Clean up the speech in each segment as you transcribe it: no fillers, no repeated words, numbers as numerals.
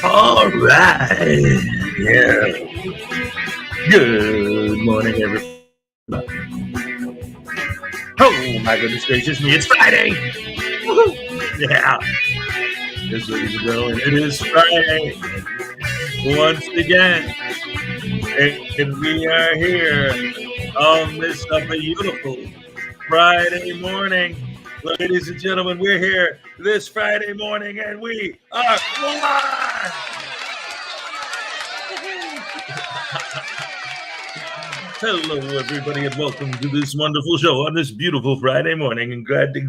All right. Yeah. Good morning, everybody. Oh, my goodness gracious me. It's Friday. Woo-hoo. Yeah. Yes, ladies and gentlemen, it is Friday once again. And we are here on this beautiful Friday morning. Ladies and gentlemen, we're here this Friday morning and we are live. Hello, everybody, and welcome to this wonderful show on this beautiful Friday morning. And glad to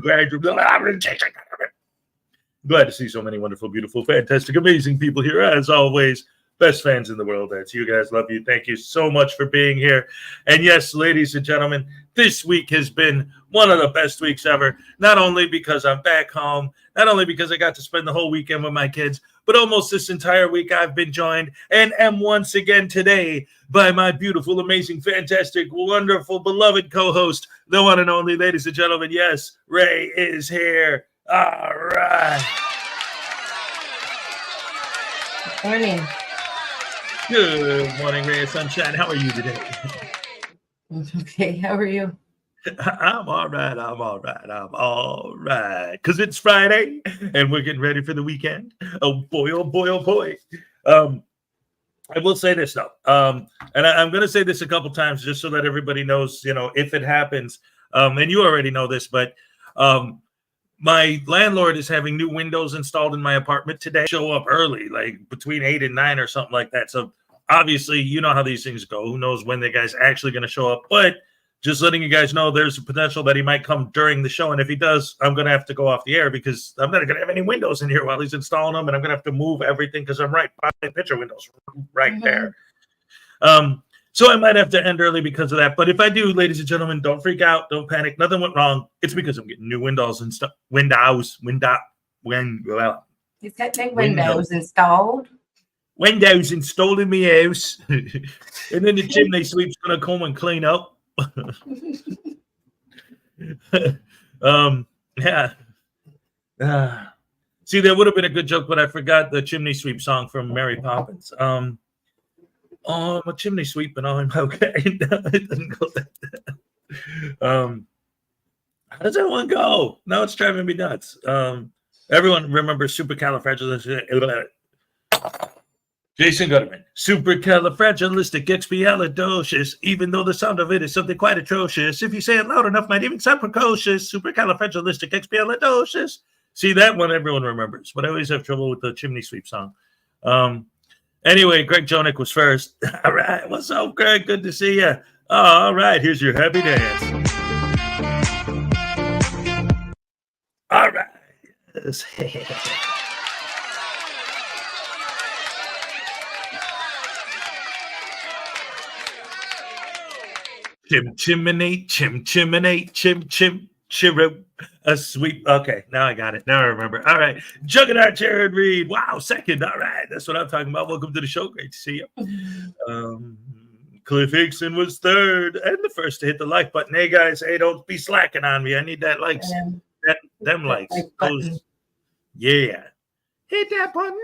see so many wonderful, beautiful, fantastic, amazing people here. As always, best fans in the world. That's you guys. Love you. Thank you so much for being here. And yes, ladies and gentlemen, this week has been one of the best weeks ever. Not only because I'm back home, not only because I got to spend the whole weekend with my kids, but almost this entire week I've been joined and am once again today by my beautiful, amazing, fantastic, wonderful, beloved co-host, the one and only, ladies and gentlemen. Yes, Ray is here. All right. Morning. Good morning, Ray of Sunshine. How are you today? Okay, how are you? I'm all right. Because it's Friday and we're getting ready for the weekend. Oh boy, oh boy, oh boy. I will say this though. And I'm going to say this a couple times just so that everybody knows, if it happens. And you already know this, but my landlord is having new windows installed in my apartment today. Show up early, like between 8 and 9 or something like that. So obviously, you know how these things go. Who knows when the guy's actually going to show up? But just letting you guys know there's a potential that he might come during the show. And if he does, I'm going to have to go off the air because I'm not going to have any windows in here while he's installing them. And I'm going to have to move everything because I'm right by the picture windows right there. So I might have to end early because of that. But if I do, ladies and gentlemen, don't freak out. Don't panic. Nothing went wrong. It's because I'm getting new windows and stuff. Windows installed. Windows installed in my house. And then the chimney sweep's going to come and clean up. Yeah. See, that would have been a good joke, but I forgot the chimney sweep song from Mary Poppins. Oh, I'm a chimney sweep and I'm okay. No, it doesn't go like that. How does that one go? Now it's driving me nuts. Everyone remembers supercalifragilistic. Jason Gutterman. Supercalifragilisticexpialidocious. Even though the sound of it is something quite atrocious, if you say it loud enough, might even sound precocious. Supercalifragilisticexpialidocious. See, that one everyone remembers, but I always have trouble with the chimney sweep song. Anyway, Greg Jonick was first. All right. What's up, Greg? Good to see you. Oh, all right. Here's your happy dance. All right. Chimney, chim, chirrup, a sweep. Okay, now I got it. Now I remember. All right. Juggernaut Jared Reed. Wow, second. All right. That's what I'm talking about. Welcome to the show. Great to see you. Cliff Hickson was third and the first to hit the like button. Hey, guys. Hey, don't be slacking on me. I need that likes. Them likes. Those, yeah. Hit that button.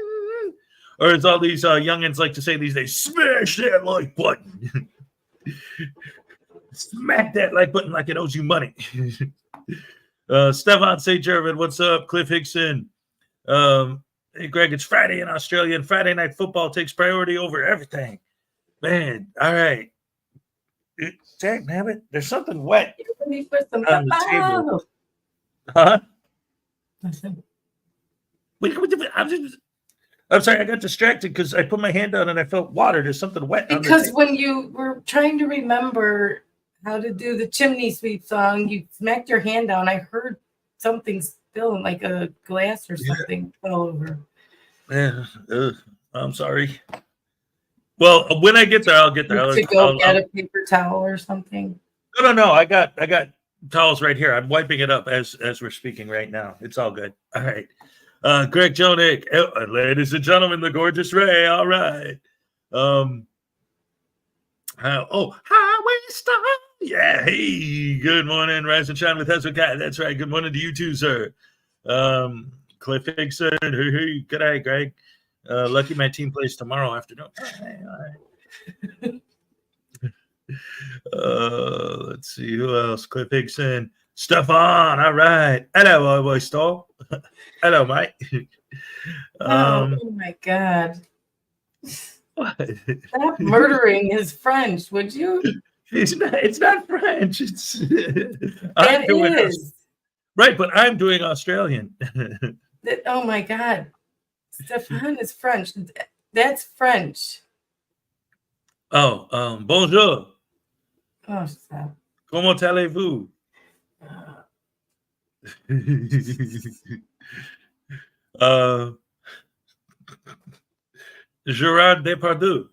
Or as all these youngins like to say these days, smash that like button. Smack that like button like it owes you money. Stefan St. Gervin, what's up? Cliff Hickson. Hey, Greg, it's Friday in Australia, and Friday night football takes priority over everything. Man, all right. Dang, damn it. There's something wet on the table. Huh? I'm sorry, I got distracted because I put my hand down and I felt water. There's something wet. Because when you were trying to remember how to do the chimney sweep song, you smacked your hand down. I heard something spilling, like a glass or something fell over. Yeah, I'm sorry. Well, when I get there, I'll get there. I'll get a paper towel or something. No. I got towels right here. I'm wiping it up as we're speaking right now. It's all good. All right. Greg Jonick, ladies and gentlemen, the gorgeous Ray. All right. Highway Star. Yeah. Hey, good morning, Rise and Shine with Hezokuai. That's right. Good morning to you too, sir. Cliff Hickson. Hey, good day, Greg. Lucky my team plays tomorrow afternoon. All right. Let's see who else. Cliff Hickson. Stefan. All right. Hello, Highway Star. Hello, mate. Oh my God. What? Stop murdering his French, would you? It's not French. It's that is. Right, but I'm doing Australian. Oh my God. Stefan is French. That's French. Oh, bonjour. Oh, stop. Comment allez-vous? Gerard Depardieu.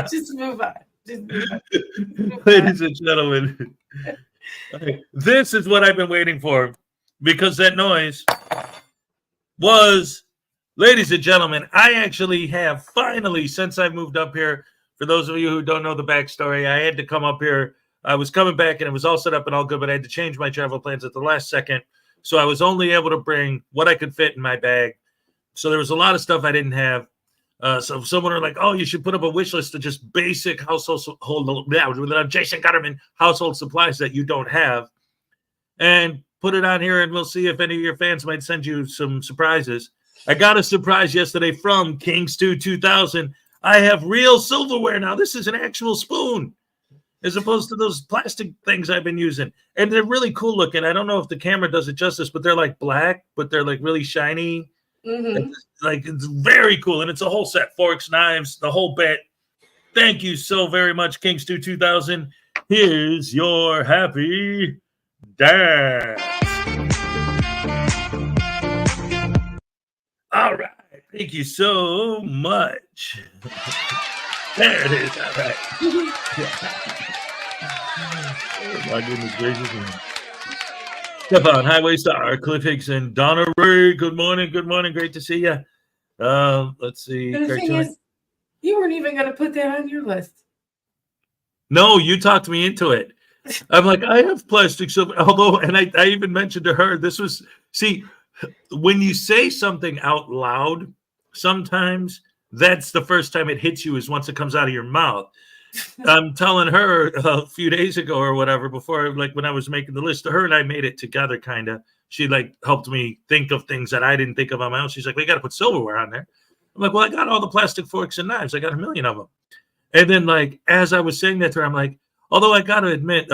Just move on. Ladies and gentlemen, this is what I've been waiting for because that noise was, ladies and gentlemen, I actually have finally, since I moved up here, for those of you who don't know the backstory, I had to come up here. I was coming back and it was all set up and all good, but I had to change my travel plans at the last second. So I was only able to bring what I could fit in my bag. So there was a lot of stuff I didn't have. So someone were like, oh, you should put up a wish list of just basic household Jason Gutterman household supplies that you don't have. And put it on here and we'll see if any of your fans might send you some surprises. I got a surprise yesterday from Kingstew 2000. I have real silverware now. This is an actual spoon as opposed to those plastic things I've been using. And they're really cool looking. I don't know if the camera does it justice, but they're like black, but they're like really shiny. Mm-hmm. Like, it's very cool. And it's a whole set, forks, knives, the whole bit. Thank you so very much, Kingstu 2000. Here's your happy dance. All right. Thank you so much. There it is. All right. Oh, my goodness gracious. Stefan, Highway Star, Cliff Hickson, Donna Ray. Good morning. Good morning. Great to see you. Let's see. The thing is, you weren't even going to put that on your list. No, you talked me into it. I'm like, I have plastic silver. Although, and I even mentioned to her, this was, see, when you say something out loud, sometimes that's the first time it hits you is once it comes out of your mouth. I'm telling her a few days ago or whatever, before, like when I was making the list, to her and I made it together, kind of. She like helped me think of things that I didn't think of on my own. She's like, we got to put silverware on there. I'm like, well, I got all the plastic forks and knives. I got 1 million of them. And then, like, as I was saying that to her, I'm like, although I got to admit,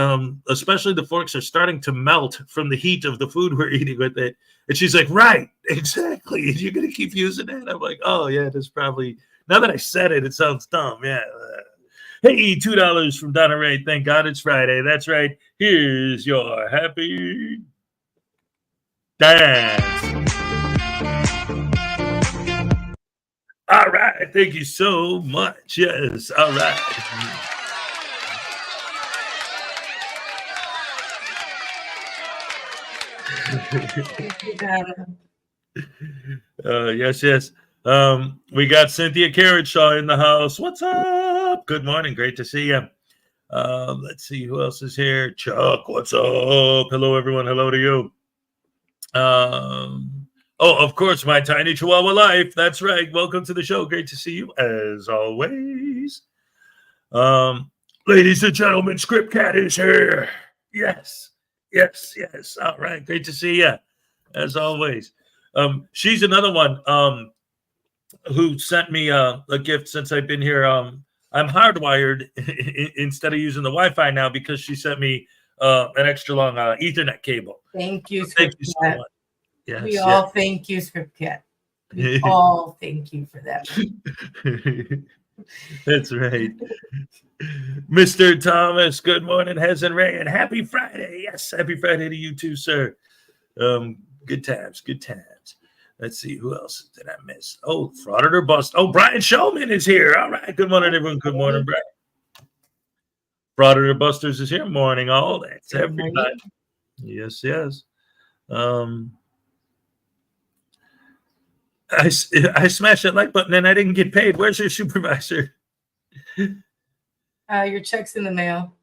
especially the forks are starting to melt from the heat of the food we're eating with it. And she's like, right, exactly. You're going to keep using that? I'm like, oh, yeah, that's probably, now that I said it, it sounds dumb. Yeah. Hey, $2 from Donna Ray. Thank God it's Friday. That's right. Here's your happy dance. All right. Thank you so much. Yes. All right. Yes, yes. We got Cynthia Carrotshaw in the house. What's up? Good morning. Great to see you. Let's see who else is here. Chuck, what's up? Hello, everyone. Hello to you. Oh, of course, my tiny Chihuahua life. That's right. Welcome to the show. Great to see you as always. Ladies and gentlemen, Script Cat is here. Yes, yes, yes. All right. Great to see you as always. She's another one who sent me a gift since I've been here. I'm hardwired instead of using the Wi-Fi now because she sent me an extra long Ethernet cable. Thank you, Thank you so much. Yes, we all thank you, Script Cat. We all thank you for that. That's right. Mr. Thomas, good morning, Hez and Ray, and happy Friday. Yes, happy Friday to you too, sir. Good times, good times. Let's see, who else did I miss? Oh, Frauditor Bust. Oh, Brian Shulman is here. All right, good morning, everyone. Good morning, Brian. Frauditor Busters is here. Morning, all. That's everybody. Yes, yes. I smashed that like button and I didn't get paid. Where's your supervisor? Your check's in the mail.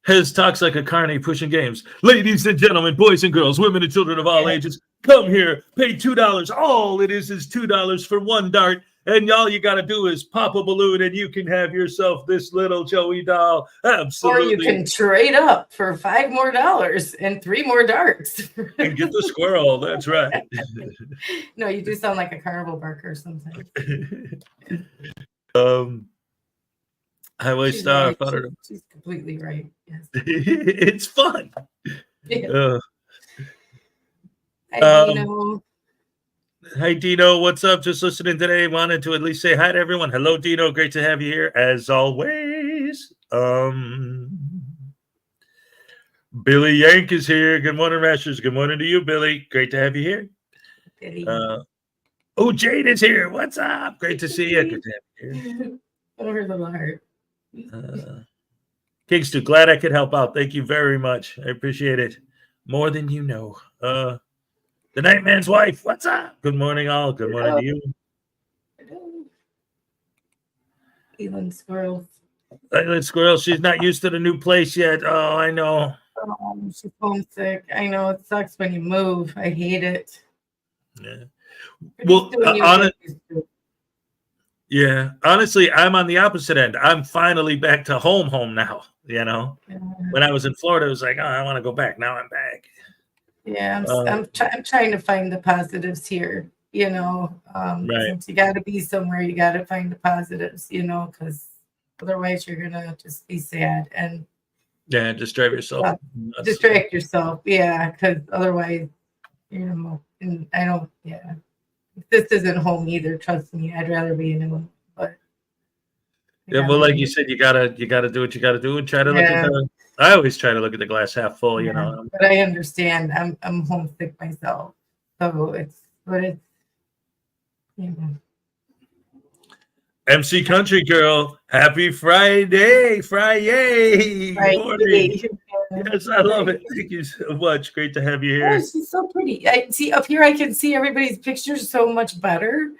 Hez talks like a carny pushing games. Ladies and gentlemen, boys and girls, women and children of all ages, come here. Pay $2. All it is $2 for one dart. And all you got to do is pop a balloon and you can have yourself this little Joey doll. Absolutely. Or you can trade up for $5 more and 3 more darts. And get the squirrel. That's right. No, you do sound like a carnival barker sometimes. Highway Star. Right. She's completely right. Yes. It's fun. Yeah. Hi, Dino. Hi, Dino. What's up? Just listening today. Wanted to at least say hi to everyone. Hello, Dino. Great to have you here as always. Billy Yank is here. Good morning, Rashers. Good morning to you, Billy. Great to have you here. Billy. Oh, Jade is here. What's up? Great to see you. Good to have you here. Over the heart. Kingstu, glad I could help out. Thank you very much. I appreciate it more than you know. The Nightman's wife, what's up? Good morning, all. Good morning to you. Elon Squirrel. Elon Squirrel, she's not used to the new place yet. Oh, I know. She's homesick. I know it sucks when you move. I hate it. Yeah. Well, honestly, I'm on the opposite end. I'm finally back to home now. You know, when I was in Florida, it was like, oh, I want to go back. Now I'm back. Yeah, I'm trying to find the positives here. You know, right. Since you got to be somewhere, you got to find the positives. You know, because otherwise you're gonna just be sad and distract yourself. Distract yourself. Yeah, because otherwise, you know, and I don't. Yeah. this isn't home either. Trust me, I'd rather be in home. But Yeah, well, like you said, you gotta do what you gotta do and try to look at the. I always try to look at the glass half full, you know. But I understand. I'm homesick myself, so it's you know. MC Country Girl, happy Friday morning. Yes, I love it. Thank you so much. Great to have you here. Oh, she's so pretty. I see up here. I can see everybody's pictures so much better.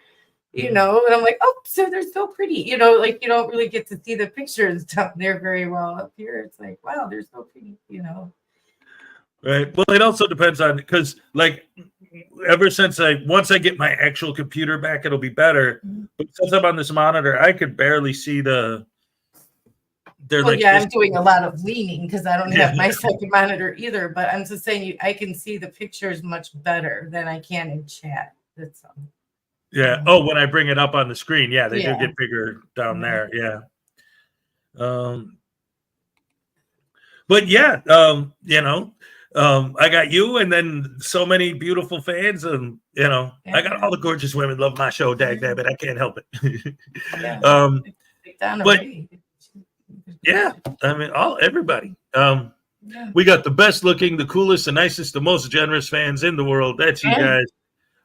You know, and I'm like, oh, so they're so pretty. You know, like you don't really get to see the pictures down there very well. Up here, it's like, wow, they're so pretty. You know. Right. Well, it also depends on because, like, ever since once I get my actual computer back, it'll be better. But since I'm on this monitor, I could barely see the. I'm doing a lot of leaning because I don't have my second monitor either. But I'm just saying, I can see the pictures much better than I can in chat. That's all. Yeah. Oh, when I bring it up on the screen, they do get bigger down there. Yeah. But yeah, you know, I got you, and then so many beautiful fans, and you know, I got all the gorgeous women love my show. Dag nabbit, I can't help it. But yeah, I mean, everybody. We got the best looking, the coolest, the nicest, the most generous fans in the world. That's you guys.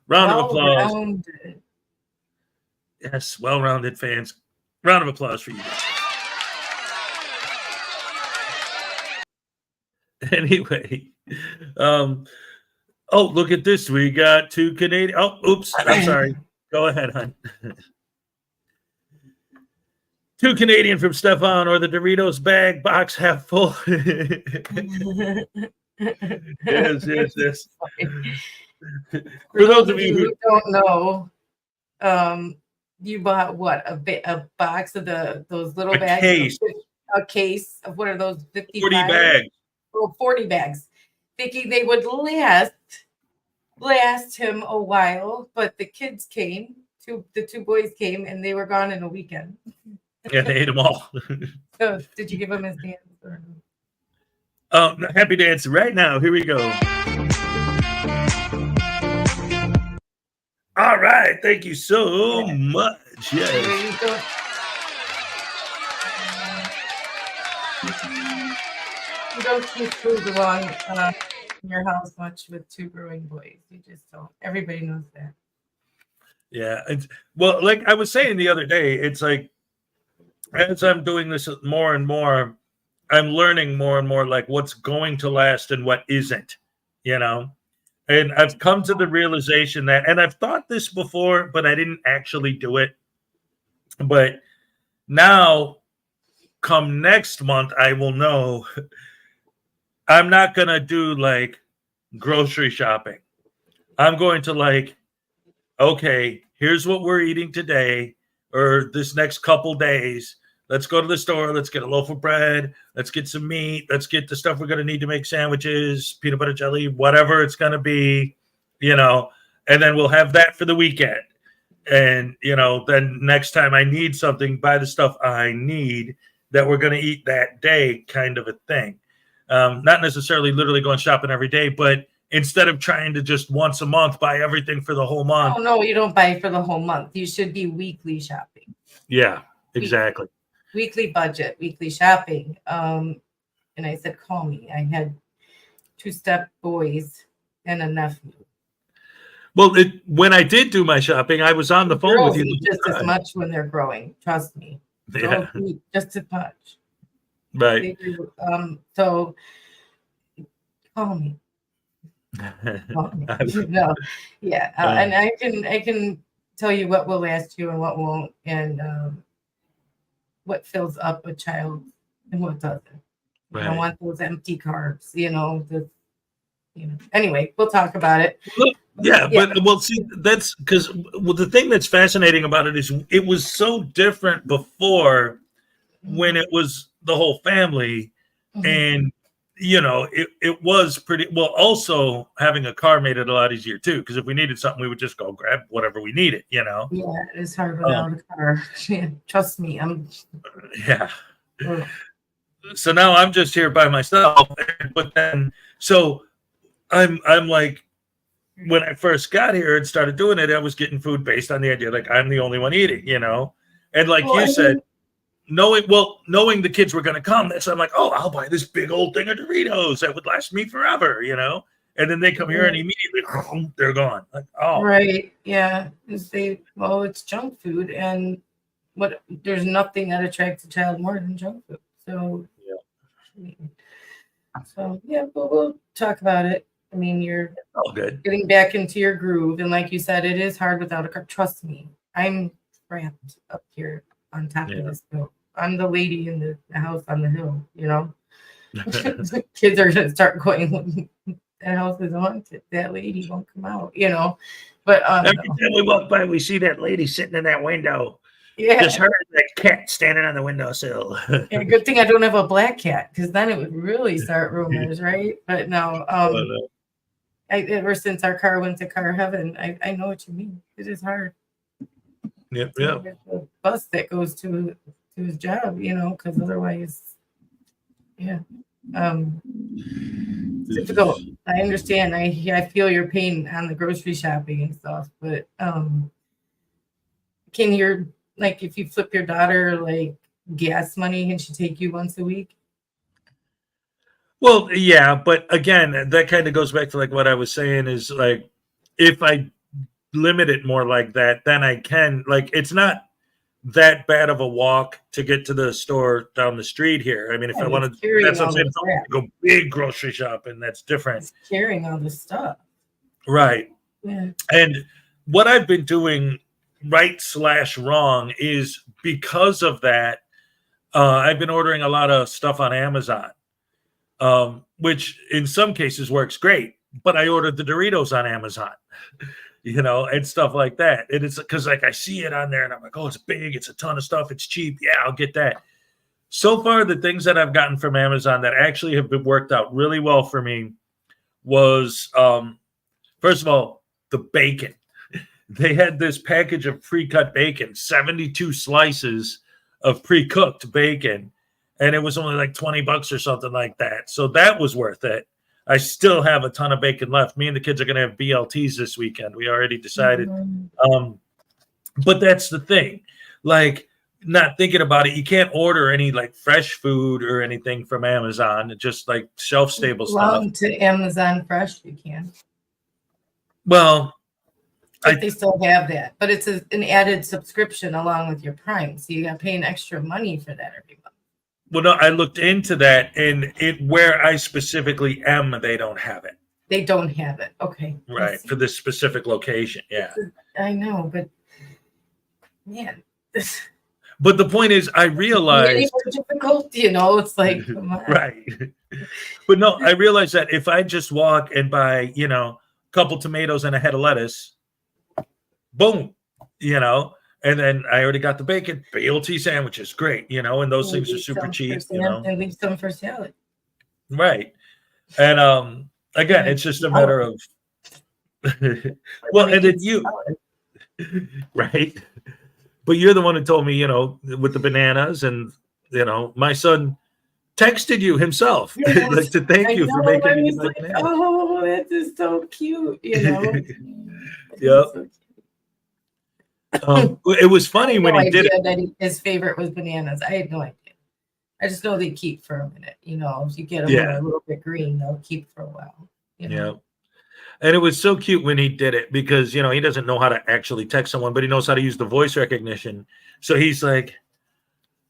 Round of applause. Yes, well-rounded fans. Round of applause for you guys. Anyway, oh, look at this. We got 2 Canadian. Oh, oops. I'm sorry. Go ahead, hon. 2 Canadian from Stefan, or the Doritos bag box half full. Yes. For those of you who don't know, you bought what? A box of those little bags? Case. A case of what are those? 40 bags. Oh, 40 bags. Thinking they would last him a while, but the kids came. The 2 boys came, and they were gone in a weekend. Yeah, they ate them all. So, did you give him his dance? Happy dance right now. Here we go. All right. Thank you so much. Yes. You don't keep food along in your house much with 2 growing boys. You just don't. Everybody knows that. Yeah. Well, like I was saying the other day, it's like as I'm doing this more and more, I'm learning more and more like what's going to last and what isn't, you know? And I've come to the realization that, and I've thought this before, but I didn't actually do it. But now, come next month, I will know I'm not going to do like grocery shopping. I'm going to like, okay, here's what we're eating today or this next couple days. Let's go to the store. Let's get a loaf of bread. Let's get some meat. Let's get the stuff we're going to need to make sandwiches, peanut butter jelly, whatever it's going to be, you know, and then we'll have that for the weekend. And, you know, then next time I need something, buy the stuff I need that we're going to eat that day kind of a thing. Not necessarily literally going shopping every day, but instead of trying to just once a month buy everything for the whole month. Oh, no, you don't buy for the whole month. You should be weekly shopping. Yeah, exactly. Weekly budget, weekly shopping. And I said, call me. I had 2 step boys and a nephew. Well, when I did do my shopping, I was on the phone with you. Just as much when they're growing. Trust me. Yeah. Just as much. Right. So call me. No. Yeah. And I can tell you what will last you and what won't, and what fills up a child and what doesn't. Right. I don't want those empty carbs, you know. Anyway, we'll talk about it. Yeah, but well, see, that's because the thing that's fascinating about it is it was so different before when it was the whole family, and you know, it was pretty well. Also, having a car made it a lot easier too, because if we needed something, we would just go grab whatever we needed. You know. Yeah, it's hard without a car. Yeah, trust me, Yeah. So now I'm just here by myself, but then I'm like, when I first got here and started doing it, I was getting food based on the idea like I'm the only one eating, and like you said, knowing the kids were going to come, that's I'm like, oh, I'll buy this big old thing of Doritos that would last me forever, and then they come here and immediately they're gone. Like, oh, right, yeah, it's junk food, and there's nothing that attracts a child more than junk food. So but we'll talk about it. I mean, you're all good. Getting back into your groove, and like you said, it is hard without a car. Trust me, I'm trapped up here on top of this hill. I'm the lady in the house on the hill, The kids are gonna start going, that house is haunted. That lady won't come out, But every time we walk by, we see that lady sitting in that window. Yeah, just her and that cat standing on the windowsill. Yeah, good thing I don't have a black cat, because then it would really start rumors, right? But no, ever since our car went to car heaven, I know what you mean. It is hard. Yep. The bus that goes to his job, because otherwise, difficult. I understand. I feel your pain on the grocery shopping and stuff, but can your, like, if you flip your daughter like gas money, can she take you once a week? Well, yeah, but again, that kind of goes back to like what I was saying is like, if I limit it more like that, then I can, like, it's not that bad of a walk to get to the store down the street here. I mean, if I wanted, that's what I'm saying, if I want to go big grocery shopping, that's different. It's carrying all this stuff. Right. Yeah. And what I've been doing right/wrong is because of that, I've been ordering a lot of stuff on Amazon. Which in some cases works great, but I ordered the Doritos on Amazon, and stuff like that. And it's because like I see it on there and I'm like, oh, it's big, it's a ton of stuff, it's cheap. Yeah, I'll get that. So far, the things that I've gotten from Amazon that actually have been worked out really well for me was, first of all, the bacon. They had this package of pre-cut bacon, 72 slices of pre-cooked bacon. And it was only like $20 or something like that. So that was worth it. I still have a ton of bacon left. Me and the kids are going to have BLTs this weekend. We already decided. But that's the thing. Like, not thinking about it, you can't order any like fresh food or anything from Amazon. It's just like shelf-stable stuff. To Amazon Fresh, you can. Well, they still have that. But it's an added subscription along with your Prime. So you got to pay an extra money for that every month. Well, no, I looked into that, and where I specifically am, they don't have it. They don't have it. Okay. Right, for this specific location, yeah. I know, but man. But the point is, I realized... It's difficult, it's like... Right. But no, I realized that if I just walk and buy, a couple tomatoes and a head of lettuce, boom, and then I already got the bacon, BLT sandwiches, great, and those things are super cheap, And leave some for salad. Right. And again, it's just a matter of well, and then you right. But you're the one who told me, with the bananas, and my son texted you himself like to thank you for making me like, bananas. Oh, that is so cute, Yep. So it was funny when he did it. That his favorite was bananas. I had no idea. I just know they keep for a minute. If you get them a little bit green, they'll keep for a while. Yeah. And it was so cute when he did it because, he doesn't know how to actually text someone, but he knows how to use the voice recognition. So he's like,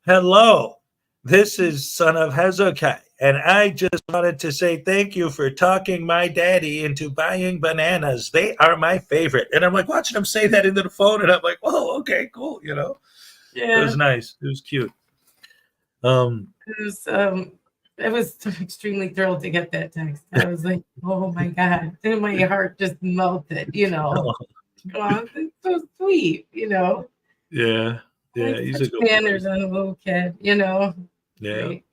hello, this is son of Hezokuai. And I just wanted to say thank you for talking my daddy into buying bananas. They are my favorite. And I'm like watching him say that into the phone. And I'm like, oh, okay, cool. Yeah. It was nice. It was cute. I was extremely thrilled to get that text. I was like, oh my God. And my heart just melted, Oh, it's so sweet, Yeah. Yeah. He's a good manners on a little kid, Yeah. Right.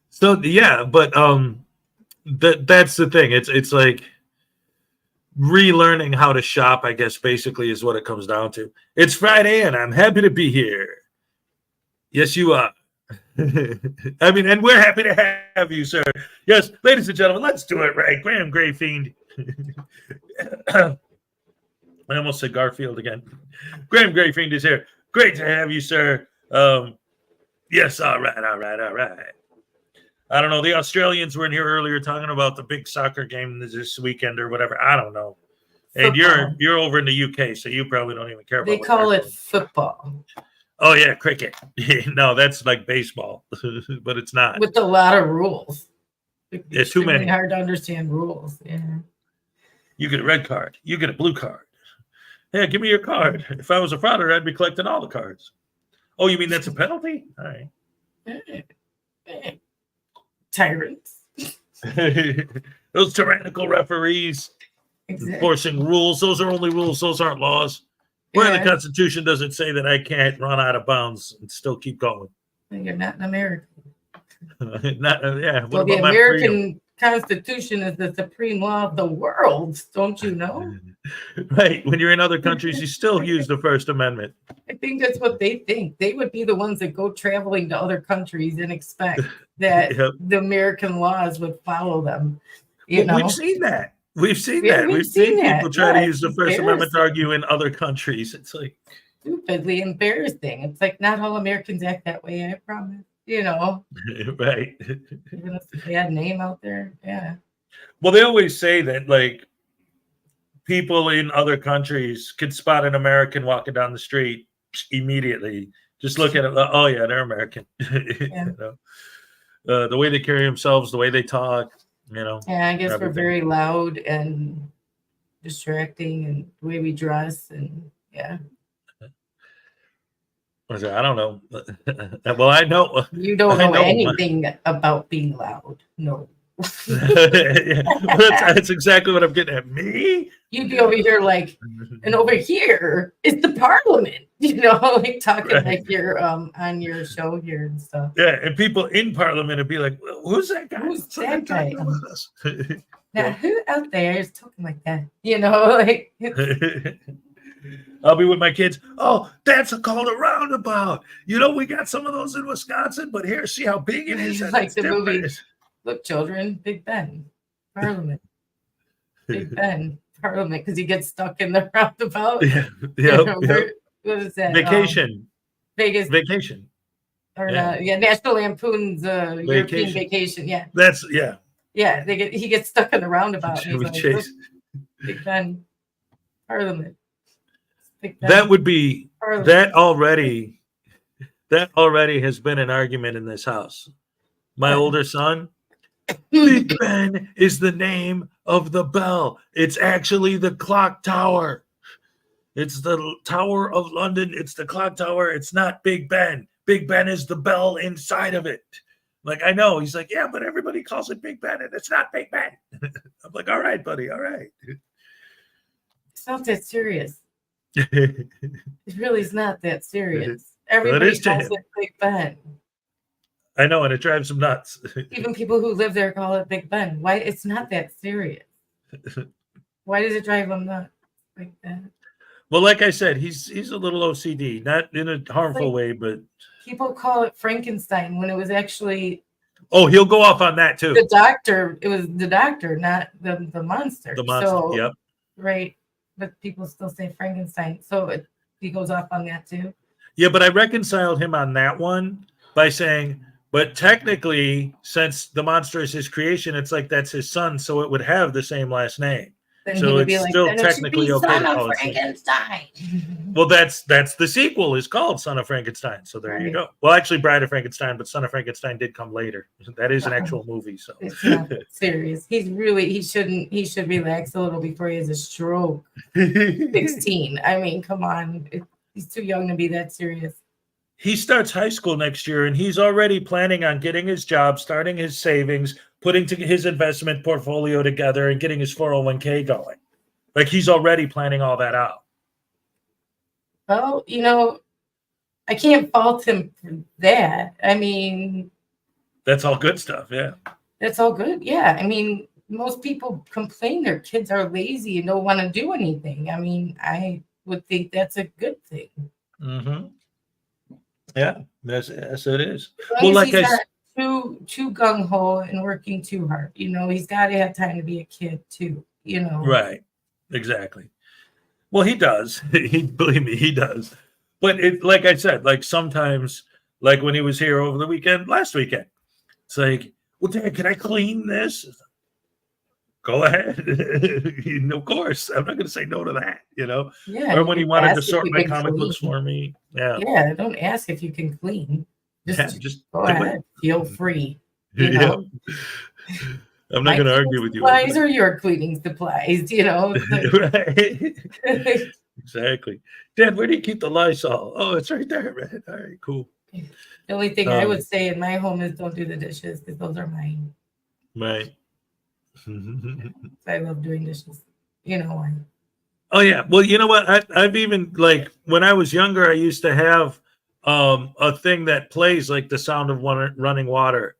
So yeah, but that's the thing. It's like relearning how to shop, I guess, basically is what it comes down to. It's Friday and I'm happy to be here. Yes, you are. I mean, and we're happy to have you, sir. Yes, ladies and gentlemen, let's do it right. Graham Grayfiend, I almost said Garfield again. Graham Grayfield is here. Great to have you, sir. Yes, all right. I don't know. The Australians were in here earlier talking about the big soccer game this weekend or whatever. I don't know. And you're over in the UK, so you probably don't even care about. They call it football. Oh yeah, cricket. No, that's like baseball, but it's not. With a lot of rules. It's too many. Hard to understand rules. Yeah. You get a red card. You get a blue card. Yeah, give me your card. If I was a frauditor, I'd be collecting all the cards. Oh, you mean that's a penalty? All right. Tyrants. Those tyrannical referees enforcing rules. Those are only rules. Those aren't laws. Where the Constitution doesn't say that I can't run out of bounds and still keep going. You're not an American. Well, the American Constitution is the supreme law of the world. Don't you know? Right. When you're in other countries, you still use the First Amendment. I think that's what they think. They would be the ones that go traveling to other countries and expect that the American laws would follow them. You know? We've seen that. We've seen people try to use the First Amendment to argue in other countries. It's like stupidly embarrassing. It's like not all Americans act that way, I promise. You know. Right. Even if they had a name out there. Yeah. Well, they always say that like people in other countries could spot an American walking down the street immediately. Just look at it. Oh yeah, they're American. Yeah. You know? The way they carry themselves, the way they talk. You know, yeah, I guess we're very loud and distracting, and the way we dress, and yeah. I don't know. Well, I know you don't know anything about being loud. No. That's exactly what I'm getting at. Me? You'd be over here like, and over here is the Parliament. You know, like talking like you're on your show here and stuff. Yeah, and people in Parliament would be like, "Who's that guy? Who's that guy?" Now, who out there is talking like that? You know, like. I'll be with my kids. Oh, that's called a roundabout. You know, we got some of those in Wisconsin, but here, see how big it is. Like the movie. Look, children, Big Ben, Parliament, Big Ben, Parliament, because he gets stuck in the roundabout. Yeah. What is that? Vacation. Vegas. Vacation. Or National Lampoon's European Vacation. Yeah. That's Yeah, he gets stuck in the roundabout. And he's like, Big Ben, Parliament. Big Ben, that would be Parliament. That already has been an argument in this house. My older son. Big Ben is the name of the bell. It's actually the clock tower. It's the Tower of London. It's the clock tower. It's not Big Ben. Big Ben is the bell inside of it. Like, I know. He's like, yeah, but everybody calls it Big Ben, and it's not Big Ben. I'm like, all right, buddy, all right. It's not that serious. It really is not that serious. Everybody calls it Big Ben. I know, and it drives them nuts. Even people who live there call it Big Ben. Why? It's not that serious. Why does it drive them nuts like that? Well, like I said, he's a little OCD, not in a harmful way, but people call it Frankenstein when it was actually. Oh, he'll go off on that too. The doctor. It was the doctor, not the monster. The monster. So, yep. Right, but people still say Frankenstein, so he goes off on that too. Yeah, but I reconciled him on that one by saying. But technically, since the monster is his creation, it's like that's his son, so it would have the same last name. Then so it's like, still technically okay. Son of Frankenstein. Well, that's the sequel is called Son of Frankenstein. So there you go. Well, actually, Bride of Frankenstein, but Son of Frankenstein did come later. That is an actual movie. So it's not serious. He should relax a little before he has a stroke. 16. I mean, come on. He's too young to be that serious. He starts high school next year, and he's already planning on getting his job, starting his savings, putting his investment portfolio together, and getting his 401k going. Like, he's already planning all that out. Well, you know, I can't fault him for that. I mean, that's all good stuff. Yeah. That's all good. Yeah. I mean, most people complain their kids are lazy and don't want to do anything. I mean, I would think that's a good thing. Mm-hmm. Yeah, yes, it is. Well, like he's not too gung ho and working too hard. You know, he's got to have time to be a kid too. Right. Exactly. Well, he does. Believe me, he does. But it, like I said, like sometimes, like when he was here over the weekend, last weekend, it's like, well, Dad, can I clean this? Go ahead. Of course. I'm not going to say no to that, Yeah, Or you when he can wanted to ask if sort you my can comic clean. books for me. Yeah. Yeah, don't ask if you can clean. Just go do ahead. it. Feel free. Yeah. I'm not My going to cleaning argue with you. supplies or your cleaning supplies, Right. Exactly. Dad, where do you keep the Lysol? Oh, it's right there, man. All right, cool. The only thing I would say in my home is don't do the dishes because those are mine. Right. I love doing dishes. You know why? Oh yeah. Well, you know what? I've even like when I was younger, I used to have a thing that plays like the sound of running water.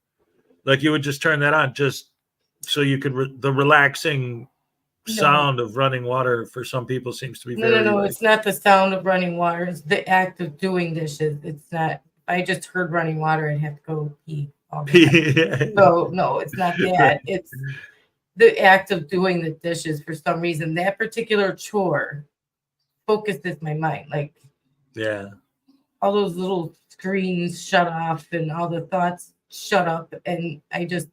Like you would just turn that on just so you could the relaxing sound of running water for some people seems to be very No. like, It's not the sound of running water. It's the act of doing dishes. It's not. If I just heard running water, I'd have to go pee all the time. So no, it's not that. It's the act of doing the dishes. For some reason, that particular chore focuses my mind. Like all those little screens shut off and all the thoughts shut up, and I just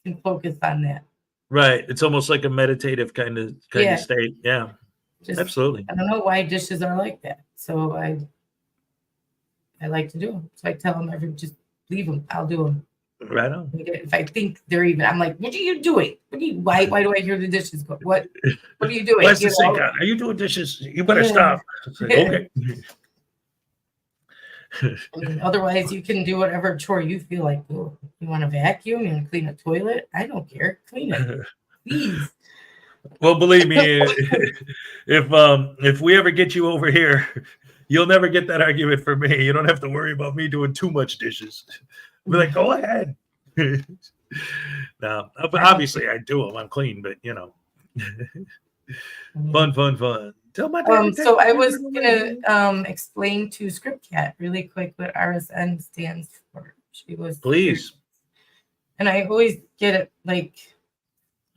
can focus on that. Right. It's almost like a meditative kind of state. Yeah. Absolutely. I don't know why dishes are like that. So I like to do them. So I tell them just leave them. I'll do them. Right on. If I think they're even, I'm like, what are you doing? Why do I hear the dishes go? What are you doing? Where's the sink on? Are you doing dishes? You better stop. It's like, okay. Otherwise, you can do whatever chore you feel like. Oh, you want to vacuum? You want to clean a toilet? I don't care. Clean it, please. Well, believe me, if we ever get you over here, you'll never get that argument from me. You don't have to worry about me doing too much dishes. I'll be like, go ahead. No, but obviously I do them. I'm clean, but fun. Tell my dad. So I was gonna explain to ScriptCat really quick what RSN stands for. She was please, and I always get it like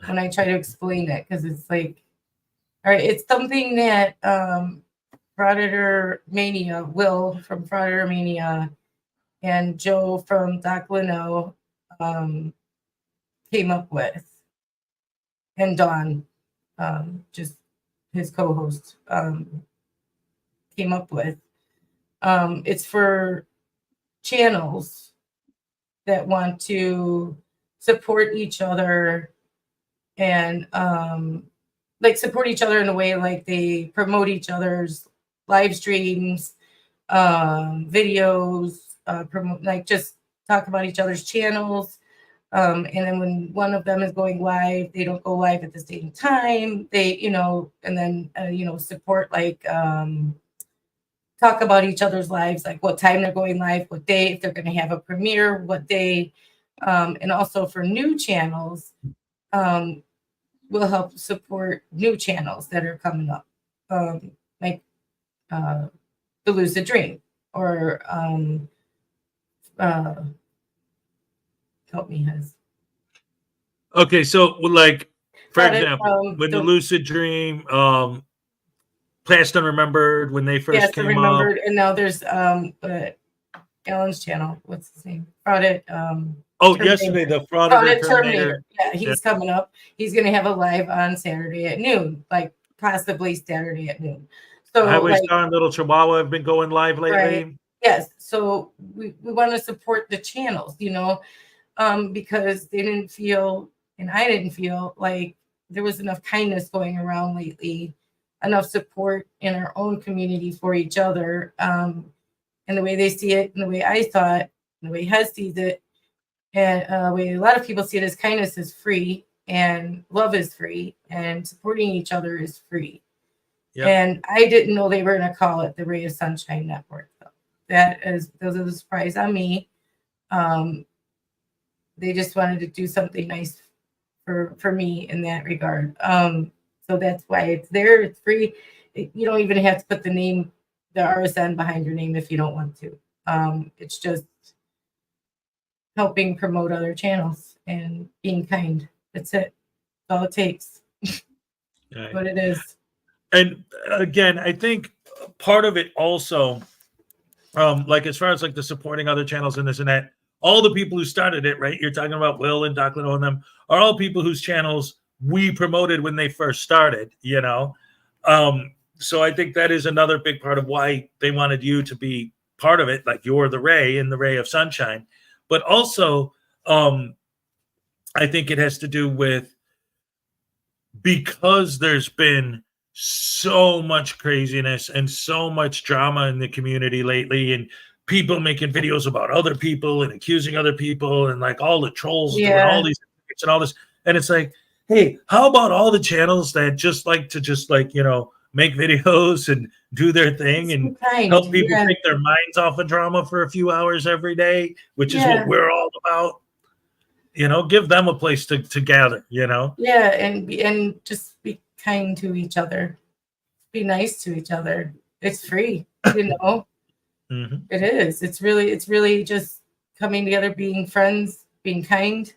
when I try to explain it because it's like, all right, it's something that Frauditor Mania, Will from Frauditor Mania, and Joe from Doc Leno came up with, and Dawn, just his co-host, came up with. It's for channels that want to support each other and like support each other in a way like they promote each other's live streams, videos, promote like just talk about each other's channels. And then when one of them is going live, they don't go live at the same time. They, and then support like talk about each other's lives, like what time they're going live, what day, if they're going to have a premiere, what day, and also for new channels. Will help support new channels that are coming up, like the Lucid Dream or help me, Hez. Okay, so like for example, when the Lucid Dream, Past Unremembered, when they first came up, and now there's Alan's channel. What's his name? Fraudit. Yesterday the Frauditor Terminator. Yeah, he's coming up. He's going to have a live on Saturday at noon, like possibly Saturday at noon. So Highway Star and Little Chihuahua have been going live lately. Right. Yes. So we want to support the channels, because they didn't feel, and I didn't feel like there was enough kindness going around lately, enough support in our own community for each other, and the way they see it, and the way I saw it, and the way Hez sees it. And the way a lot of people see it as kindness is free and love is free and supporting each other is free. Yep. And I didn't know they were going to call it the Ray of Sunshine Network. Those are the surprise on me. They just wanted to do something nice for me in that regard. So that's why it's there. It's free. You don't even have to put the RSN behind your name if you don't want to. It's just helping promote other channels and being kind. That's it. That's all it takes. Right. But it is. And again, I think part of it also, like as far as like the supporting other channels and this and that, all the people who started it, right? You're talking about Will and Doc Lino and them are all people whose channels we promoted when they first started, you know? So I think that is another big part of why they wanted you to be part of it. Like you're the ray in the ray of sunshine, but also, I think it has to do with, because there's been so much craziness and so much drama in the community lately, and people making videos about other people and accusing other people, and like all the trolls doing all these things and all this. And it's like, hey, how about all the channels that just like to make videos and do their thing and help people take their minds off of drama for a few hours every day, which is what we're all about. Give them a place to gather, Yeah, and just be kind to each other. Be nice to each other. It's free, Mm-hmm. It is. It's really just coming together, being friends, being kind,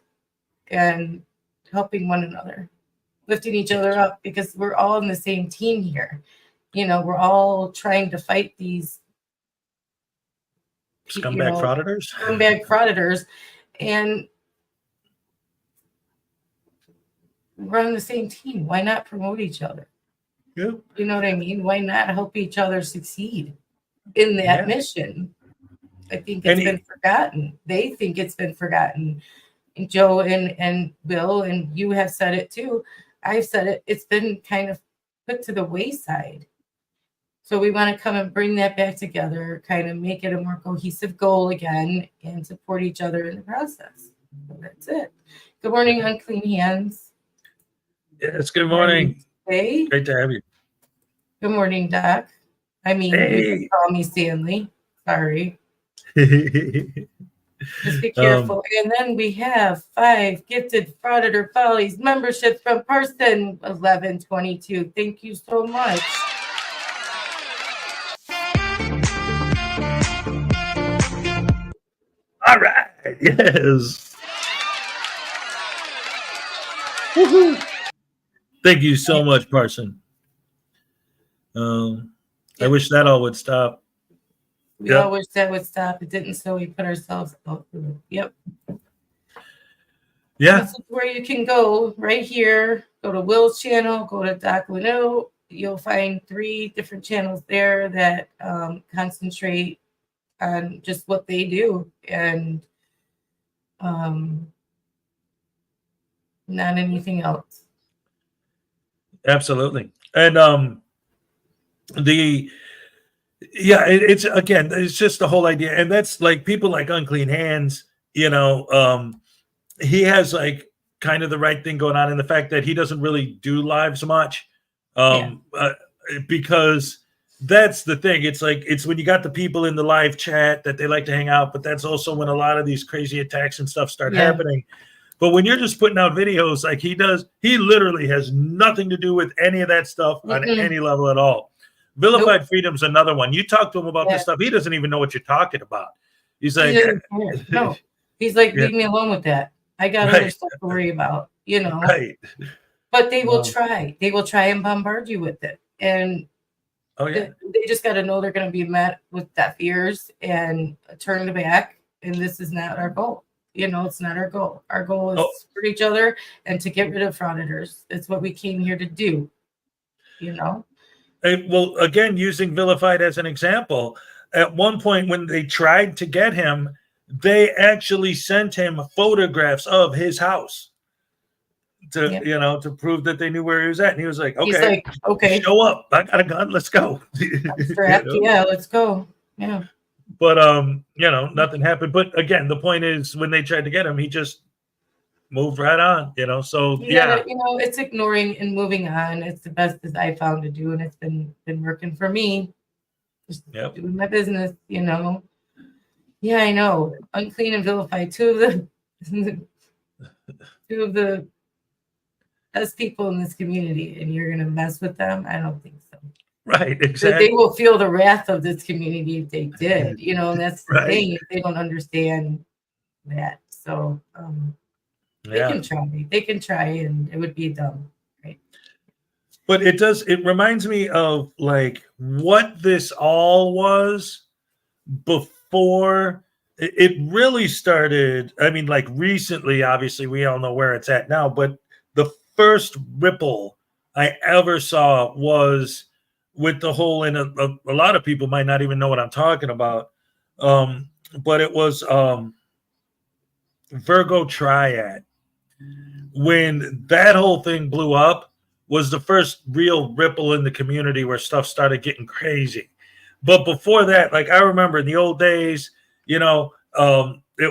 and helping one another, lifting each other up, because we're all in the same team here. We're all trying to fight these scumbag frauditors, and we're on the same team. Why not promote each other? Yeah. You know what I mean? Why not help each other succeed in that mission? I think it's been forgotten. They think it's been forgotten. And Joe and Bill, and you have said it too. I've said it. It's been kind of put to the wayside. So we want to come and bring that back together, kind of make it a more cohesive goal again, and support each other in the process. So that's it. Good morning, Unclean Hands. Yes, good morning. Hey. Great to have you. Good morning, Doc. I mean, you can call me Stanley. Sorry. Just be careful. And then we have 5 gifted Frauditor Follies memberships from person 1122. Thank you so much. All right. Yes. Woohoo. Thank you so much, Parson. I wish that all would stop. We all wish that would stop. It didn't, so we put ourselves out through it. Yep. Yeah. This is where you can go right here. Go to Will's channel, go to Doc Lino. You'll find 3 different channels there that concentrate on just what they do, and not anything else. Absolutely. And it's again, it's just the whole idea. And that's like people like Unclean Hands, he has like kind of the right thing going on in the fact that he doesn't really do lives much. Because that's the thing. It's like, it's when you got the people in the live chat that they like to hang out, but that's also when a lot of these crazy attacks and stuff start happening. But when you're just putting out videos like he does, he literally has nothing to do with any of that stuff on any level at all. Vilified Freedom's another one. You talk to him about this stuff, he doesn't even know what you're talking about. He's like, no. He's like, leave me alone with that. I got other stuff to worry about, Right. But they will try. They will try and bombard you with it. And they just got to know they're going to be met with deaf ears and turned back. And this is not our goal. It's not our goal. Our goal is to support each other and to get rid of frauditors. It's what we came here to do. Well, again, using Vilified as an example, at one point when they tried to get him, they actually sent him photographs of his house to, to prove that they knew where he was at. And he was like, okay, show up. I got a gun. Let's go. Yeah, let's go. Yeah. But, nothing happened. But again, the point is when they tried to get him, he just moved right on, so it's ignoring and moving on. It's the best that I found to do. And it's been working for me. Just doing my business, Yeah, I know. Unclean and Vilified, two of the best people in this community, and you're gonna mess with them? I don't think so. Right, exactly. They will feel the wrath of this community if they did, and that's the thing. If they don't understand that, so they can try. They can try, and it would be dumb, right? But it reminds me of like what this all was before it really started. I mean, like recently, obviously, we all know where it's at now, but the first ripple I ever saw was with the whole, and a lot of people might not even know what I'm talking about. But it was Virgo Triad. When that whole thing blew up, was the first real ripple in the community where stuff started getting crazy. But before that, like I remember in the old days, it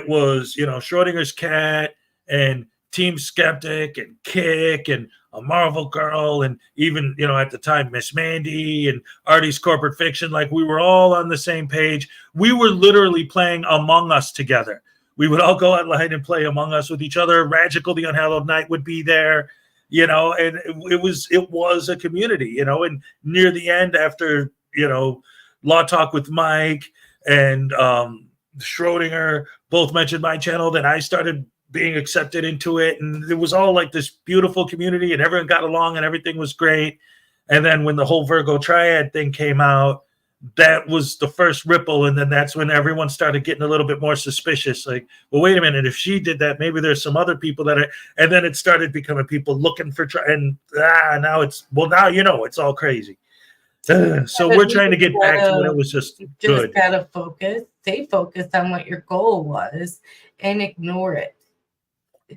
was, Schrodinger's cat and Team Skeptic and Kick and a Marvel Girl and even, at the time, Miss Mandy and Artie's Corporate Fiction. Like we were all on the same page. We were literally playing Among Us together. We would all go online and play Among Us with each other. Ragical, the Unhallowed Knight, would be there, and it was a community, and near the end, after, Law Talk with Mike and Schrodinger both mentioned my channel, then I started being accepted into it. And it was all like this beautiful community and everyone got along and everything was great. And then when the whole Virgo Triad thing came out, that was the first ripple. And then that's when everyone started getting a little bit more suspicious. Like, well, wait a minute, if she did that, maybe there's some other people that are, and then it started becoming people looking for, and now it's, it's all crazy. So we're trying to get back to when it was just good. Just gotta stay focused on what your goal was and ignore it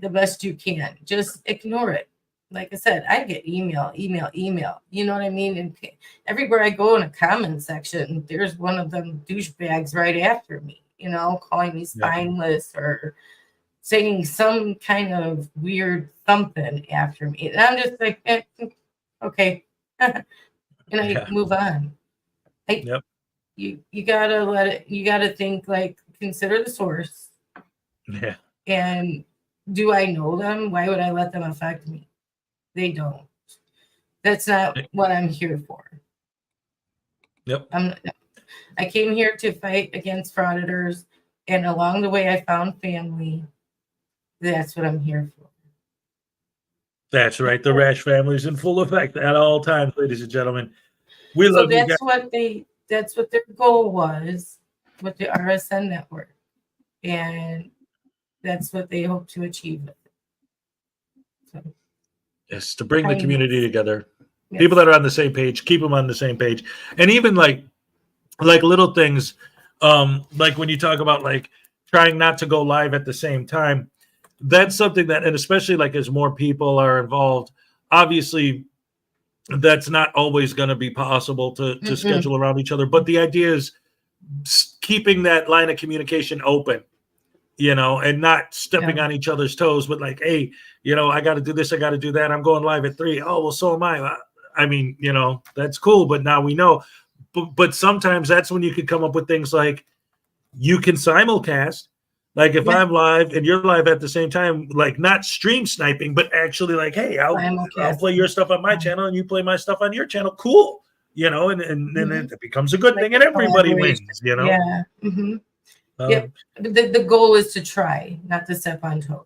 the best you can. Just ignore it. Like I said, I get email. You know what I mean? And everywhere I go in a comment section, there's one of them douchebags right after me, calling me spineless or saying some kind of weird something after me. And I'm just like, okay. And I move on. You gotta let it. You gotta think, like, consider the source. Yeah. And do I know them? Why would I let them affect me? They don't. That's not what I'm here for. Yep. I came here to fight against frauditors, and along the way, I found family. That's what I'm here for. That's right. The Rash family is in full effect at all times, ladies and gentlemen. We love you guys. That's what their goal was with the RSN network. And that's what they hope to achieve with it. So, yes, to bring the community together. Yes. People that are on the same page, keep them on the same page. And even like little things, like when you talk about like trying not to go live at the same time, that's something that, and especially like as more people are involved, obviously that's not always going to be possible to schedule around each other. But the idea is keeping that line of communication open, and not stepping on each other's toes with like, hey, I got to do this, I got to do that. I'm going live at 3. Oh, well, so am I. I mean, that's cool. But now we know. But sometimes that's when you could come up with things like you can simulcast. Like if I'm live and you're live at the same time, like not stream sniping, but actually like, hey, I'll play your stuff on my channel and you play my stuff on your channel. Cool. And then it becomes a good thing and everybody wins, Yeah. Yep. The goal is to try, not to step on toes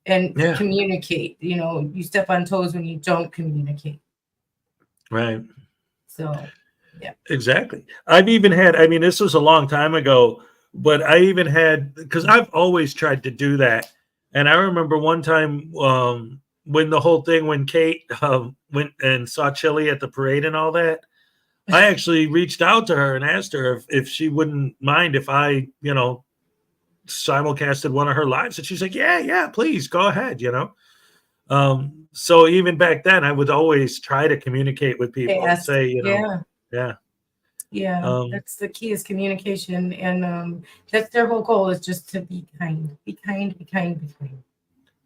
and communicate. You step on toes when you don't communicate. Right. So, yeah. Exactly. I've even had, this was a long time ago, but I even had, because I've always tried to do that. And I remember one time when the whole thing, when Kate went and saw Chili at the parade and all that, I actually reached out to her and asked her if she wouldn't mind if I, simulcasted one of her lives. And she's like, yeah, please go ahead, So even back then, I would always try to communicate with people and say, that's the key, is communication. And that's their whole goal, is just to be kind. Be kind.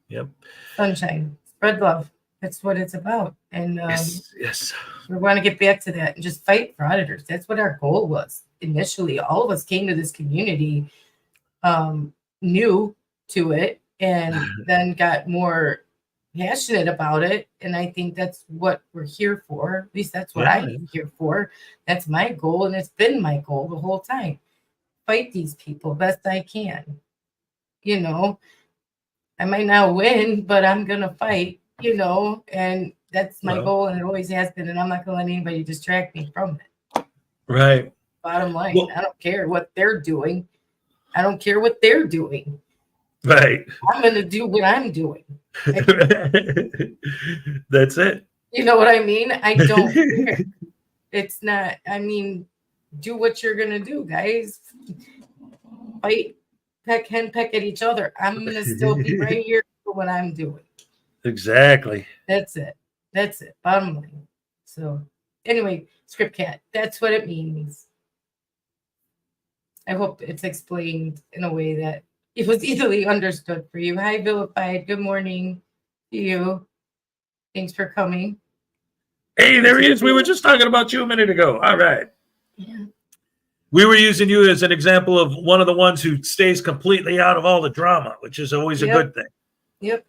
Yep. Sunshine. Spread love. That's what it's about. And yes. We want to get back to that and just fight frauditors. That's what our goal was initially. All of us came to this community new to it and then got more passionate about it. And I think that's what we're here for. At least that's what I'm here for. That's my goal. And it's been my goal the whole time. Fight these people best I can. I might not win, but I'm going to fight, and That's my goal, and it always has been, and I'm not going to let anybody distract me from it. Right. Bottom line, I don't care what they're doing. I don't care what they're doing. Right. I'm going to do what I'm doing. That's it. You know what I mean? I don't care. It's not, I mean, do what you're going to do, guys. Fight, peck at each other. I'm going to still be right here for what I'm doing. Exactly. That's it. Bottom line. So, anyway, Script Cat, that's what it means. I hope it's explained in a way that it was easily understood for you. Hi, Vilified. Good morning to you. Thanks for coming. Hey, there he is. We were just talking about you a minute ago. All right. Yeah. We were using you as an example of one of the ones who stays completely out of all the drama, which is always a good thing. Yep.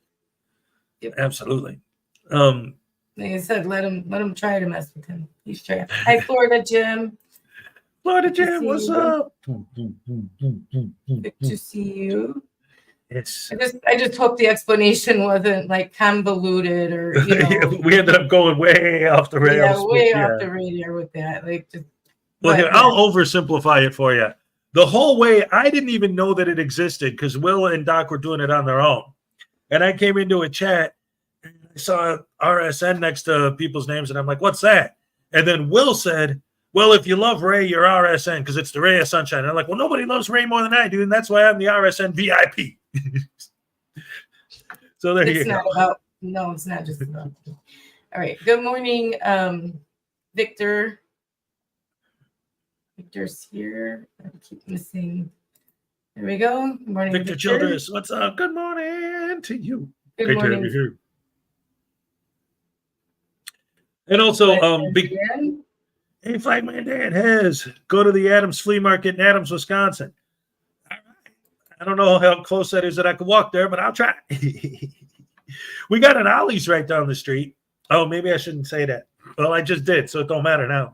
Absolutely. Like I said, let him try to mess with him. He's trying. Hi, Florida Jim. Florida Jim, what's up? Good to see you. It's I just hope the explanation wasn't like convoluted or we ended up going way off the rails. Yeah, way off the radar with that. Like just well, here, I'll oversimplify it for you. The whole way, I didn't even know that it existed because Will and Doc were doing it on their own. And I came into a chat and I saw RSN next to people's names, and I'm like, what's that? And then Will said, well, if you love Ray, you're RSN because it's the Ray of Sunshine. And I'm like, well, nobody loves Ray more than I do, and that's why I'm the RSN VIP. So there you go. No, it's not just about. All right. Good morning, Victor. Victor's here. I keep missing. There we go. Good morning, Victor Childress. What's up? Good morning to you. Good morning. To have you here. And also, hey, Flagman Dan has go to the Adams Flea Market in Adams, Wisconsin. All right. I don't know how close that is that I could walk there, but I'll try. We got an Ollie's right down the street. Oh, maybe I shouldn't say that. Well, I just did, so it don't matter now.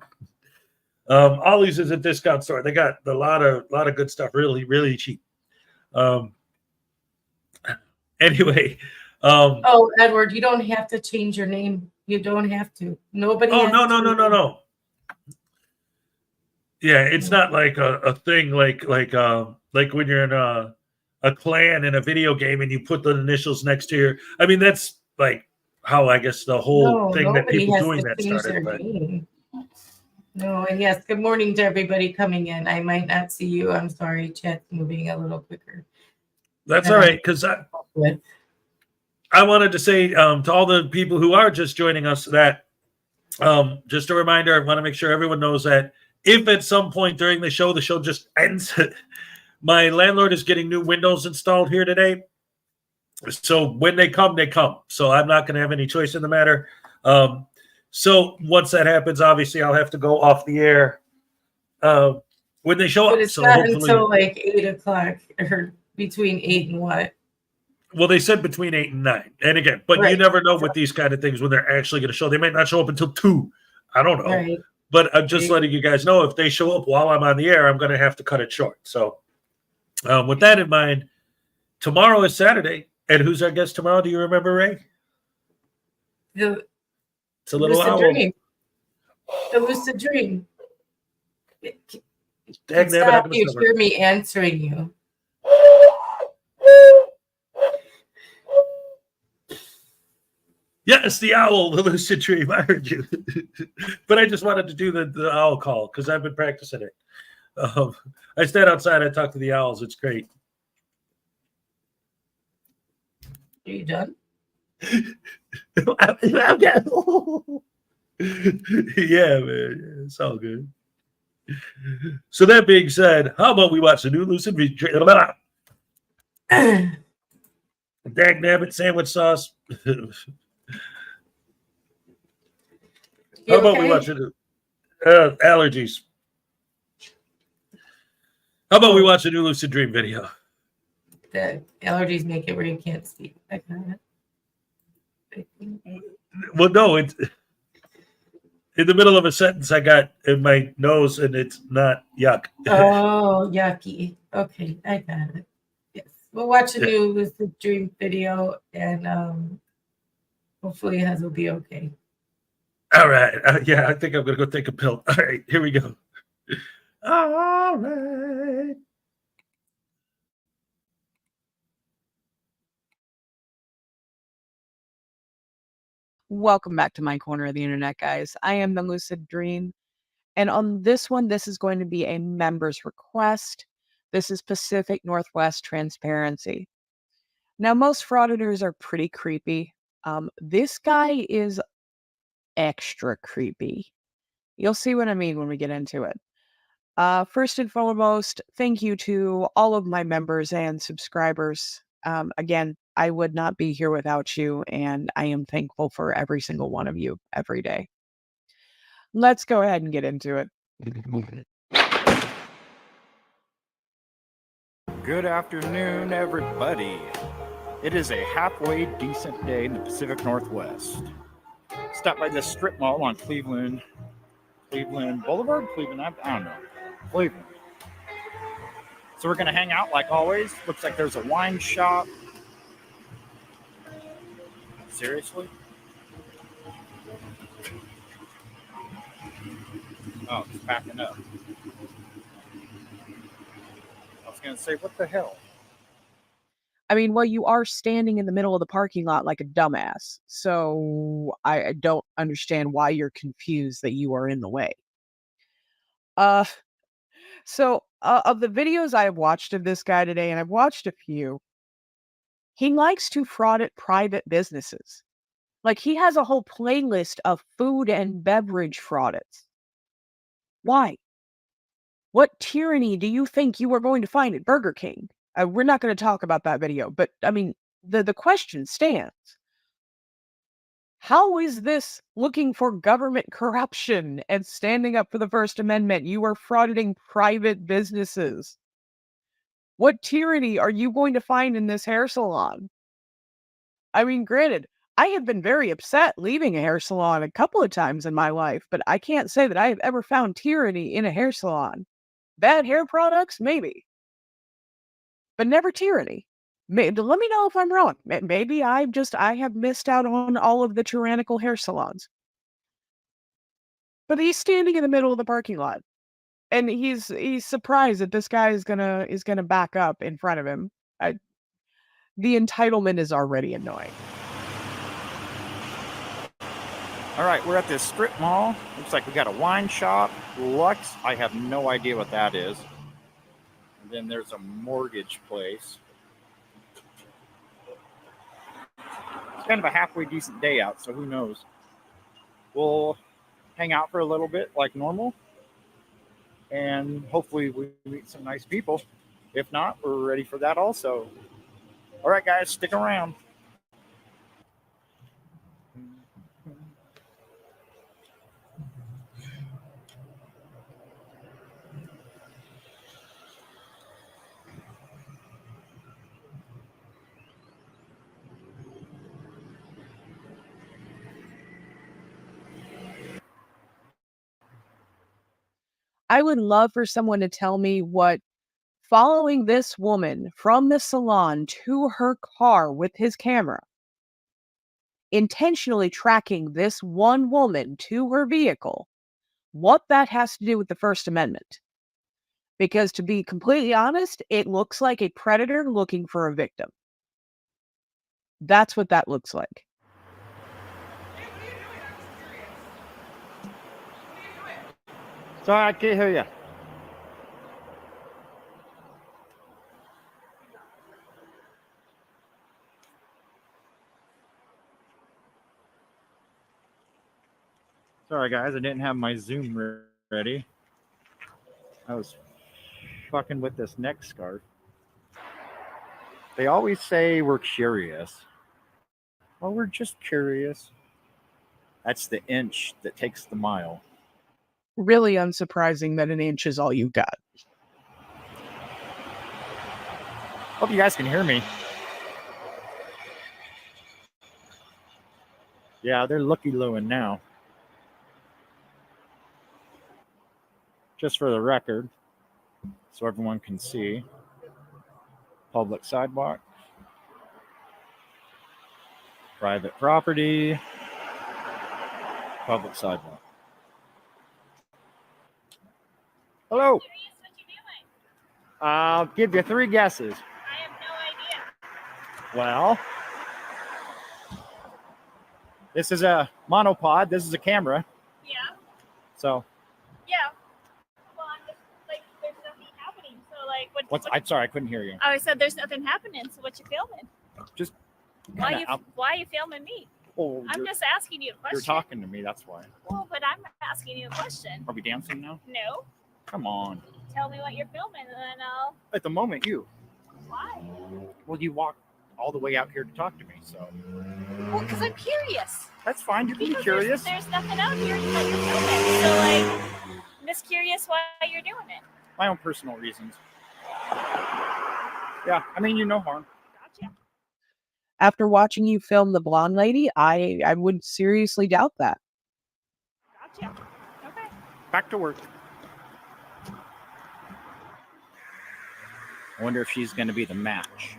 Ollie's is a discount store. They got a lot of good stuff, really, really cheap. Anyway. Oh, Edward, you don't have to change your name. You don't have to. Nobody. Oh, no. Yeah, it's not like a thing like when you're in a clan in a video game and you put the initials next to your. I mean, that's like how I guess the whole thing that people doing that started. But. No, and yes, good morning to everybody coming in. I might not see you. I'm sorry, chat's moving a little quicker. That's all right, because I wanted to say to all the people who are just joining us that just a reminder, I want to make sure everyone knows that if at some point during the show just ends, my landlord is getting new windows installed here today. So when they come, they come. So I'm not going to have any choice in the matter. So once that happens, obviously I'll have to go off the air when they show up. It's so not until like 8 o'clock or between 8 and what? Well, they said between 8 and 9. And again, but you never know with these kind of things when they're actually going to show. They might not show up until 2. I don't know. Right. But I'm just letting you guys know if they show up while I'm on the air, I'm going to have to cut it short. So with that in mind, tomorrow is Saturday. And who's our guest tomorrow? Do you remember, Ray? It's a little owl. Dream. The lucid dream. Stop, you hear me answering you. Yes, the owl, the lucid dream. I heard you. But I just wanted to do the owl call because I've been practicing it. I stand outside. I talk to the owls. It's great. Are you done? Yeah, man. It's all good. So that being said, how about we watch the new lucid dream? Dag nabbit sandwich sauce. How about we watch it? Allergies. How about we watch a new lucid dream video? The allergies make it where you can't speak. I got it. Well, no, it's in the middle of a sentence I got in my nose, and it's not yuck. Oh, yucky. Okay, I got it. Yes, we'll watch a new lucid dream video, and hopefully Hez will be okay. All right. Yeah, I think I'm going to go take a pill. All right, here we go. All right. Welcome back to my corner of the internet, guys. I am the Lucid Dream. And on this one, this is going to be a member's request. This is Pacific Northwest Transparency. Now, most frauditors are pretty creepy. This guy is extra creepy. You'll see what I mean when we get into it. First and foremost, thank you to all of my members and subscribers. Again, I would not be here without you, and I am thankful for every single one of you every day. Let's go ahead and get into it. Good afternoon, everybody. It is a halfway decent day in the Pacific Northwest. Stop by this strip mall on Cleveland Boulevard? I don't know. Cleveland. So we're going to hang out like always. Looks like there's a wine shop. Seriously? Oh, it's backing up. I was going to say, what the hell? I mean, well, you are standing in the middle of the parking lot like a dumbass. So I don't understand why you're confused that you are in the way. So of the videos I have watched of this guy today, and I've watched a few, he likes to fraud at private businesses. Like, he has a whole playlist of food and beverage fraudits. Why? What tyranny do you think you are going to find at Burger King? We're not going to talk about that video, but I mean, the question stands. How is this looking for government corruption and standing up for the First Amendment? You are frauding private businesses. What tyranny are you going to find in this hair salon? I mean, granted, I have been very upset leaving a hair salon a couple of times in my life, but I can't say that I have ever found tyranny in a hair salon. Bad hair products, maybe. But never tyranny. Let me know if I'm wrong. Maybe I have missed out on all of the tyrannical hair salons. But he's standing in the middle of the parking lot, and he's surprised that this guy is gonna back up in front of him. The entitlement is already annoying. All right, we're at this strip mall. Looks like we got a wine shop. Lux, I have no idea what that is. And then there's a mortgage place. It's kind of a halfway decent day out, so who knows. We'll hang out for a little bit like normal. And hopefully we meet some nice people. If not, we're ready for that also. All right, guys, stick around. I would love for someone to tell me what following this woman from the salon to her car with his camera, intentionally tracking this one woman to her vehicle, what that has to do with the First Amendment. Because to be completely honest, it looks like a predator looking for a victim. That's what that looks like. Sorry, I can't hear you. Sorry, guys, I didn't have my Zoom ready. I was fucking with this neck scarf. They always say we're curious. Well, we're just curious. That's the inch that takes the mile. Really unsurprising that an inch is all you got. Hope you guys can hear me. Yeah, they're looky-looing now. Just for the record, so everyone can see. Public sidewalk. Private property. Public sidewalk. Hello. I'll give you 3 guesses. I have no idea. Well, this is a monopod. This is a camera. Yeah. So Yeah. Well, I'm just like, there's nothing happening. So, like, what's? I'm sorry, I couldn't hear you. Oh, I said there's nothing happening. So, what you filming? Just Why kinda you out- Why you filming me? Oh, I'm you're, just asking you a question. you're talking to me. That's why. Well, but I'm asking you a question. Are we dancing now? No. Come on. Tell me what you're filming, and then I'll. At the moment, you. Why? Well, you walked all the way out here to talk to me, so Well, because I'm curious. that's fine. You can be Because curious. There's nothing out here that you're filming. So, like, I'm just curious why you're doing it. My own personal reasons. Yeah, I mean, you know harm. Gotcha. After watching you film the blonde lady, I would seriously doubt that. Gotcha. Okay. Back to work. I wonder if she's going to be the match.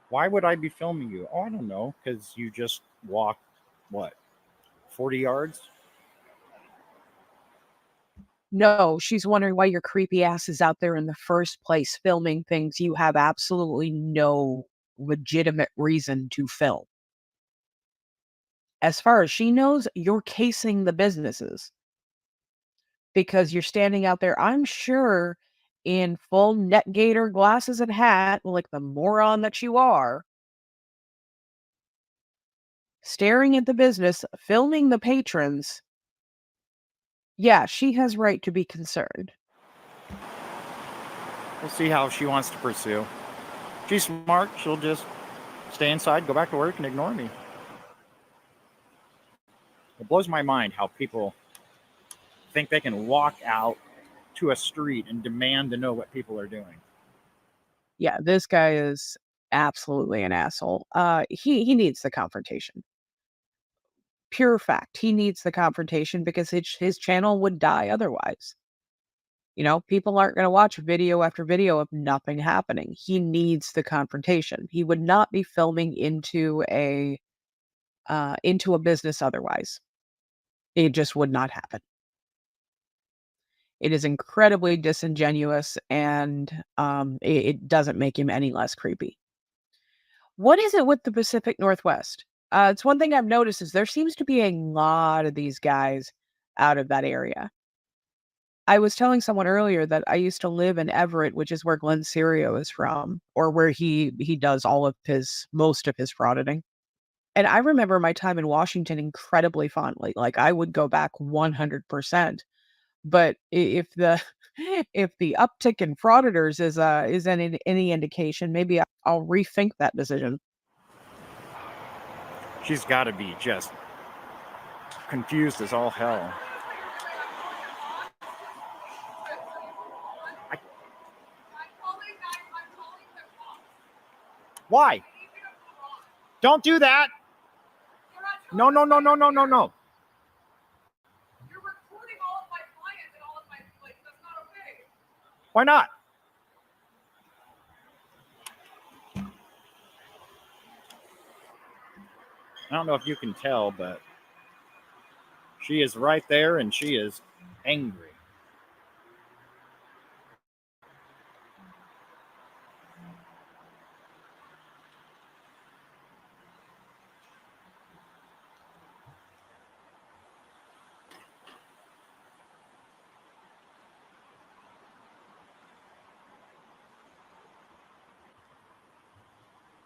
Why would I be filming you? Oh, I don't know, because you just walked, what, 40 yards? No, she's wondering why your creepy ass is out there in the first place filming things you have absolutely no legitimate reason to film. As far as she knows, you're casing the businesses because you're standing out there, I'm sure, in full net gator glasses and hat, like the moron that you are, staring at the business, filming the patrons. Yeah, she has right to be concerned. We'll see how she wants to pursue. She's smart. She'll just stay inside, go back to work, and ignore me. It blows my mind how people think they can walk out to a street and demand to know what people are doing. Yeah, this guy is absolutely an asshole. He needs the confrontation. Pure fact. He needs the confrontation because his channel would die otherwise. You know, people aren't going to watch video after video of nothing happening. He needs the confrontation. He would not be filming into a business otherwise. It just would not happen. It is incredibly disingenuous, and it doesn't make him any less creepy. What is it with the Pacific Northwest? It's one thing I've noticed is there seems to be a lot of these guys out of that area. I was telling someone earlier that I used to live in Everett, which is where Glenn Serio is from, or where he does most of his frauditing. And I remember my time in Washington incredibly fondly. Like I would go back 100%. But if the if the uptick in frauditors is any indication, maybe I'll rethink that decision. She's got to be just confused as all hell. Why? Don't do that. No. You're recording all of my clients and all of my, like, that's not okay. Why not? I don't know if you can tell, but she is right there and she is angry.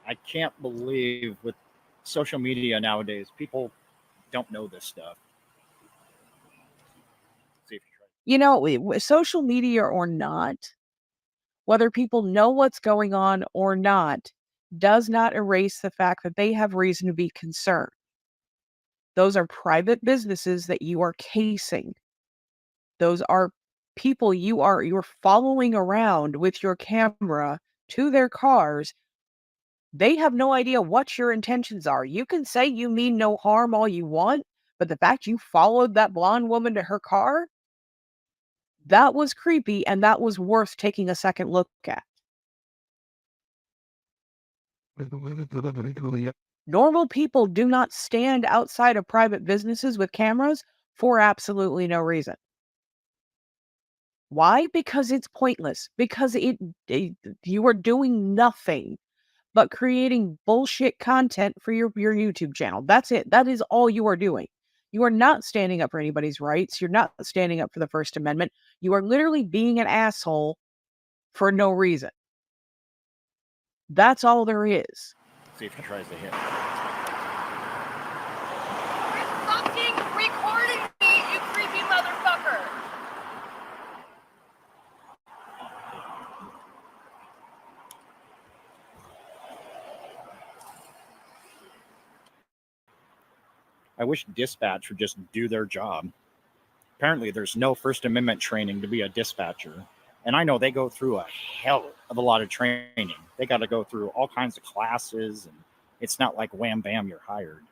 I can't believe with social media nowadays, people don't know this stuff. See if you try. You know, social media or not, whether people know what's going on or not, does not erase the fact that they have reason to be concerned. Those are private businesses that you are casing. Those are people you're following around with your camera to their cars. They have no idea what your intentions are. You can say you mean no harm all you want, But the fact you followed that blonde woman to her car, that was creepy, and that was worth taking a second look at. Normal people do not stand outside of private businesses with cameras for absolutely no reason. Why? Because it's pointless. Because you are doing nothing but creating bullshit content for your YouTube channel. That's it. That is all you are doing. You are not standing up for anybody's rights. You're not standing up for the First Amendment. You are literally being an asshole for no reason. That's all there is. See if he tries to hit. Fucking recording me, you creepy motherfucker. I wish dispatch would just do their job. Apparently, there's no First Amendment training to be a dispatcher. And I know they go through a hell of a lot of training. They got to go through all kinds of classes, and it's not like wham, bam, you're hired.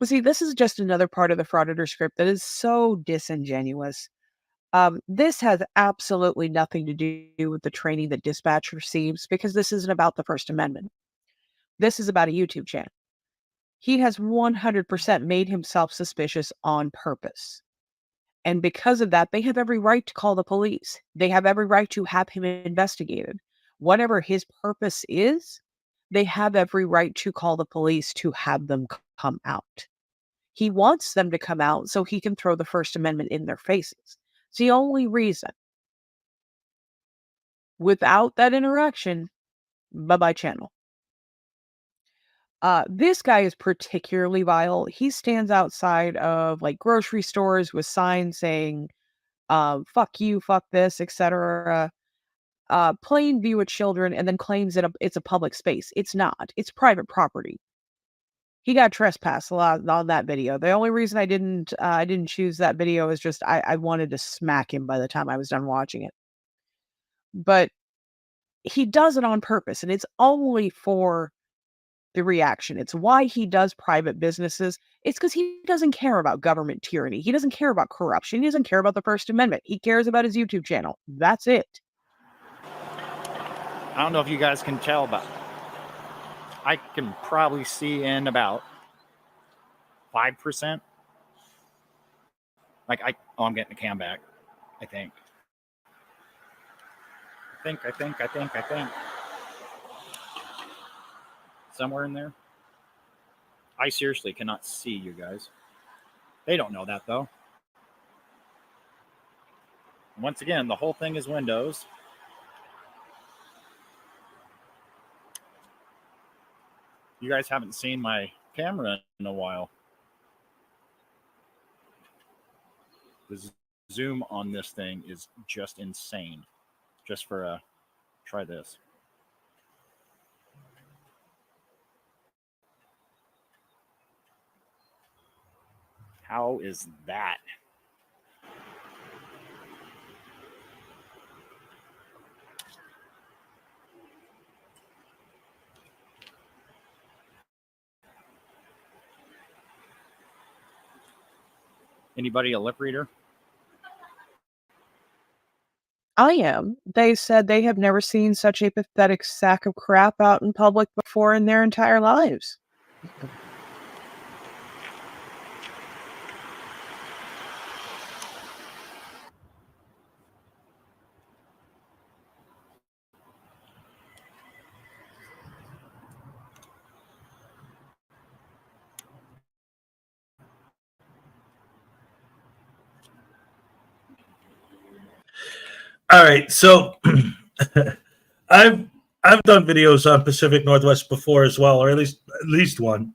Well, see, this is just another part of the Frauditor script that is so disingenuous. This has absolutely nothing to do with the training that dispatch receives, because this isn't about the First Amendment. This is about a YouTube channel. He has 100% made himself suspicious on purpose. And because of that, they have every right to call the police. They have every right to have him investigated. Whatever his purpose is, they have every right to call the police to have them come out. He wants them to come out so he can throw the First Amendment in their faces. It's the only reason. Without that interaction, bye-bye channel. This guy is particularly vile. He stands outside of like grocery stores with signs saying, fuck you, fuck this, etc. Plain view of children, and then claims that it's a public space. It's not. It's private property. He got trespassed a lot on that video. The only reason I didn't choose that video is just I wanted to smack him by the time I was done watching it. But he does it on purpose, and it's only for the reaction. It's why he does private businesses. It's because he doesn't care about government tyranny. He doesn't care about corruption. He doesn't care about the First Amendment. He cares about his YouTube channel. That's it. I don't know if you guys can tell, but I can probably see in about 5%. I'm getting the cam back. I think. Somewhere in there. I seriously cannot see you guys. They don't know that, though. Once again, the whole thing is Windows. You guys haven't seen my camera in a while. The zoom on this thing is just insane. Just for try this. How is that? Anybody a lip reader? I am. They said they have never seen such a pathetic sack of crap out in public before in their entire lives. All right, so I've done videos on Pacific Northwest before as well, or at least one,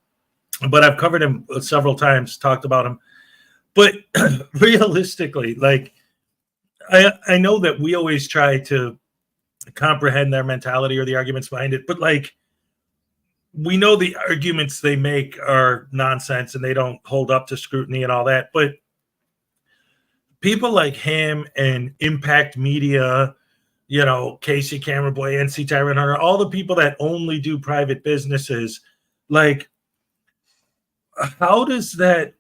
but I've covered him several times, talked about him. But realistically, like I know that we always try to comprehend their mentality or the arguments behind it, but like we know the arguments they make are nonsense and they don't hold up to scrutiny and all that, but people like him and Impact Media, you know, Casey Cameron Boy, NC Tyrant Hunter, all the people that only do private businesses, like how does that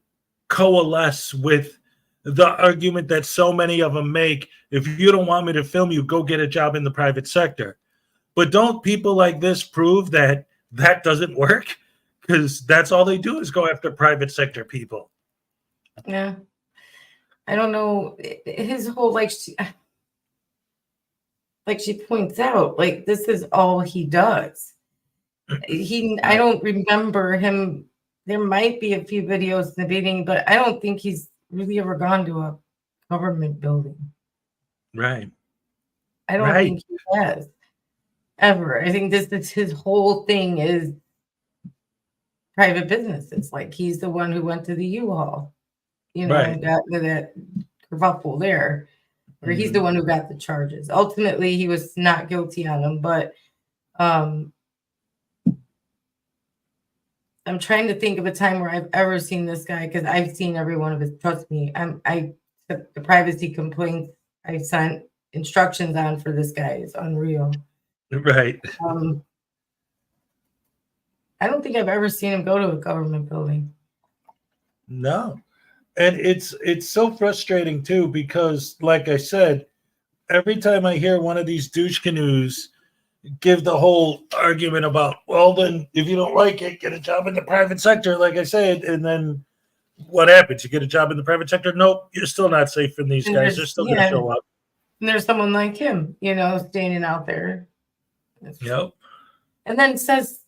coalesce with the argument that so many of them make? If you don't want me to film you, go get a job in the private sector. But don't people like this prove that that doesn't work? Because that's all they do is go after private sector people. Yeah. I don't know. His whole, like she points out, like, this is all he does. I don't remember him. There might be a few videos in the beginning, but I don't think he's really ever gone to a government building. Right. I don't think he has ever. I think this his whole thing is private businesses. Like, he's the one who went to the U-Haul, and got into that kerfuffle there, or he's the one who got the charges. Ultimately, he was not guilty on them, but I'm trying to think of a time where I've ever seen this guy, because I've seen every one of his. Trust me, the privacy complaints I sent instructions on for this guy is unreal. Right. I don't think I've ever seen him go to a government building. No. And it's so frustrating too, because like I said, every time I hear one of these douche canoes give the whole argument about, well, then if you don't like it, get a job in the private sector, like I said, and then what happens? You get a job in the private sector? Nope, you're still not safe from these guys. They're still going to show up. And there's someone like him, standing out there. Yep. And then has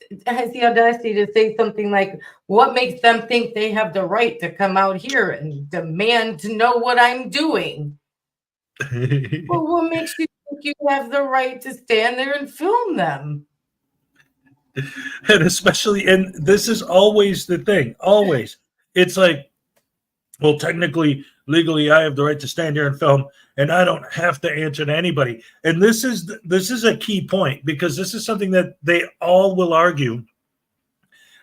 the audacity to say something like, what makes them think they have the right to come out here and demand to know what I'm doing? Well, what makes you think you have the right to stand there and film them? And especially, and this is always the thing, always. It's like, well, technically, legally, I have the right to stand here and film, and I don't have to answer to anybody. And this is a key point, because this is something that they all will argue.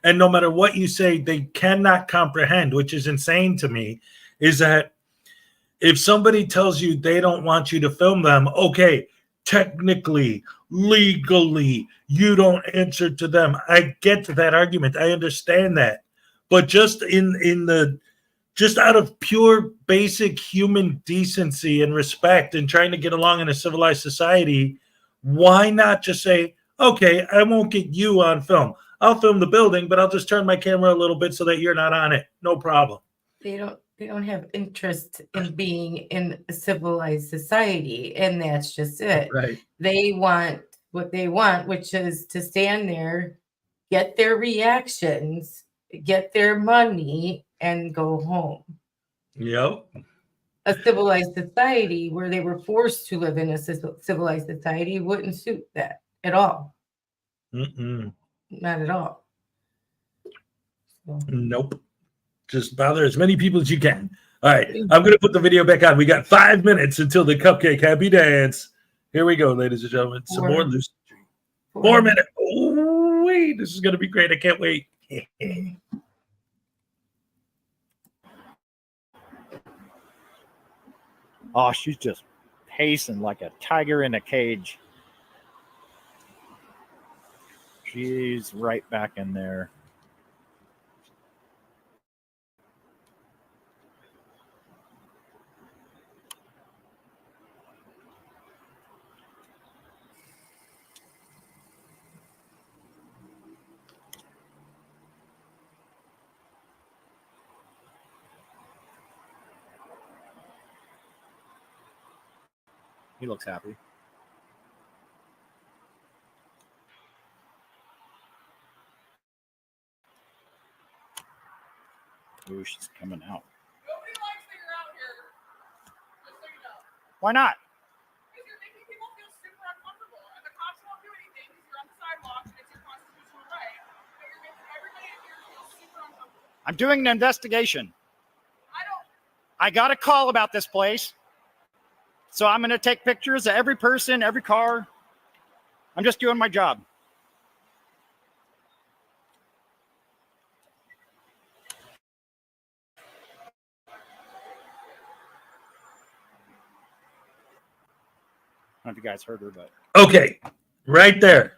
And no matter what you say, they cannot comprehend, which is insane to me, is that if somebody tells you they don't want you to film them, okay, technically, legally, you don't answer to them. I get that argument. I understand that. But just just out of pure basic human decency and respect and trying to get along in a civilized society, why not just say, okay, I won't get you on film. I'll film the building, but I'll just turn my camera a little bit so that you're not on it. No problem. They don't have interest in being in a civilized society, and that's just it. Right. They want what they want, which is to stand there, get their reactions, get their money, and go home. Yep. A civilized society where they were forced to live in a civilized society wouldn't suit that at all. Not at all. So. Nope. Just bother as many people as you can. All right. I'm going to put the video back on. We got 5 minutes until the cupcake happy dance. Here we go, ladies and gentlemen. Some more Lucy. 4 minutes. Oh, wait. This is going to be great. I can't wait. Oh, she's just pacing like a tiger in a cage. She's right back in there. He looks happy. Ooh, she's coming out. Nobody likes that you're out here. Just so you know. Why not? Because you're making people feel super uncomfortable. And the cops won't do anything because you're on the sidewalk and it's your constitutional right. But you're making everybody in here feel super uncomfortable. I'm doing an investigation. I got a call about this place. So I'm going to take pictures of every person, every car. I'm just doing my job. I don't know if you guys heard her, but Okay. Right there.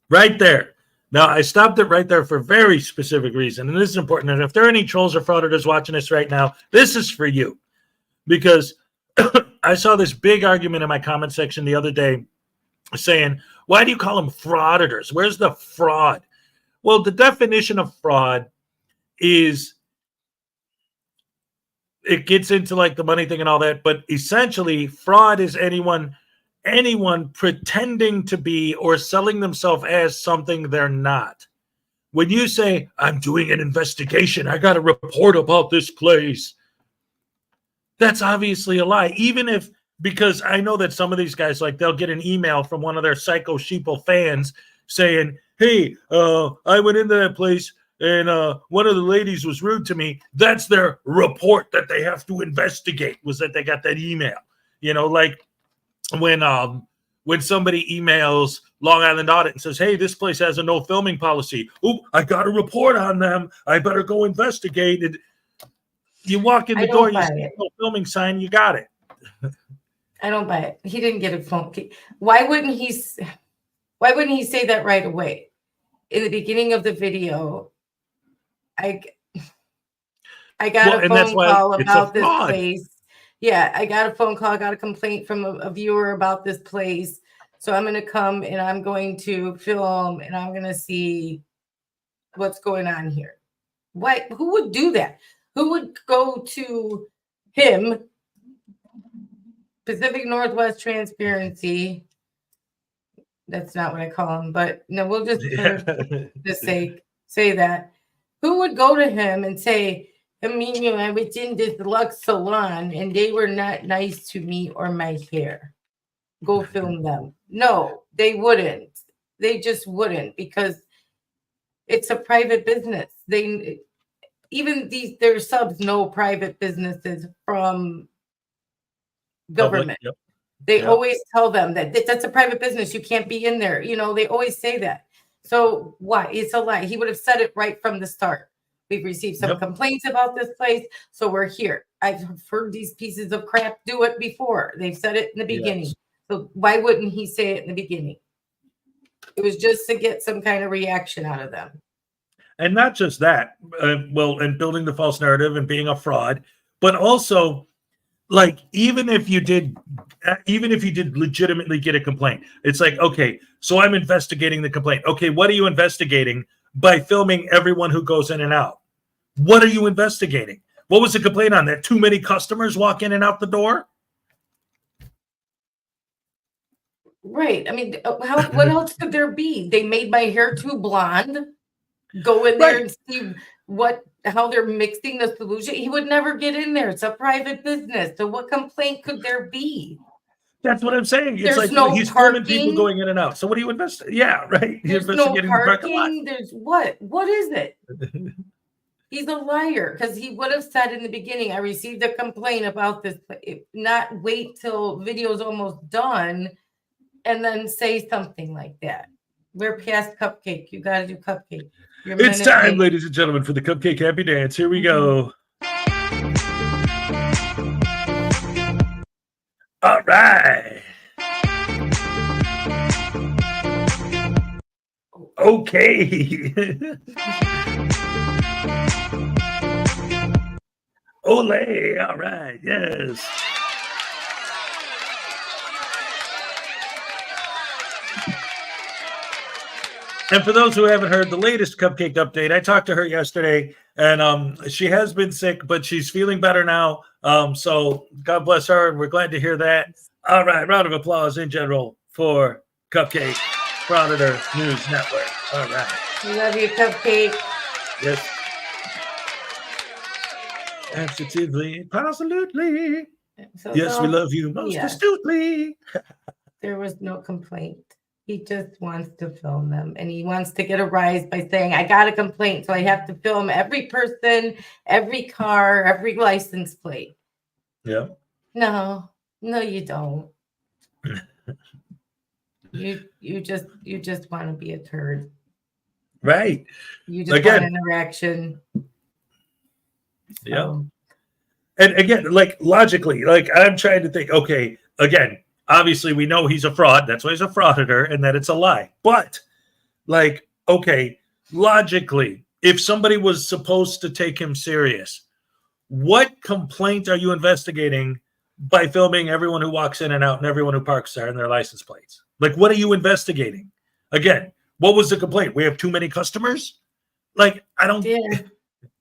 Right there. Now, I stopped it right there for a very specific reason, and this is important. And if there are any trolls or frauditors watching this right now, this is for you. Because I saw this big argument in my comment section the other day saying, why do you call them frauditors? Where's the fraud? Well, the definition of fraud is, it gets into like the money thing and all that, but essentially fraud is anyone pretending to be or selling themselves as something they're not. When you say, I'm doing an investigation, I got to report about this place, that's obviously a lie. Even if, because I know that some of these guys, like, they'll get an email from one of their psycho sheeple fans saying, hey, I went into that place and one of the ladies was rude to me. That's their report that they have to investigate, was that they got that email. You know, like when somebody emails Long Island Audit and says, hey, this place has a no filming policy. Oh, I got a report on them. I better go investigate it. You walk in the door, you see a no filming sign, you got it. I don't buy it. He didn't get a phone. Why wouldn't he say that right away? In the beginning of the video, I got a phone call about this place. Yeah, I got a phone call. I got a complaint from a viewer about this place. So I'm going to come and I'm going to film and I'm going to see what's going on here. Why? Who would do that? Who would go to him, Pacific Northwest Transparency? That's not what I call him, but no, we'll just for the sake say that. Who would go to him and say, I mean, you know, I was in this Lux salon and they were not nice to me or my hair. Go film them. No, they wouldn't. They just wouldn't, because it's a private business. Their subs know private businesses from government. Yep. They always tell them that that's a private business. You can't be in there. You know, they always say that. So why? It's a lie. He would have said it right from the start. We've received some complaints about this place, so we're here. I've heard these pieces of crap do it before. They've said it in the beginning. Yes. So why wouldn't he say it in the beginning? It was just to get some kind of reaction out of them. And not just that, and building the false narrative and being a fraud, but also, like, even if you did legitimately get a complaint, it's like, okay, so I'm investigating the complaint. Okay, what are you investigating? By filming everyone who goes in and out. What are you investigating? What was the complaint on? That too many customers walk in and out the door? Right. I mean, what else could there be? They made my hair too blonde. Go in there and see how they're mixing the solution. He would never get in there. It's a private business. So what complaint could there be? That's what I'm saying. It's There's like he's filming people going in and out. So what do you invest? Yeah, right. There's no parking. There's what? What is it? He's a liar, because he would have said in the beginning, I received a complaint about this. Not wait till video's almost done and then say something like that. We're past cupcake. You got to do cupcake. It's time, ladies and gentlemen, for the Cupcake Happy Dance. Here we go. All right. Okay. Ole. All right. Yes. And for those who haven't heard the latest Cupcake update, I talked to her yesterday, and she has been sick, but she's feeling better now. So God bless her, and we're glad to hear that. All right, round of applause in general for Cupcake Frauditor News Network. All right. We love you, Cupcake. Yes. Absolutely. Absolutely. So yes, we love you most astutely. There was no complaint. He just wants to film them, and he wants to get a rise by saying, I got a complaint, so I have to film every person, every car, every license plate. Yeah. No, you don't. you just want to be a turd. Right. You just want interaction. Yeah. So. And again, like, logically, like, I'm trying to think, okay, again, obviously we know he's a fraud. That's why he's a frauditor, and that it's a lie. But, like, okay, logically, if somebody was supposed to take him serious, what complaint are you investigating by filming everyone who walks in and out and everyone who parks there and their license plates? Like, what are you investigating? Again, what was the complaint? We have too many customers? Like, I don't. Yeah.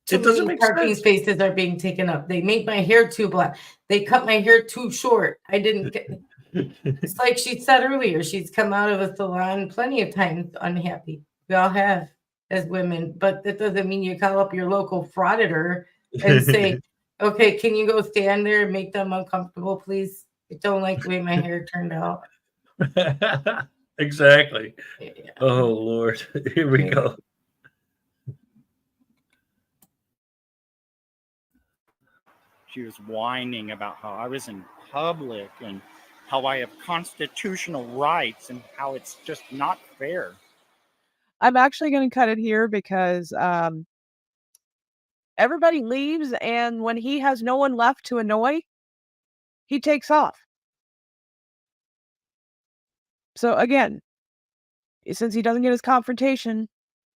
Too It doesn't many make parking sense. spaces are being taken up. They make my hair too black. They cut my hair too short. I didn't get. It's like she said earlier. She's come out of a salon plenty of times unhappy. We all have as women, but that doesn't mean you call up your local frauditor and say, "Okay, can you go stand there and make them uncomfortable, please? I don't like the way my hair turned out." Exactly. Yeah. Oh Lord, here we Yeah. go. She was whining about how I was in public and how I have constitutional rights and how it's just not fair. I'm actually going to cut it here because everybody leaves, and when he has no one left to annoy, he takes off. So again, since he doesn't get his confrontation,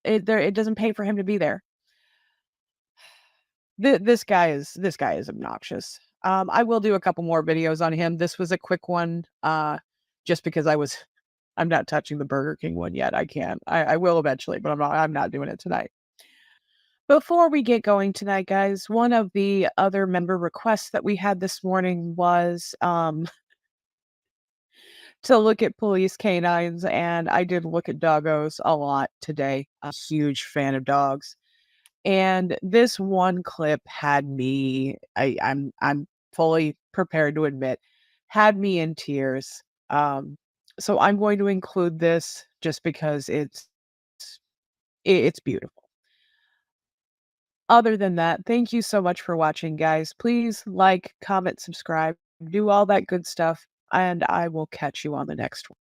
it doesn't pay for him to be there. This guy is obnoxious. I will do a couple more videos on him. This was a quick one, just because I'm not touching the Burger King one yet. I can't. I will eventually, but I'm not doing it tonight. Before we get going tonight, guys, one of the other member requests that we had this morning was to look at police canines, and I did look at doggos a lot today. I'm a huge fan of dogs. And this one clip had me, I'm fully prepared to admit, had me in tears. So I'm going to include this just because it's beautiful. Other than that, thank you so much for watching, guys. Please like, comment, subscribe, do all that good stuff, and I will catch you on the next one.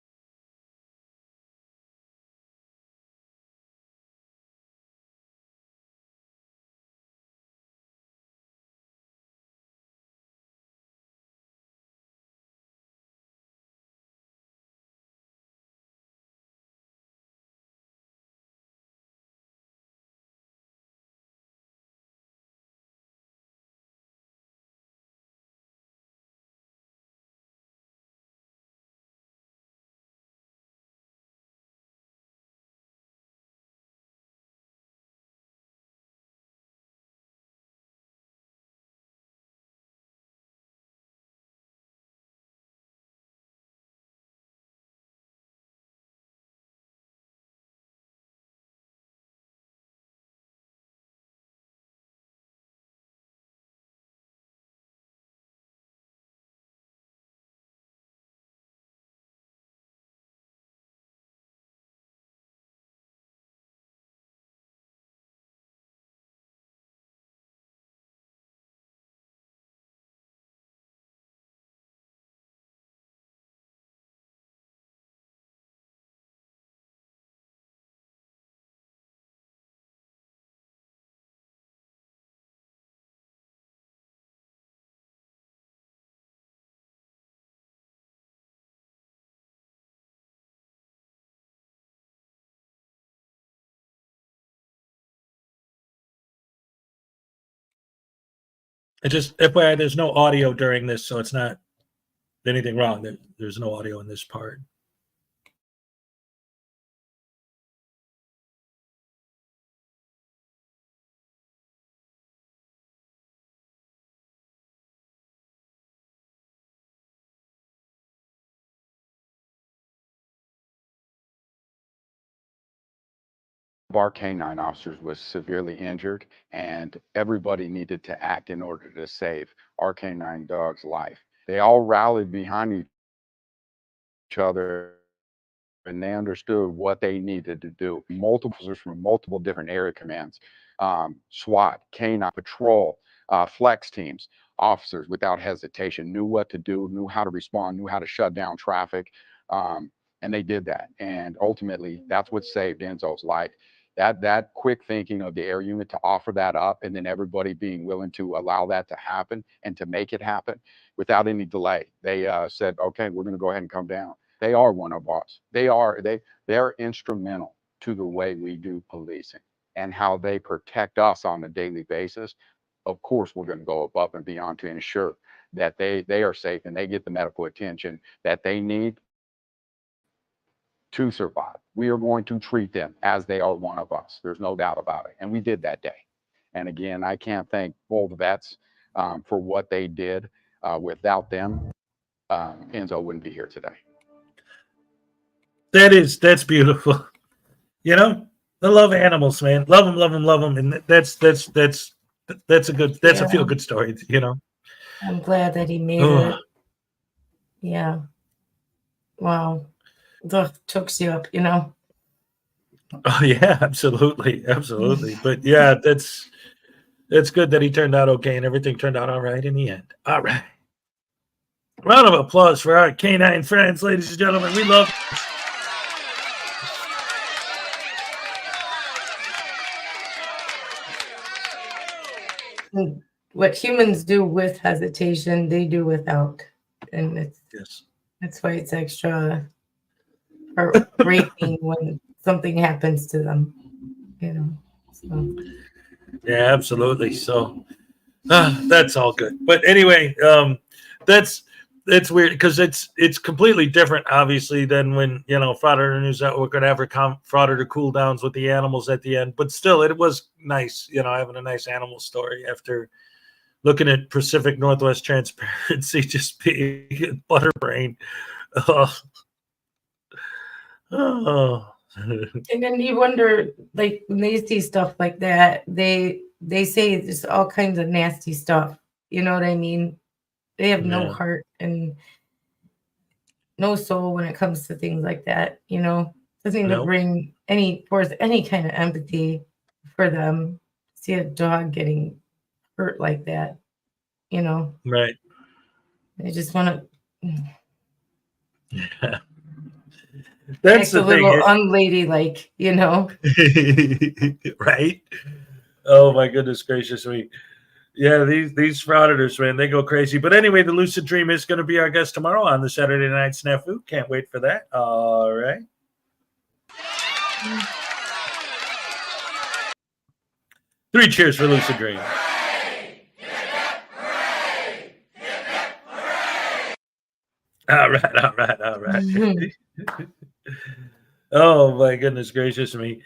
It just FYI, there's no audio during this, so it's not anything wrong. There's no audio in this part. Of our canine officers was severely injured, and everybody needed to act in order to save our canine dog's life. They all rallied behind each other, and they understood what they needed to do. Multiple officers from multiple different area commands, SWAT, canine patrol, flex teams, officers without hesitation knew what to do, knew how to respond, knew how to shut down traffic. And they did that. And ultimately, that's what saved Enzo's life. That quick thinking of the air unit to offer that up, and then everybody being willing to allow that to happen and to make it happen without any delay. They said, okay, we're going to go ahead and come down. They are one of us. They're instrumental to the way we do policing and how they protect us on a daily basis, of course, we're going to go above and beyond to ensure that they are safe and they get the medical attention that they need to survive. We are going to treat them as they are one of us. There's no doubt about it. And we did that day. And again, I can't thank both vets for what they did. Without them, Enzo wouldn't be here today. That's beautiful. You know, I love animals, man. Love them, love them, love them. And that's a feel good story, you know. I'm glad that he made it. Yeah. Wow. The chokes you up, you know. Oh yeah, absolutely. But yeah, that's good that he turned out okay and everything turned out all right in the end. All right. Round of applause for our canine friends, ladies and gentlemen. We love what humans do with hesitation, they do without. And that's why it's extra heartbreaking when something happens to them, you know. So. Yeah, absolutely. So that's all good. But anyway, it's weird because it's completely different, obviously, than when, you know, Frauditor News Network would have Frauditor cool downs with the animals at the end. But still, it was nice, you know, having a nice animal story after looking at Pacific Northwest Transparency just being butterbrain. Oh. And then you wonder, like, when they see stuff like that, they say just all kinds of nasty stuff. You know what I mean? They have no heart and no soul when it comes to things like that. You know, doesn't even bring forth any kind of empathy for them. See a dog getting hurt like that, you know? Right. They just want to. Yeah. That's the thing. Little unladylike, you know? Right? Oh my goodness gracious me. Yeah, these frauditors, man, they go crazy. But anyway, the Lucid Dream is going to be our guest tomorrow on the Saturday Night Snafu. Can't wait for that. All right. Three cheers for Lucid Dream. All right. Oh my goodness gracious me.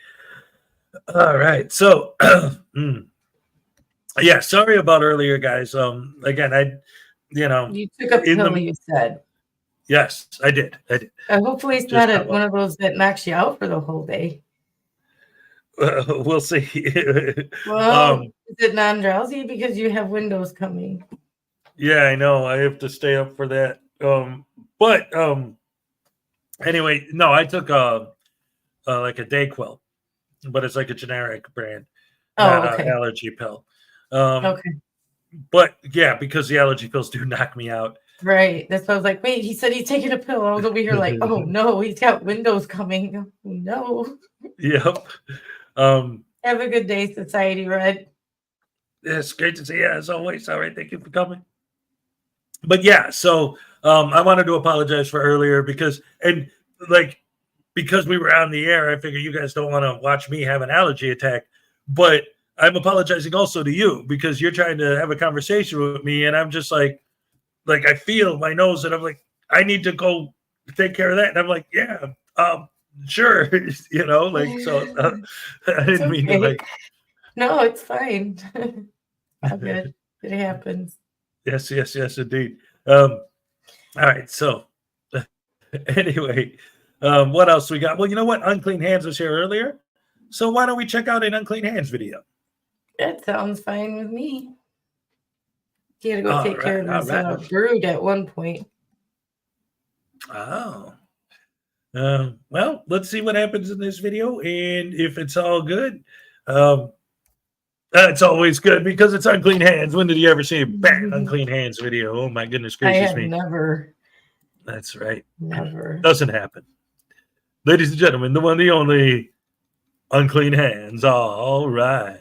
All right. So yeah, sorry about earlier, guys. Again, you took a pill, you said. Yes, I did. Hopefully it's not one of those that knocks you out for the whole day. We'll see. Well, is it non-drowsy because you have windows coming? Yeah, I know. I have to stay up for that. But anyway, no, I took like a Dayquil, but it's like a generic brand, not an allergy pill. Okay. But yeah, because the allergy pills do knock me out. Right. That's why I was like, wait, he said he's taking a pill. I was over here like, oh no, he's got windows coming. Oh, no. Yep. Have a good day, Society Red. It's great to see you as always. All right, thank you for coming. But yeah, so I wanted to apologize for earlier because we were on the air, I figure you guys don't want to watch me have an allergy attack. But I'm apologizing also to you because you're trying to have a conversation with me, and I'm just like I feel my nose, and I'm like, I need to go take care of that. And I'm like, yeah, sure, you know, like, so I didn't mean to like. No, it's fine. All good. It happens. Yes, indeed. All right, so anyway, what else we got? Well, you know what? Unclean Hands was here earlier, so why don't we check out an Unclean Hands video? That sounds fine with me. He had to go take care of his brood at one point. Oh. Well, let's see what happens in this video, and if it's all good, it's always good because it's Unclean Hands. When did you ever see a bad Unclean Hands video? Oh my goodness gracious me! Never. That's right. Never. Doesn't happen. Ladies and gentlemen, the one, the only Unclean Hands. All right.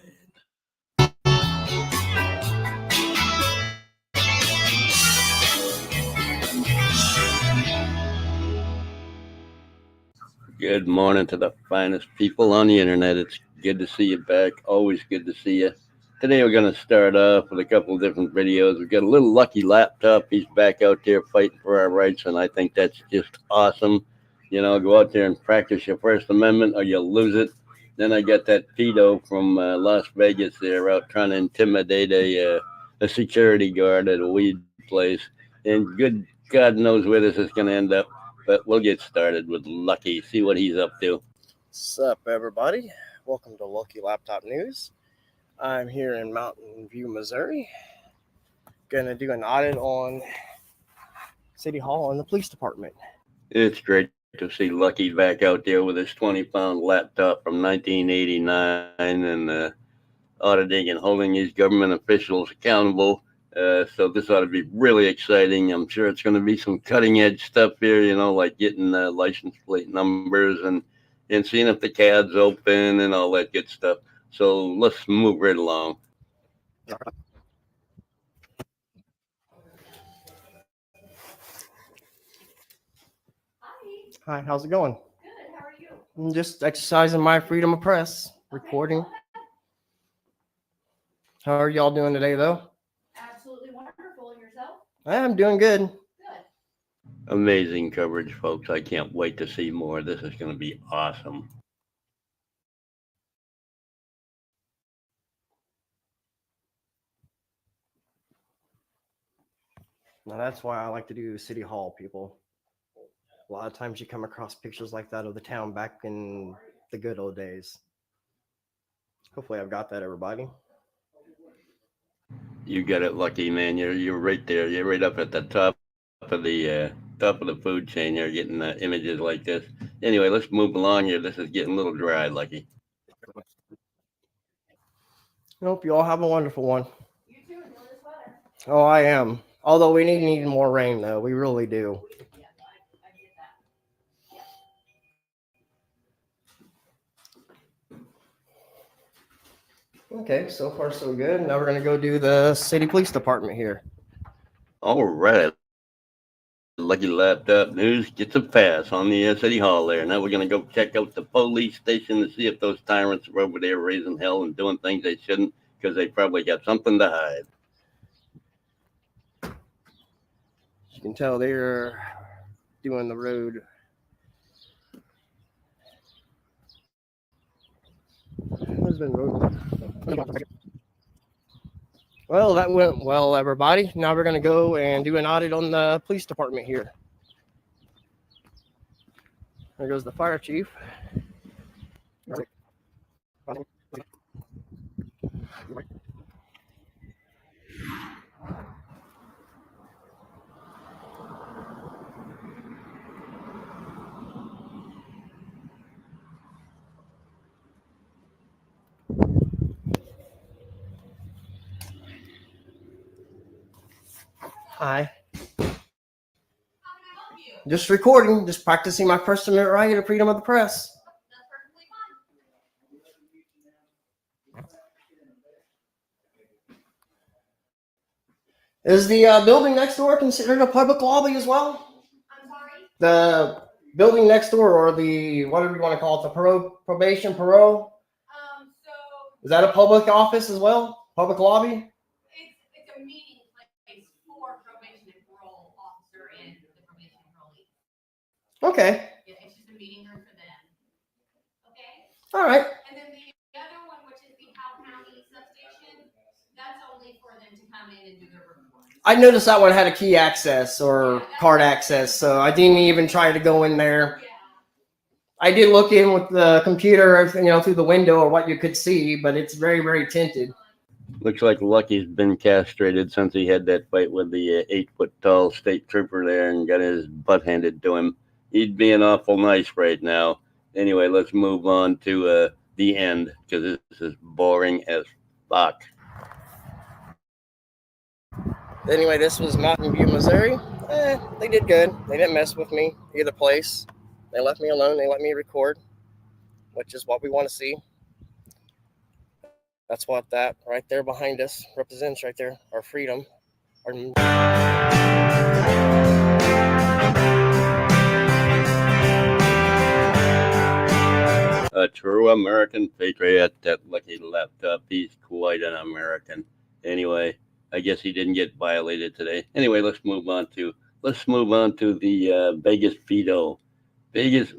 Good morning to the finest people on the internet. It's good to see you back. Always good to see you. Today we're going to start off with a couple of different videos. We've got a little Lucky Laptop. He's back out there fighting for our rights, and I think that's just awesome. You know, go out there and practice your First Amendment or you'll lose it. Then I got that pedo from Las Vegas there out trying to intimidate a security guard at a weed place. And good God knows where this is going to end up. But we'll get started with Lucky, see what he's up to. What's up, everybody? Welcome to Lucky Laptop News. I'm here in Mountain View, Missouri. Gonna do an audit on City Hall and the police department. It's great to see Lucky back out there with his 20-pound laptop from 1989 and auditing and holding these government officials accountable. So this ought to be really exciting. I'm sure it's going to be some cutting edge stuff here, you know, like getting license plate numbers and seeing if the CAD's open and all that good stuff. So let's move right along. Hi, how's it going? Good, how are you? I'm just exercising my freedom of press, recording. How are y'all doing today, though? Absolutely wonderful. And yourself? I'm doing good. Good. Amazing coverage, folks. I can't wait to see more. This is going to be awesome. Now that's why I like to do City Hall, people. A lot of times you come across pictures like that of the town back in the good old days. Hopefully I've got that, everybody. You got it, Lucky, man. You're right there. You're right up at the top of the food chain. You're getting images like this. Anyway, let's move along here. This is getting a little dry, Lucky. Hope you all have a wonderful one. You too. Enjoy this weather. Oh, I am. Although we need more rain, though. We really do. Yeah, I get that. Okay, so far so good. Now we're going to go do the city police department here. All right. Lucky Laptop News gets a pass on the City Hall there. Now we're going to go check out the police station to see if those tyrants are over there raising hell and doing things they shouldn't because they probably got something to hide. You can tell they're doing the road. There's been road. Well, that went well, everybody. Now we're going to go and do an audit on the police department here. There goes the fire chief. Hi. Just recording, just practicing my First Amendment right to freedom of the press. That's perfectly fine. Is the building next door considered a public lobby as well? I'm sorry? The building next door, or the, whatever you want to call it, the probation parole? So Is that a public office as well? Public lobby? it's a meeting place for probation and parole officer and the probation and parolee. Okay. Yeah, it's just a meeting room for them. Okay? All right. And then the other one, which is the Howe County substation, that's only for them to come in and do their report. I noticed that one had a key access or card access, so I didn't even try to go in there. Yeah. I did look in with the computer, you know, through the window or what you could see, but it's very, very tinted. Looks like Lucky's been castrated since he had that fight with the 8-foot-tall state trooper there and got his butt handed to him. He'd being awful nice right now. Anyway, let's move on to the end because this is boring as fuck. Anyway, this was Mountain View, Missouri. They did good. They didn't mess with me either place. They left me alone. They let me record, which is what we want to see. That's what that right there behind us represents right there, our freedom. A true American patriot, that lucky laptop. He's quite an American. Anyway, I guess he didn't get violated today. Anyway, let's move on to the Vegas pedo. Vegas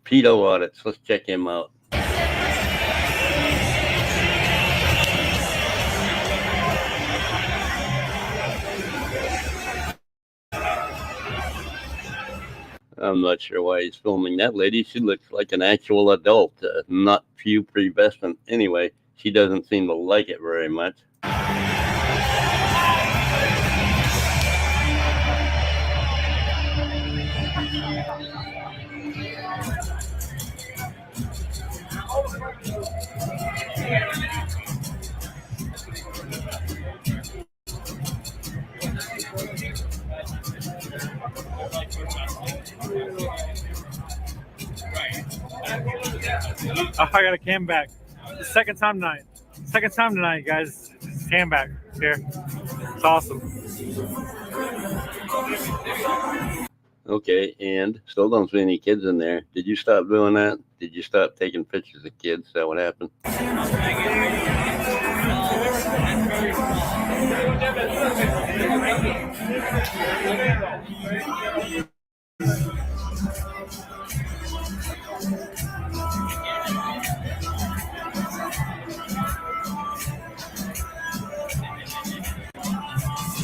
pedo audits. Let's check him out. I'm not sure why he's filming that lady. She looks like an actual adult, not pubescent. Anyway, she doesn't seem to like it very much. Oh, I got a cam back. The second time tonight, guys. Cam back here. It's awesome. Okay, and still don't see any kids in there. Did you stop doing that? Did you stop taking pictures of kids? Is that what happened?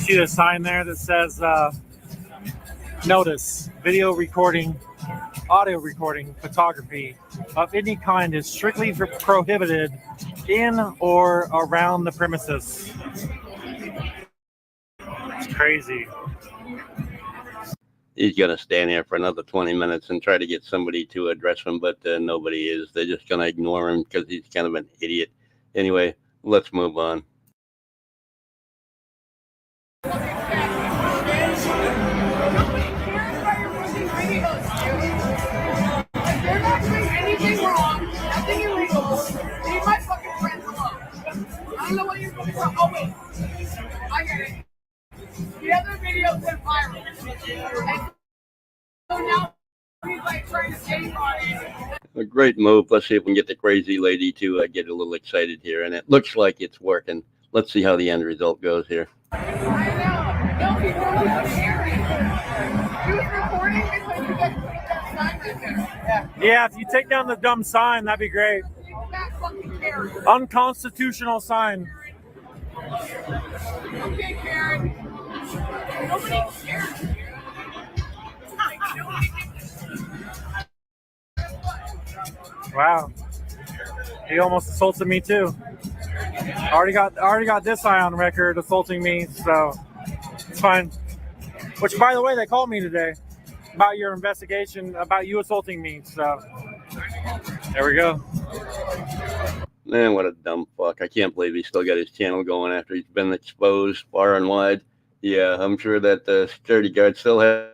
See the sign there that says notice, video recording, audio recording, photography of any kind is strictly prohibited in or around the premises. It's crazy. He's going to stand here for another 20 minutes and try to get somebody to address him, but nobody is. They're just going to ignore him because he's kind of an idiot. Anyway, let's move on. They're not doing anything wrong, nothing illegal. Leave my fucking friends alone. I don't know what you're going to Oh, wait. I get it. The other videos went viral. And so now he's like trying to save on it. A great move. Let's see if we can get the crazy lady to get a little excited here. And it looks like it's working. Let's see how the end result goes here. I know. No, people don't hear it. He was recording because you guys put that sign right there. Yeah, if you take down the dumb sign, that'd be great. Unconstitutional sign. Okay, Karen. Nobody cares. Wow. He almost assaulted me too. I already got this guy on record assaulting me, so it's fine. Which, by the way, they called me today about your investigation about you assaulting me. So there we go. Man, what a dumb fuck. I can't believe he's still got his channel going after he's been exposed far and wide. Yeah, I'm sure that the security guard still has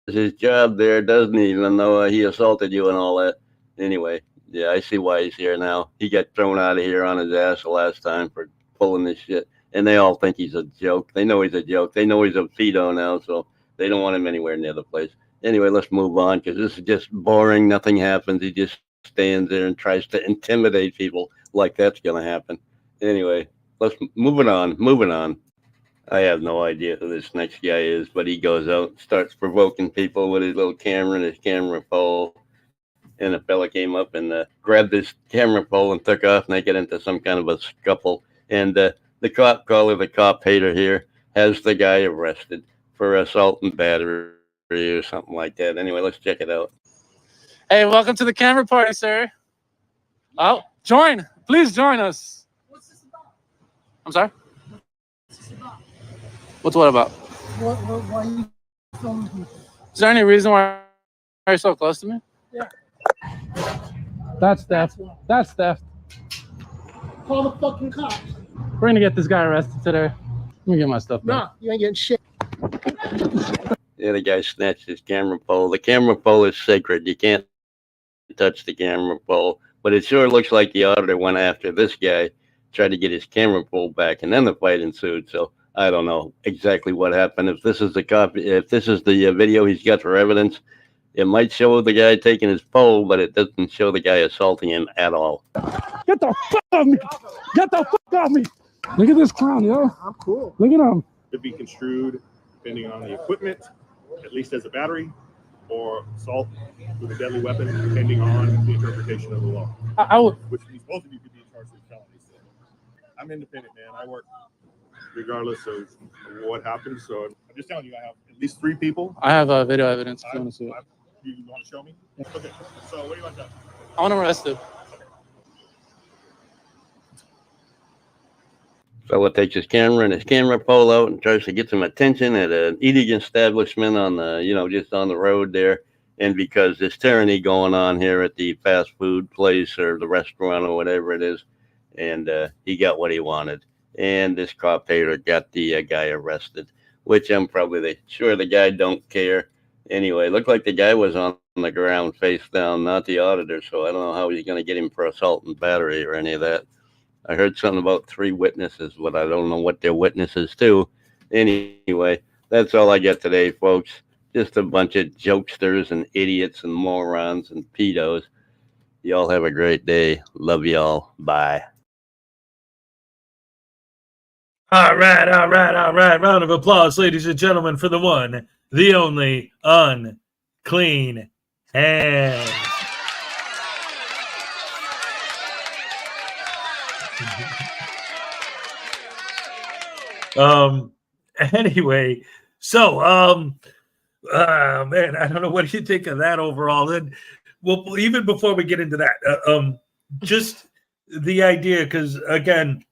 his job there, doesn't he? Even though he assaulted you and all that. Anyway, yeah, I see why he's here now. He got thrown out of here on his ass the last time for pulling this shit. And they all think he's a joke. They know he's a joke. They know he's a pedo now, so they don't want him anywhere near the place. Anyway, let's move on because this is just boring. Nothing happens. He just stands there and tries to intimidate people like that's going to happen. Anyway, let's moving on. I have no idea who this next guy is, but he goes out and starts provoking people with his little camera and his camera pole. And a fella came up and grabbed his camera pole and took off, and they get into some kind of a scuffle. And the cop caller, the cop hater here, has the guy arrested for assault and battery or something like that. Anyway, let's check it out. Hey, welcome to the camera party, sir. Oh, please join us. What's this about? I'm sorry? What's this about? What's what about? Why are you filming me? Is there any reason why you're so close to me? Yeah. That's theft. That's theft. Call the fucking cops. We're gonna get this guy arrested today. Let me get my stuff back. Nah, you ain't getting shit. Yeah, the guy snatched his camera pole. The camera pole is sacred. You can't touch the camera pole. But it sure looks like the auditor went after this guy, tried to get his camera pole back, and then the fight ensued. So I don't know exactly what happened. If this is the video he's got for evidence, It might show the guy taking his pole, but it doesn't show the guy assaulting him at all. Get the fuck off me! Get the fuck off me! Look at this clown, yo. I'm cool. Look at him. Could be construed, depending on the equipment, at least as a battery, or assault with a deadly weapon, depending on the interpretation of the law. I would. Which means both of you could be charged with felonies. So I'm independent, man. I work regardless of what happens. So I'm just telling you, I have at least 3 people. I have video evidence if you want to see it. You want to show me? Okay. So what do you want to do? I want him arrested. Fella takes his camera and his camera pole out and tries to get some attention at an eating establishment on the, just on the road there. And because there's tyranny going on here at the fast food place or the restaurant or whatever it is, and he got what he wanted. And this cop hater got the guy arrested, which I'm probably sure the guy don't care. Anyway, looked like the guy was on the ground face down, not the auditor. So I don't know how he's going to get him for assault and battery or any of that. I heard something about 3 witnesses, but I don't know what they're witnesses to. Anyway, that's all I get today, folks. Just a bunch of jokesters and idiots and morons and pedos. Y'all have a great day. Love y'all. Bye. All right. Round of applause, ladies and gentlemen, for the one, the only unclean hands. Anyway, so man, I don't know, what do you think of that overall? Then, well, even before we get into that, just the idea, because again,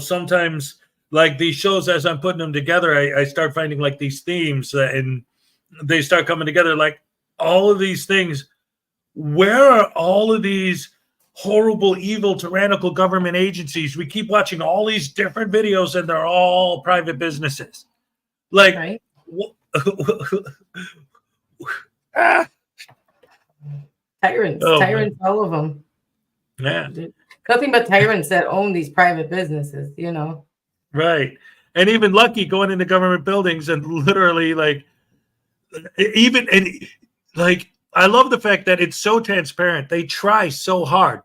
sometimes like these shows, as I'm putting them together, I start finding like these themes and they start coming together, like all of these things. Where are all of these horrible, evil, tyrannical government agencies? We keep watching all these different videos and they're all private businesses. Like, right? Tyrants, all of them. Yeah. Nothing but tyrants that own these private businesses, Right. And even Lucky going into government buildings and literally I love the fact that it's so transparent. They try so hard.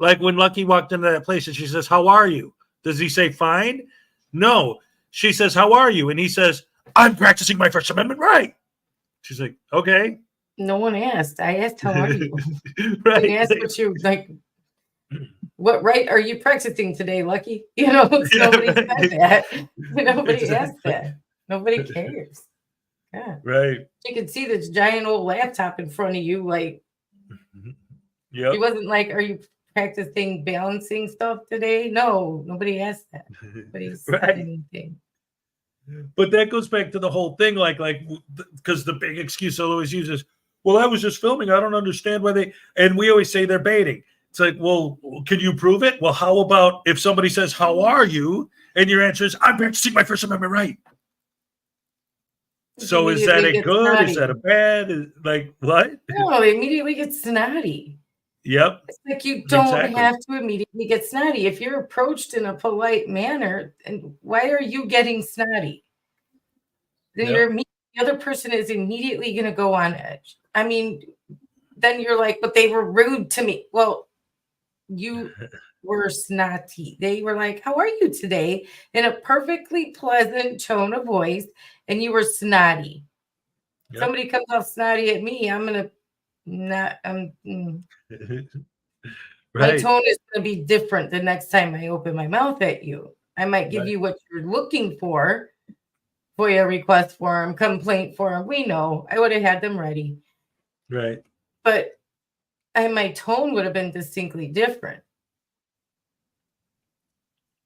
Like when Lucky walked into that place and she says, "How are you?" Does he say fine? No. She says, "How are you?" And he says, "I'm practicing my First Amendment right." She's like, okay. No one asked. I asked, "How are you?" Right. I asked what you like. What right are you practicing today, Lucky? Nobody said that. Nobody asked that. Nobody cares. Yeah. Right. You can see this giant old laptop in front of you. Like, yeah. He wasn't like, "Are you practicing balancing stuff today?" No, nobody asked that. Nobody said anything. But that goes back to the whole thing, because the big excuse I'll always use is, "Well, I was just filming. I don't understand why they," and we always say they're baiting. It's like, well, can you prove it? Well, how about if somebody says, "How are you?" and your answer is, "I'm practicing my First Amendment right." So is that a good? Snotty. Is that a bad? Like what? No, they immediately get snotty. Yep. It's like you don't have to immediately get snotty. If you're approached in a polite manner, and why are you getting snotty? Then the other person is immediately going to go on edge. I mean, then you're like, "But they were rude to me." Well, you were snotty. They were like, "How are you today?" in a perfectly pleasant tone of voice, and you were snotty. Yep. Somebody comes off snotty at me, I'm gonna not. My tone is gonna be different the next time I open my mouth at you. I might give you what you're looking for FOIA request form, complaint form. We know I would have had them ready, right? But my tone would have been distinctly different.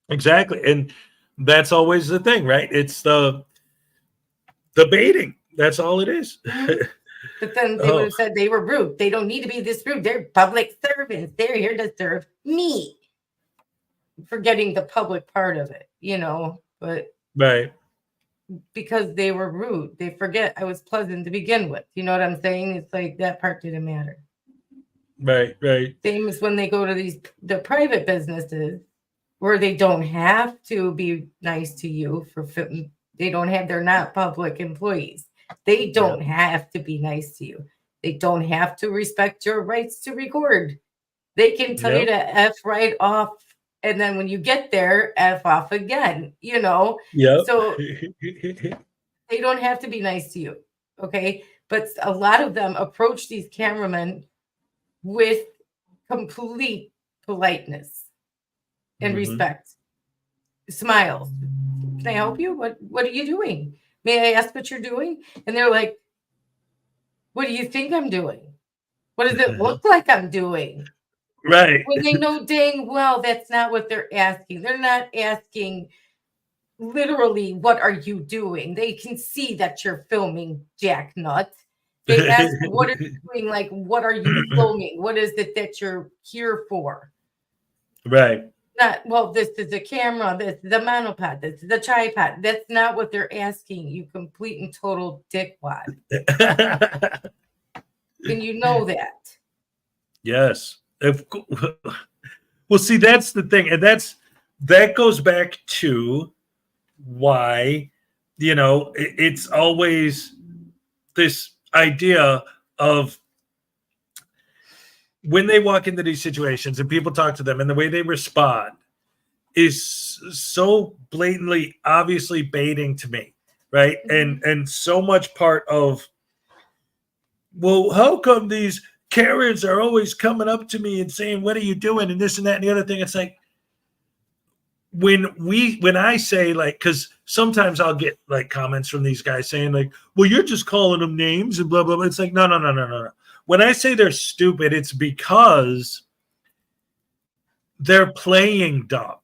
Exactly. And that's always the thing, right? It's the baiting. That's all it is. But then they would have said they were rude. They don't need to be this rude. They're public servants. They're here to serve me. Forgetting the public part of it, but right. Because they were rude. They forget I was pleasant to begin with. You know what I'm saying? It's like that part didn't matter. Right. Same as when they go to the private businesses where they don't have to be nice to you they're not public employees. They don't have to be nice to you. They don't have to respect your rights to record. They can tell you to F right off. And then when you get there, F off again, you know? So they don't have to be nice to you. Okay. But a lot of them approach these cameramen with complete politeness and respect. Smiles. Can I help you? What are you doing? May I ask what you're doing? And they're like, what do you think I'm doing? What does it look like I'm doing? Right. When they know dang well that's not what they're asking. They're not asking literally, what are you doing? They can see that you're filming, jacknut. They ask, what are you doing? Like, what are you filming? What is it that you're here for? Right. Not, well, this is the camera, this is the monopod, this is the tripod. That's not what they're asking, you complete and total dickwad. And you know that. Yes. Well, see, that's the thing. And that goes back to why, you know, it's always this idea of when they walk into these situations and people talk to them and the way they respond is so blatantly, obviously baiting to me, right? And so much part of, well, how come these Karens are always coming up to me and saying, what are you doing? And this and that and the other thing. It's like, when I say, like, because sometimes I'll get like comments from these guys saying like, well, you're just calling them names and blah, blah, blah. It's like, no. When I say they're stupid, it's because they're playing dumb.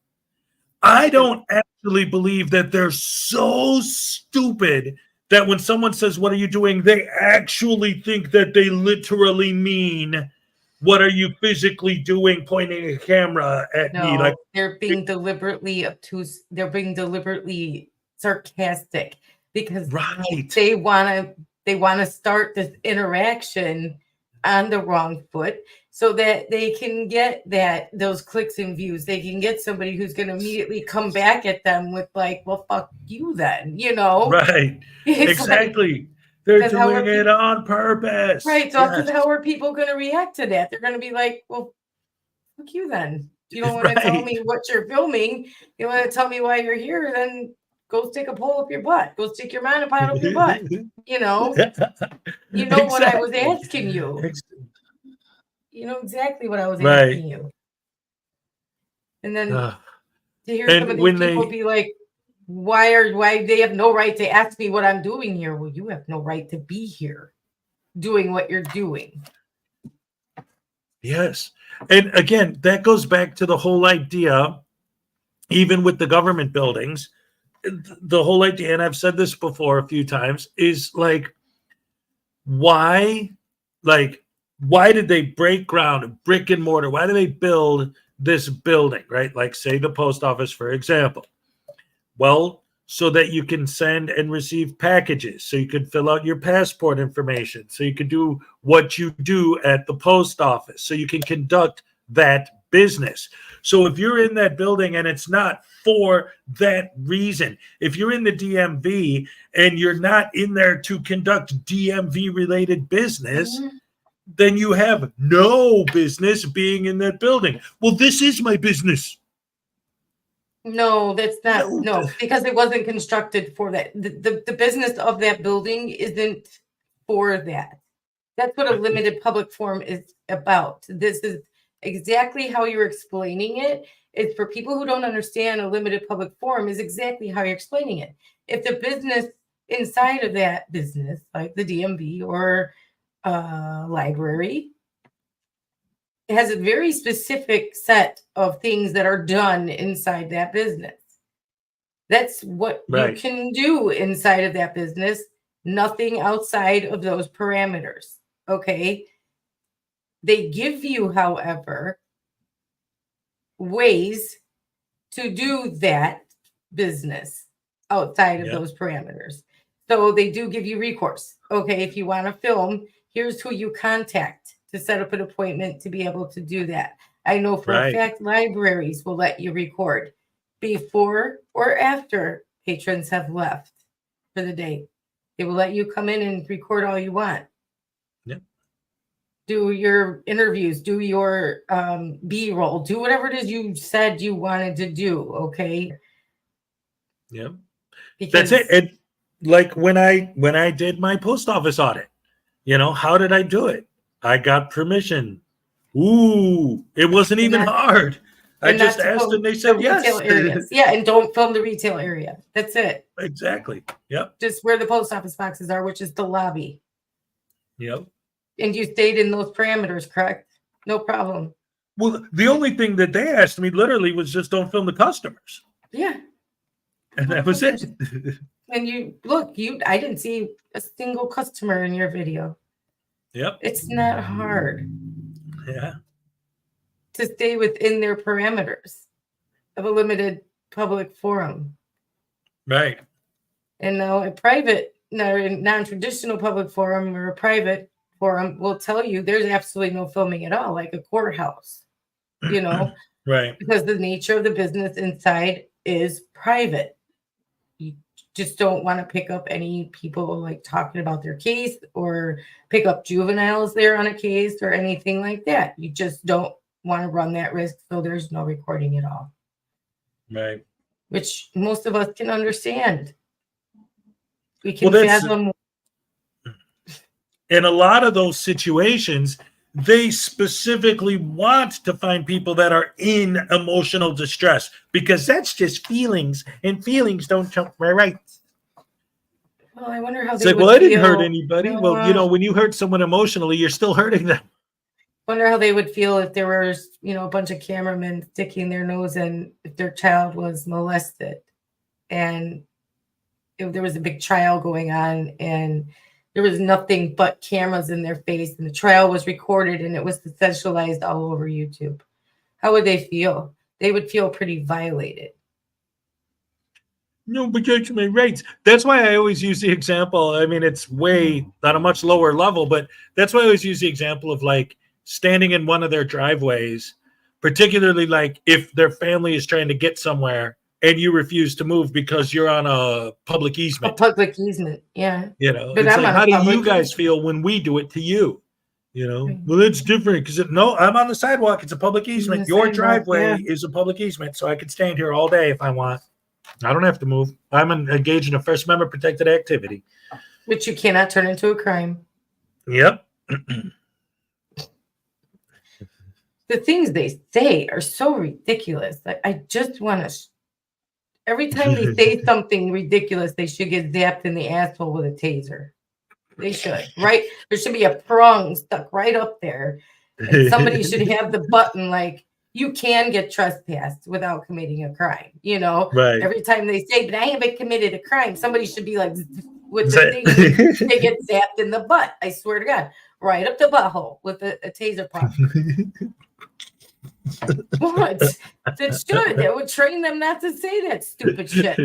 I don't actually believe that they're so stupid that when someone says, what are you doing? They actually think that they literally mean, what are you physically doing, pointing a camera at me? Like, they're being deliberately obtuse. They're being deliberately sarcastic because they want to start this interaction on the wrong foot so that they can get those clicks and views. They can get somebody who's going to immediately come back at them with like, well, fuck you then, you know? Right. Exactly. Like, they're doing it on purpose. Right. So how are people going to react to that? They're going to be like, well, fuck you then. You don't want to tell me what you're filming. You want to tell me why you're here, then go stick a pole up your butt. Go stick your monopod up your butt. You know? You know what I was asking you. You know exactly what I was asking you. And then to hear some of these people be like, why they have no right to ask me what I'm doing here. Well, you have no right to be here doing what you're doing. Yes. And again, that goes back to the whole idea, even with the government buildings, the whole idea, and I've said this before a few times, is like, why did they break ground, brick and mortar? Why do they build this building, right? Like, say, the post office, for example. Well, so that you can send and receive packages, so you could fill out your passport information, so you could do what you do at the post office, so you can conduct that business. So if you're in that building and it's not for that reason, if you're in the DMV and you're not in there to conduct DMV related business, then you have no business being in that building. Well, this is my business. No, that's not. No, because it wasn't constructed for that. The business of that building isn't for that. That's what a limited public forum is about. This is exactly how you're explaining it. It's for people who don't understand a limited public forum is exactly how you're explaining it. If the business inside of that business, like the DMV or library, it has a very specific set of things that are done inside that business. That's what you can do inside of that business. Nothing outside of those parameters. Okay. They give you, however, ways to do that business outside of those parameters. So they do give you recourse. Okay. If you want to film, here's who you contact to set up an appointment to be able to do that. I know for a fact libraries will let you record before or after patrons have left for the day. They will let you come in and record all you want. Yep. Do your interviews, do your B-roll, do whatever it is you said you wanted to do, okay? Yep. Because That's it. And like when I did my post office audit, you know, how did I do it? I got permission. Ooh, it wasn't even hard. I just asked and they said yes. Retail areas. Yeah, and don't film the retail area. That's it. Exactly. Yep. Just where the post office boxes are, which is the lobby. Yep. And you stayed in those parameters, correct? No problem. Well, the only thing that they asked me literally was just don't film the customers. Yeah. And that was it. And I didn't see a single customer in your video. Yep. It's not hard. Yeah. To stay within their parameters of a limited public forum. Right. And now a private, non-traditional public forum or a private forum will tell you there's absolutely no filming at all, like a courthouse, you know, right? Because the nature of the business inside is private. You just don't want to pick up any people like talking about their case or pick up juveniles there on a case or anything like that. You just don't want to run that risk, so there's no recording at all. Right. Which most of us can understand. We can fathom. In a lot of those situations, they specifically want to find people that are in emotional distress because that's just feelings, and feelings don't trump my rights. Well, I wonder how It's they like, would well, I didn't feel. hurt anybody. Well, you know, when you hurt someone emotionally, you're still hurting them. Wonder how they would feel if there was, a bunch of cameramen sticking their nose in if their child was molested, and if there was a big trial going on and there was nothing but cameras in their face and the trial was recorded and it was sensationalized all over YouTube. How would they feel? They would feel pretty violated. No, but that's my rights. That's why I always use the example. I mean, it's way on a much lower level, but that's why I always use the example of like standing in one of their driveways, particularly like if their family is trying to get somewhere and you refuse to move because you're on a public easement. A public easement, yeah. You know, but it's I'm like, on how a do public you guys easement. feel when we do it to you? You know, well, it's different because no, I'm on the sidewalk. It's a public easement. Your driveway is a public easement, so I can stand here all day if I want. I don't have to move. I'm engaged in a First Amendment protected activity, which you cannot turn into a crime. Yep. The things they say are so ridiculous. Like, I just want to. Every time they say something ridiculous, they should get zapped in the asshole with a taser. They should, right? There should be a prong stuck right up there. And somebody should have the button like, you can get trespassed without committing a crime, Right. Every time they say, but I haven't committed a crime, somebody should be like, with the thing, they get zapped in the butt. I swear to God, right up the butthole with a taser pump. What? That should. That would train them not to say that stupid shit.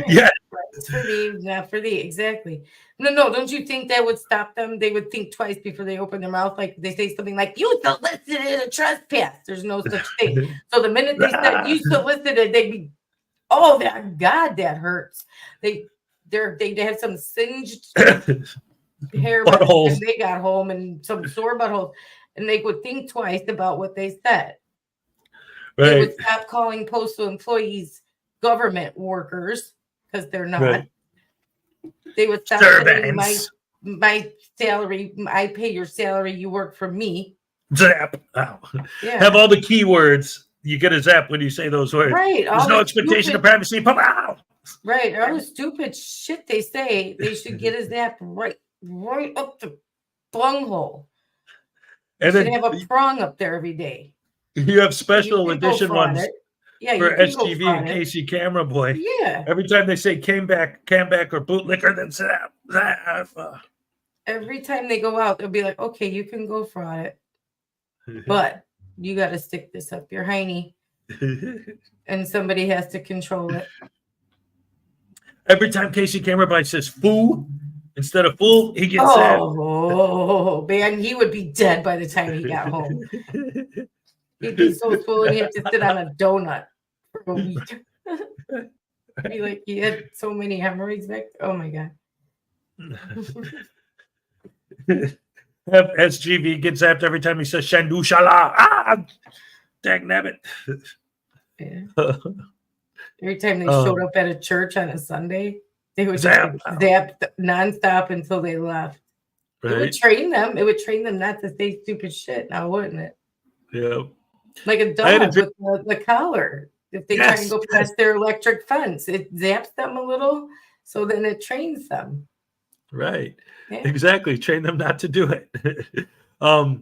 Yeah. It's for thee, not for thee. Exactly. No, don't you think that would stop them? They would think twice before they open their mouth. Like they say something like, you solicited a trespass. There's no such thing. So the minute they said you solicited, they'd be, oh, God, that hurts. They have some singed hair buttholes. and they got home and some sore buttholes. And they would think twice about what they said. Right. They would stop calling postal employees government workers because they're not. Right. They would stop saying my salary, I pay your salary, you work for me. Zap. Ow. Yeah. Have all the keywords. You get a zap when you say those words. Right. There's no expectation of privacy. Ow. Right. All the stupid shit they say, they should get a zap right up the bunghole. And should then have a prong up there every day. You have special edition ones for STV and KC Camera Boy. Yeah. Every time they say came back or bootlicker, then zap. Every time they go out, they'll be like, okay, you can go fraud it, but you got to stick this up your hiney, and somebody has to control it. Every time KC Camera Boy says foo, Instead of full, he gets zapped. Oh man, he would be dead by the time he got home. He'd be so swollen, he'd have to sit on a donut for a week. Be like, he had so many hemorrhoids back. Oh my god. SGV gets zapped every time he says Shandu Shala. Ah, dang nabbit. Yeah. Every time they showed up at a church on a Sunday, they would zap nonstop until they left. Right. It would train them. It would train them not to say stupid shit now, wouldn't it? Yeah. Like a dog with the collar. If they try to go past their electric fence, it zaps them a little, so then it trains them. Right. Yeah. Exactly. Train them not to do it. I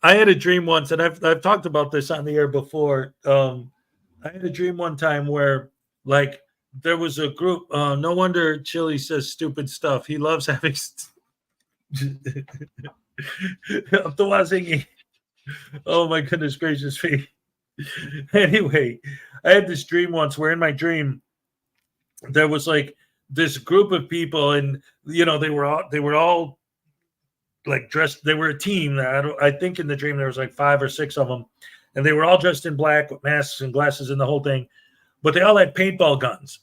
had a dream once, and I've talked about this on the air before. I had a dream one time where, like, there was a group. No wonder Chili says stupid stuff. He loves having. Oh my goodness gracious me. Anyway, I had this dream once where in my dream there was like this group of people, and you know they were all like dressed. They were a team. I think in the dream there was like 5 or 6 of them, and they were all dressed in black with masks and glasses and the whole thing. But they all had paintball guns,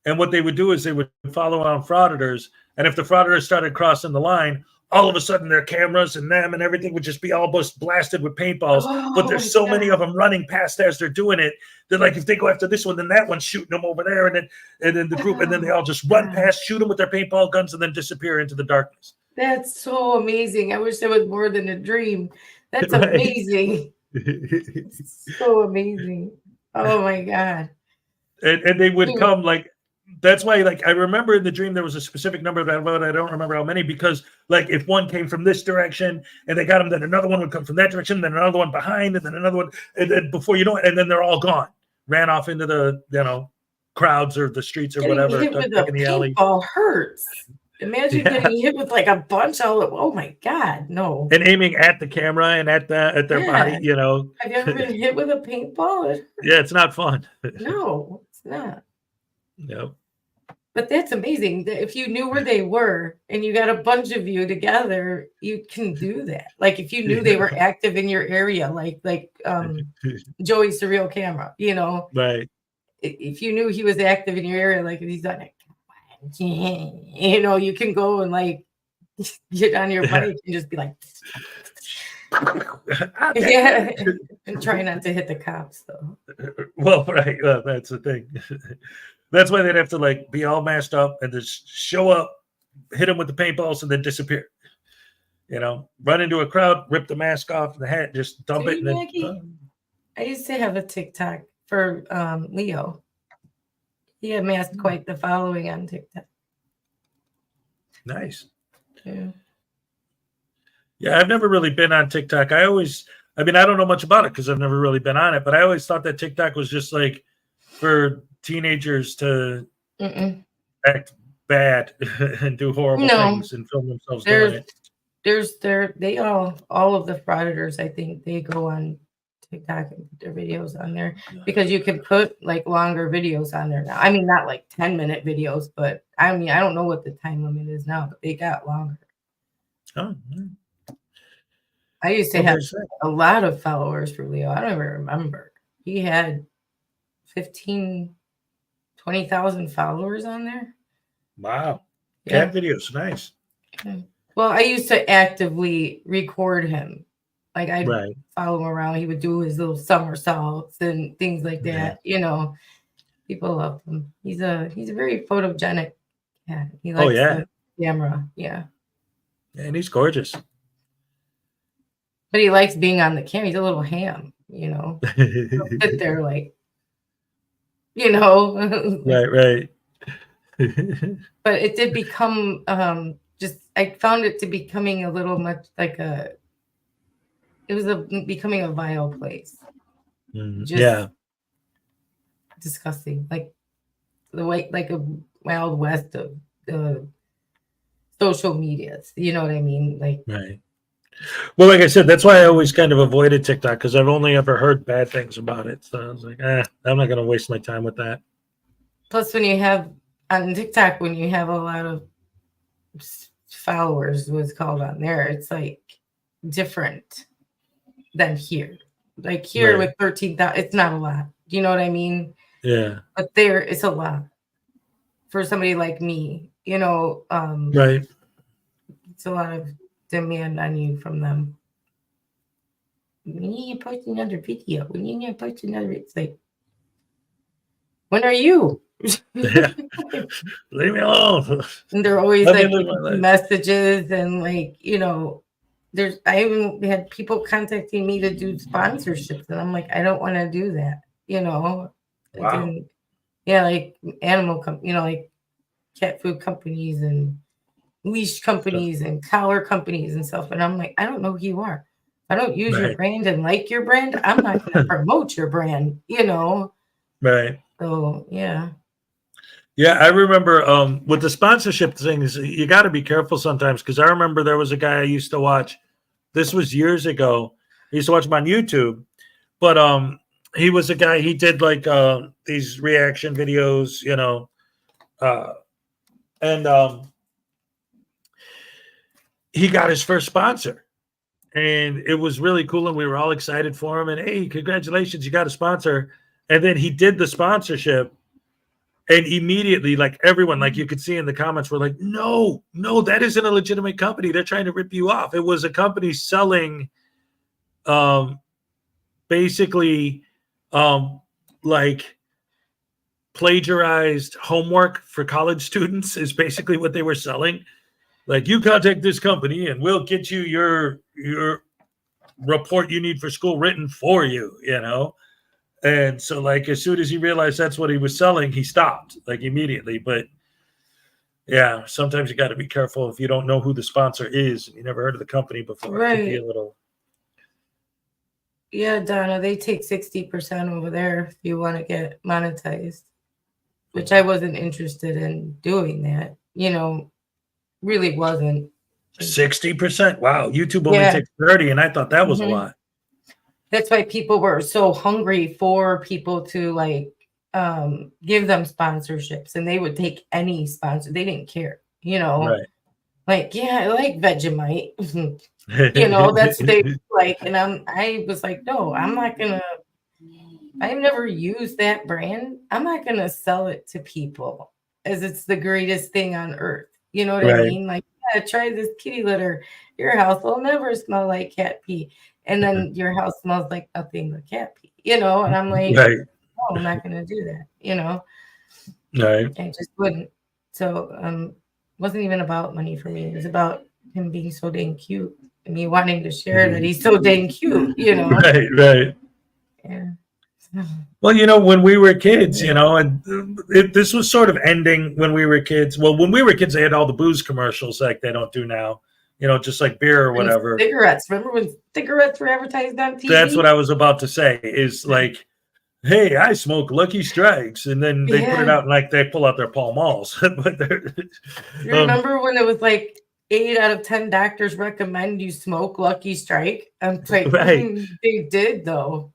and what they would do is they would follow around frauditors, and if the frauditors started crossing the line, all of a sudden their cameras and them and everything would just be all blasted with paintballs. But there's so many of them running past as they're doing it. They're like, if they go after this one, then that one's shooting them over there. And then the group, and then they all just run past, shoot them with their paintball guns, and then disappear into the darkness. That's so amazing. I wish that was more than a dream. That's amazing. So amazing. Oh my God. And they would come like, that's why, like, I remember in the dream there was a specific number that I don't remember how many, because like if one came from this direction and they got him, then another one would come from that direction, then another one behind, and then another one, and then before you know it, and then they're all gone, ran off into the crowds or the streets or whatever. Hit with a paintball hurts. Imagine getting hit with like a bunch of, oh my God, no. And aiming at the camera and at their body, Have you ever been hit with a paintball? Yeah, it's not fun. No, it's not. Yep. But that's amazing. If you knew where they were and you got a bunch of you together, you can do that. Like if you knew they were active in your area, like Joey Surreal Camera, Right. If you knew he was active in your area, like if he's done it, you can go and like get on your bike and just be like, yeah, and try not to hit the cops though. Well, right. Well, that's the thing. That's why they'd have to like be all masked up and just show up, hit them with the paintballs, and then disappear. Run into a crowd, rip the mask off, the hat, just dump it. And then, I used to have a TikTok for Leo. He amassed quite the following on TikTok. Nice. Yeah. Yeah, I've never really been on TikTok. I don't know much about it because I've never really been on it, but I always thought that TikTok was just like for teenagers to act bad and do horrible things and film themselves doing it. All of the frauditors, I think they go on TikTok and put their videos on there because you can put like longer videos on there now. I mean, not like 10-minute videos, but I don't know what the time limit is now, but they got longer. Oh, I used to have a lot of followers for Leo. I don't even remember. He had 20,000 followers on there. Wow. Cat videos. Nice. Well, I used to actively record him. Like I'd follow him around. He would do his little somersaults and things like that. People love him. He's a very photogenic cat. He likes the camera. Yeah. And he's gorgeous. But he likes being on the camera. He's a little ham, He'll sit there like, Right. But it did become I found it to becoming a little much like becoming a vile place. Disgusting. Like the way, like a Wild West of the social medias. You know what I mean? Like, right. Well, like I said, that's why I always kind of avoided TikTok because I've only ever heard bad things about it. So I was like, I'm not going to waste my time with that. Plus, when you have on TikTok, when you have a lot of followers was called on there. It's like different than here. Like here Right. with 13,000, it's not a lot. Do you know what I mean? Yeah. But there, it's a lot for somebody like me. You know, Right. it's a lot of demand on you from them. We need to post another video. We need to post another. It's like, when are you? Yeah. Leave me alone. And they're always Let me like live my life. messages and like, you know, I even had people contacting me to do sponsorships, and I'm like, I don't want to do that, you know. Wow. Yeah, like animal you know, like cat food companies and leash companies and collar companies and stuff. And I'm like, I don't know who you are. If I don't use your Right. brand and like your brand, I'm not going to promote your brand, you know. Right. So yeah. Yeah, I remember with the sponsorship things, you got to be careful sometimes, because I remember there was a guy I used to watch. This was years ago. I used to watch him on YouTube, but he was a guy. He did like these reaction videos, you know, and he got his first sponsor, and it was really cool, and we were all excited for him. And hey, congratulations, you got a sponsor! And then he did the sponsorship. And immediately, like everyone, like you could see in the comments, were like, no, that isn't a legitimate company. They're trying to rip you off. It was a company selling basically like plagiarized homework for college students is basically what they were selling. Like, you contact this company and we'll get you your report you need for school written for you, you know? And so, like, as soon as he realized that's what he was selling, he stopped, like, immediately. But yeah, sometimes you got to be careful if you don't know who the sponsor is and you never heard of the company before. It could be Right. a little. Yeah, Donna, they take 60% over there if you want to get monetized, which I wasn't interested in doing that. You know, really wasn't. 60%? Wow, YouTube only Yeah. takes 30, and I thought that was a Mhm. lot. That's why people were so hungry for people to like give them sponsorships, and they would take any sponsor. They didn't care, you know. Right. Like, yeah, I like Vegemite. You know, that's what they like. And I was like, no, I'm not gonna. I've never used that brand. I'm not gonna sell it to people as it's the greatest thing on earth. You know what I Right. mean? Like, yeah, try this kitty litter. Your house will never smell like cat pee. And then your house smells like nothing but cat pee, you know? And I'm like, Right. no, I'm not gonna do that, you know. Right. I just wouldn't. So it wasn't even about money for me. It was about him being so dang cute and me wanting to share that he's so dang cute, you know. Right. Yeah. Well, you know, when we were kids, you know, and this was sort of ending when we were kids. Well, when we were kids, they had all the booze commercials like they don't do now, you know, just like beer or whatever. And cigarettes. Remember when cigarettes were advertised on TV? That's what I was about to say, is like, hey, I smoke Lucky Strikes. And then they put it out and like they pull out their Pall Malls. But you remember when it was like 8 out of 10 doctors recommend you smoke Lucky Strike? I'm like, Right. They did though.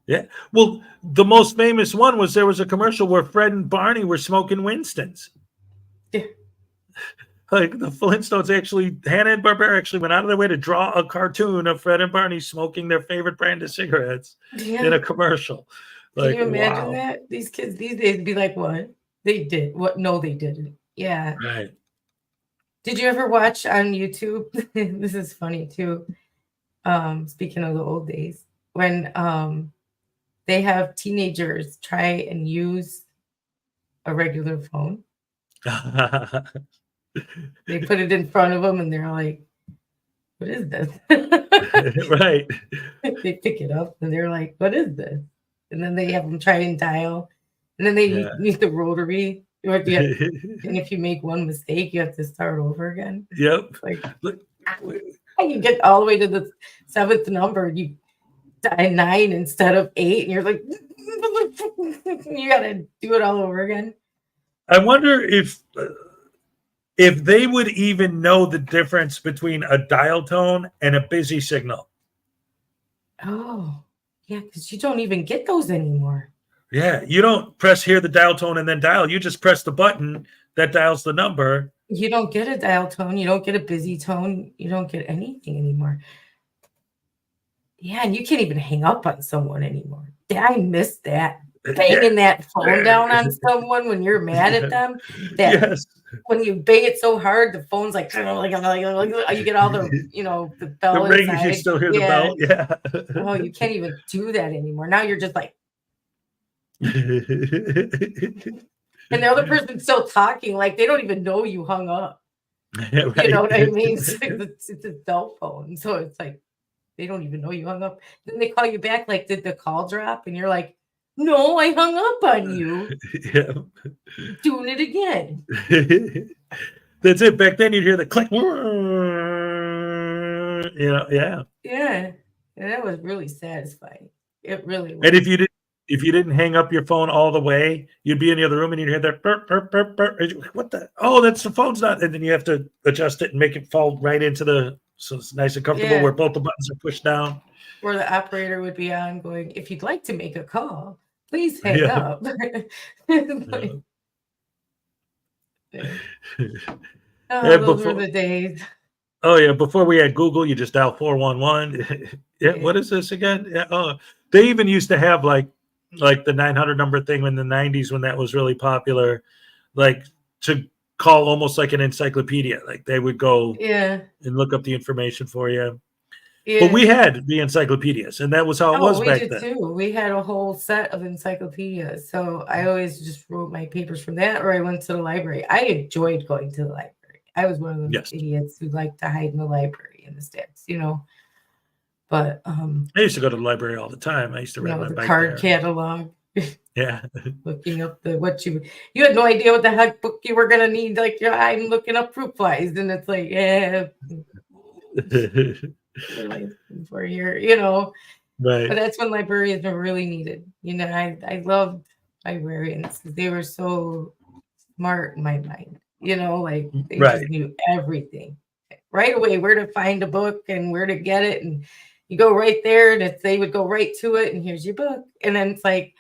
Yeah. Well, the most famous one was there was a commercial where Fred and Barney were smoking Winston's. Yeah. Like the Flintstones actually, Hanna-Barbera actually went out of their way to draw a cartoon of Fred and Barney smoking their favorite brand of cigarettes in a commercial. Like, can you imagine wow. that? These kids these days would be like, what? They did. What? No, they didn't. Yeah. Right. Did you ever watch on YouTube? This is funny too. Speaking of the old days, when they have teenagers try and use a regular phone. They put it in front of them and they're like, what is this? Right. They pick it up and they're like, what is this? And then they have them try and dial. And then they need the rotary. And if you make one mistake, you have to start over again. Yep. Like, you get all the way to the 7th number, you die 9 instead of 8, and you're like, you gotta do it all over again. I wonder if they would even know the difference between a dial tone and a busy signal. Oh, yeah, because you don't even get those anymore. Yeah, you don't press here the dial tone and then dial. You just press the button that dials the number. You don't get a dial tone. You don't get a busy tone. You don't get anything anymore. Yeah, and you can't even hang up on someone anymore. I miss that. Banging that phone down on someone when you're mad at them. That Yes. when you bang it so hard, the phone's like you get all the the The bell ring, inside. you still hear the bell. Yeah. Oh, you can't even do that anymore. Now you're just like, and the other person's still talking, like they don't even know you hung up. Yeah, You know right. what I mean? It's a cell phone, so it's like they don't even know you hung up. Then they call you back, like, did the call drop? And you're like, no, I hung up on you. Yeah. Doing it again. That's it. Back then, you'd hear the click. Yeah. Yeah, and that was really satisfying. It really was. And if you didn't hang up your phone all the way, you'd be in the other room and you'd hear that burp, burp, burp, burp. What the? Oh, that's the phone's not. And then you have to adjust it and make it fall right into the, so it's nice and comfortable Yeah. where both the buttons are pushed down. Where the operator would be on going, if you'd like to make a call, please hang Yeah. up. Like, Yeah. oh, Yeah, those were the days. Oh yeah, before we had Google, you just dial 411. Yeah, what is this again? Yeah, oh, they even used to have like the 900 number thing in the 90s when that was really popular, like to call almost like an encyclopedia. Like they would go Yeah. and look up the information for you. Yeah. But we had the encyclopedias, and that was how it was we back did then. too. We had a whole set of encyclopedias. So I always just wrote my papers from that, or I went to the library. I enjoyed going to the library. I was one of those Yes. idiots who liked to hide in the library in the stats, But I used to go to the library all the time. I used to ride my the bike card there. catalog. Yeah. Looking up you had no idea what the heck book you were gonna need. Like I'm looking up fruit flies, and it's like, yeah. For here, Right. But that's when librarians are really needed. I loved librarians. They were so smart in my mind. Like they Right. just knew everything right away, where to find a book and where to get it, and you go right there, and they would go right to it, and here's your book, and then it's like,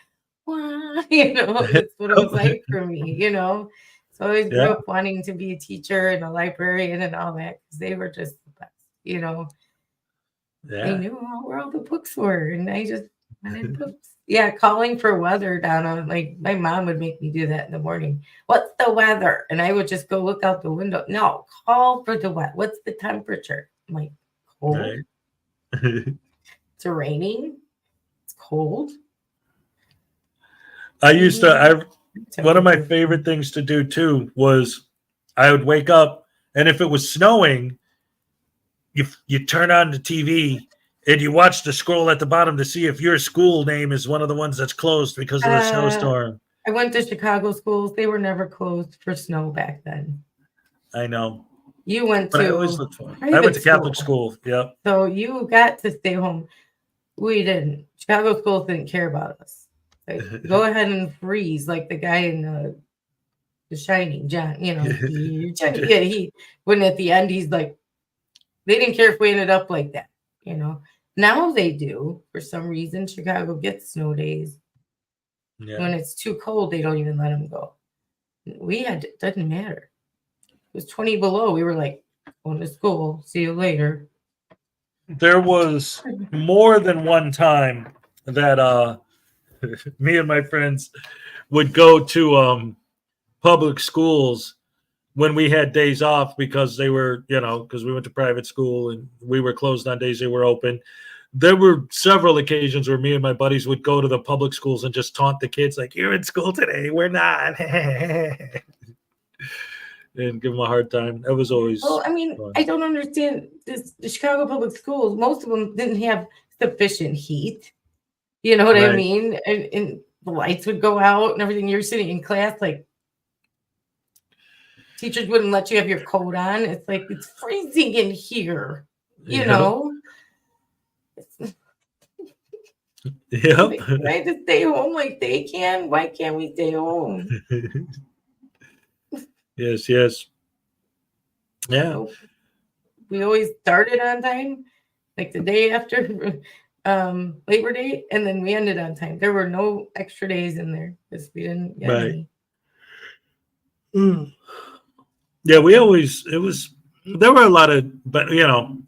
wow, that's what it was like for me. So I always grew Yeah. up wanting to be a teacher and a librarian and all that because they were just the best. They Yeah. knew where all the books were, and I just wanted books. Yeah, calling for weather down on, like, my mom would make me do that in the morning. What's the weather? And I would just go look out the window. No, call for the weather. What's the temperature? I'm like, cold. Right. It's raining. It's cold. I used to, one of my favorite things to do too was I would wake up, and if it was snowing, you turn on the TV and you watch the scroll at the bottom to see if your school name is one of the ones that's closed because of the snowstorm. I went to Chicago schools. They were never closed for snow back then. I know. You went But to I always look for it. I went to Catholic school. Yep. So you got to stay home. We didn't. Chicago schools didn't care about us. Like, go ahead and freeze, like the guy in The Shining, John. He when at the end he's like, they didn't care if we ended up like that. Now they do. For some reason, Chicago gets snow days. Yeah. When it's too cold, they don't even let them go. It doesn't matter. It was 20 below. We were like, going to school. See you later. There was more than one time that me and my friends would go to public schools when we had days off because they were, because we went to private school and we were closed on days they were open. There were several occasions where me and my buddies would go to the public schools and just taunt the kids like, you're in school today, we're not. And give them a hard time. That was always Well, I mean, fun. I don't understand this. The Chicago public schools, most of them didn't have sufficient heat. You know what I Right. mean? And the lights would go out and everything. You're sitting in class, like, teachers wouldn't let you have your coat on. It's like, it's freezing in here, Yep. Yep. Can I just stay home like they can? Why can't we stay home? Yes. Yeah. We always started on time, like the day after Labor Day, and then we ended on time. There were no extra days in there because we didn't get Right. any. Yeah, there were a lot of, but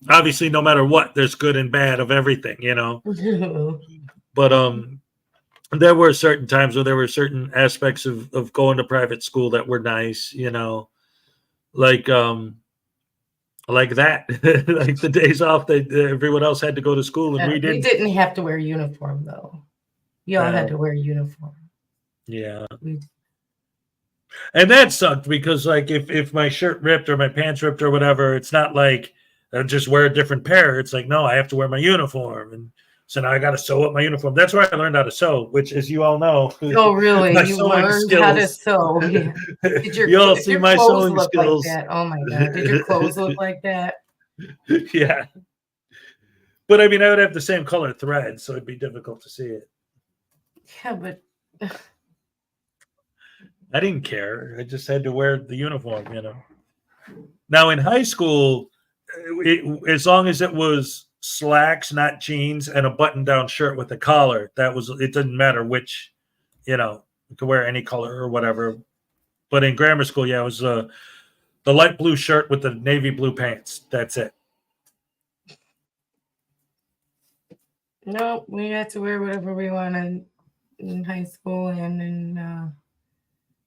obviously no matter what, there's good and bad of everything, but there were certain times where there were certain aspects of going to private school that were nice, like that, like the days off that everyone else had to go to school and we We didn't. didn't have to wear uniform though. You all had to wear uniform. Yeah. And that sucked because, like, if my shirt ripped or my pants ripped or whatever, it's not like I just wear a different pair. It's like, no, I have to wear my uniform. And so now I got to sew up my uniform. That's where I learned how to sew, which, as you all know, Oh, really? my You sewing learned how to skills. sew? Yeah. Did You all see your my clothes sewing look skills. like that? Oh my God! Did your clothes look like that? Yeah. But I mean, I would have the same color thread, so it'd be difficult to see it. Yeah, but I didn't care. I just had to wear the uniform, Now in high school, as long as it was slacks, not jeans, and a button-down shirt with a collar, it didn't matter which, you could wear any color or whatever. But in grammar school, yeah, it was the light blue shirt with the navy blue pants. That's it. no, we had to wear whatever we wanted in high school and in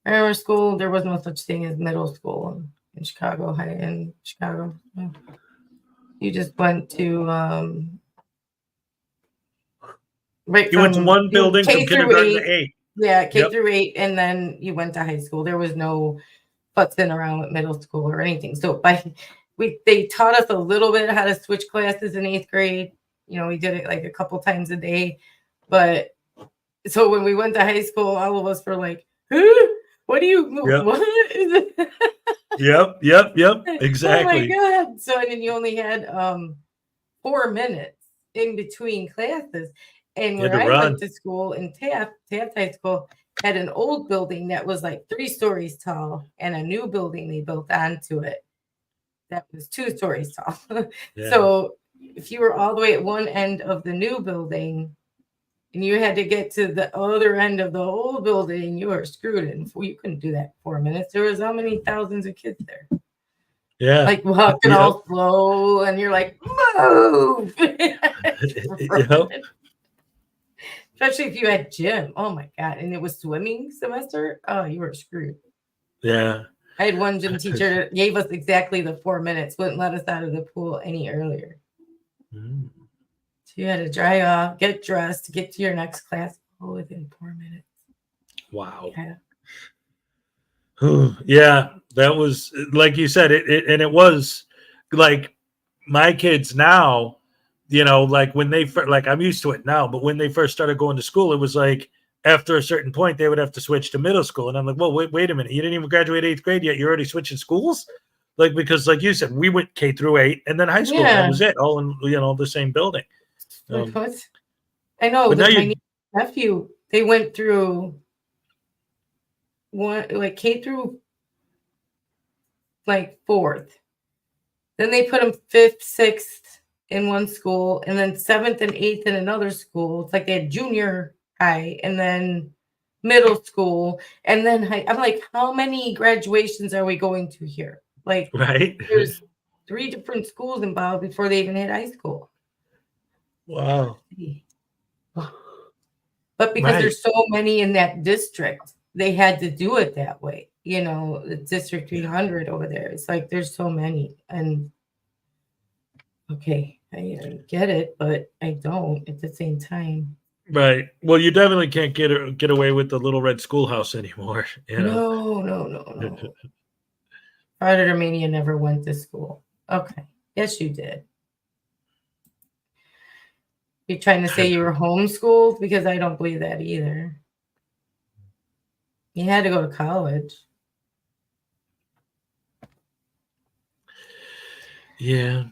grammar school. There was no such thing as middle school in Chicago. You just went to right. You went to one building from kindergarten to 8. Yeah, K through 8, and then you went to high school. There was no futzing around with middle school or anything. So they taught us a little bit how to switch classes in 8th grade. We did it like a couple times a day. But so when we went to high school, all of us were like, huh? What do you, what is it? Yep. Exactly. Oh my God. So, and then you only had 4 minutes in between classes. And where I went to school in Taft High School had an old building that was like 3 stories tall and a new building they built onto it that was 2 stories tall. Yeah. So if you were all the way at one end of the new building and you had to get to the other end of the old building, you were screwed. And you couldn't do that in 4 minutes. There was how many thousands of kids there? Yeah. Like walking all slow and you're like, move. Yep. Especially if you had gym. Oh my God. And it was swimming semester. Oh, you were screwed. Yeah. I had one gym teacher that gave us exactly the 4 minutes, wouldn't let us out of the pool any earlier. Mm. So you had to dry off, get dressed, get to your next class within 4 minutes. Wow. Yeah. Yeah, that was like you said, it was like my kids now, like when they like I'm used to it now, but when they first started going to school, it was like after a certain point they would have to switch to middle school, and I'm like, well, wait a minute, you didn't even graduate 8th grade yet, you're already switching schools, like because like you said, we went K through 8 and then high school, that was it, all in the same building. I know. My nephew, they went through one like K through like 4th. Then they put them 5th, 6th in one school, and then 7th and 8th in another school. It's like they had junior high and then middle school and then high. I'm like, how many graduations are we going to here? Like, right? There's 3 different schools involved before they even hit high school. Wow. But because there's so many in that district, they had to do it that way. The District 300 over there. It's like there's so many. And okay, I get it, but I don't at the same time. Right. Well, you definitely can't get away with the little red schoolhouse anymore. No. Frauditor Mania never went to school. Okay. Yes, you did. You're trying to say you were homeschooled? Because I don't believe that either. You had to go to college. Yeah.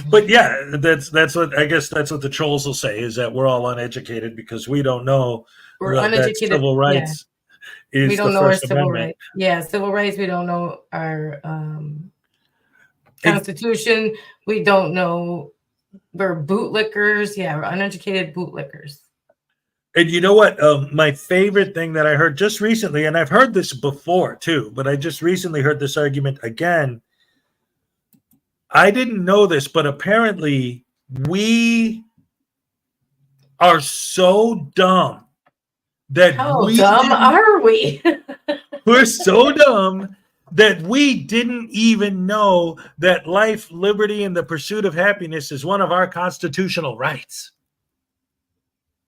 But yeah, that's what I guess that's what the trolls will say, is that we're all uneducated because we don't know that civil rights is we don't the know First our civil Amendment. rights. Yeah, civil rights. We don't know our Constitution. We don't know. We're bootlickers. Yeah, we're uneducated bootlickers. And you know what? My favorite thing that I heard just recently, and I've heard this before too, but I just recently heard this argument again. I didn't know this, but apparently we are so dumb that How dumb are we? we're so dumb that we didn't even know that life, liberty, and the pursuit of happiness is one of our constitutional rights.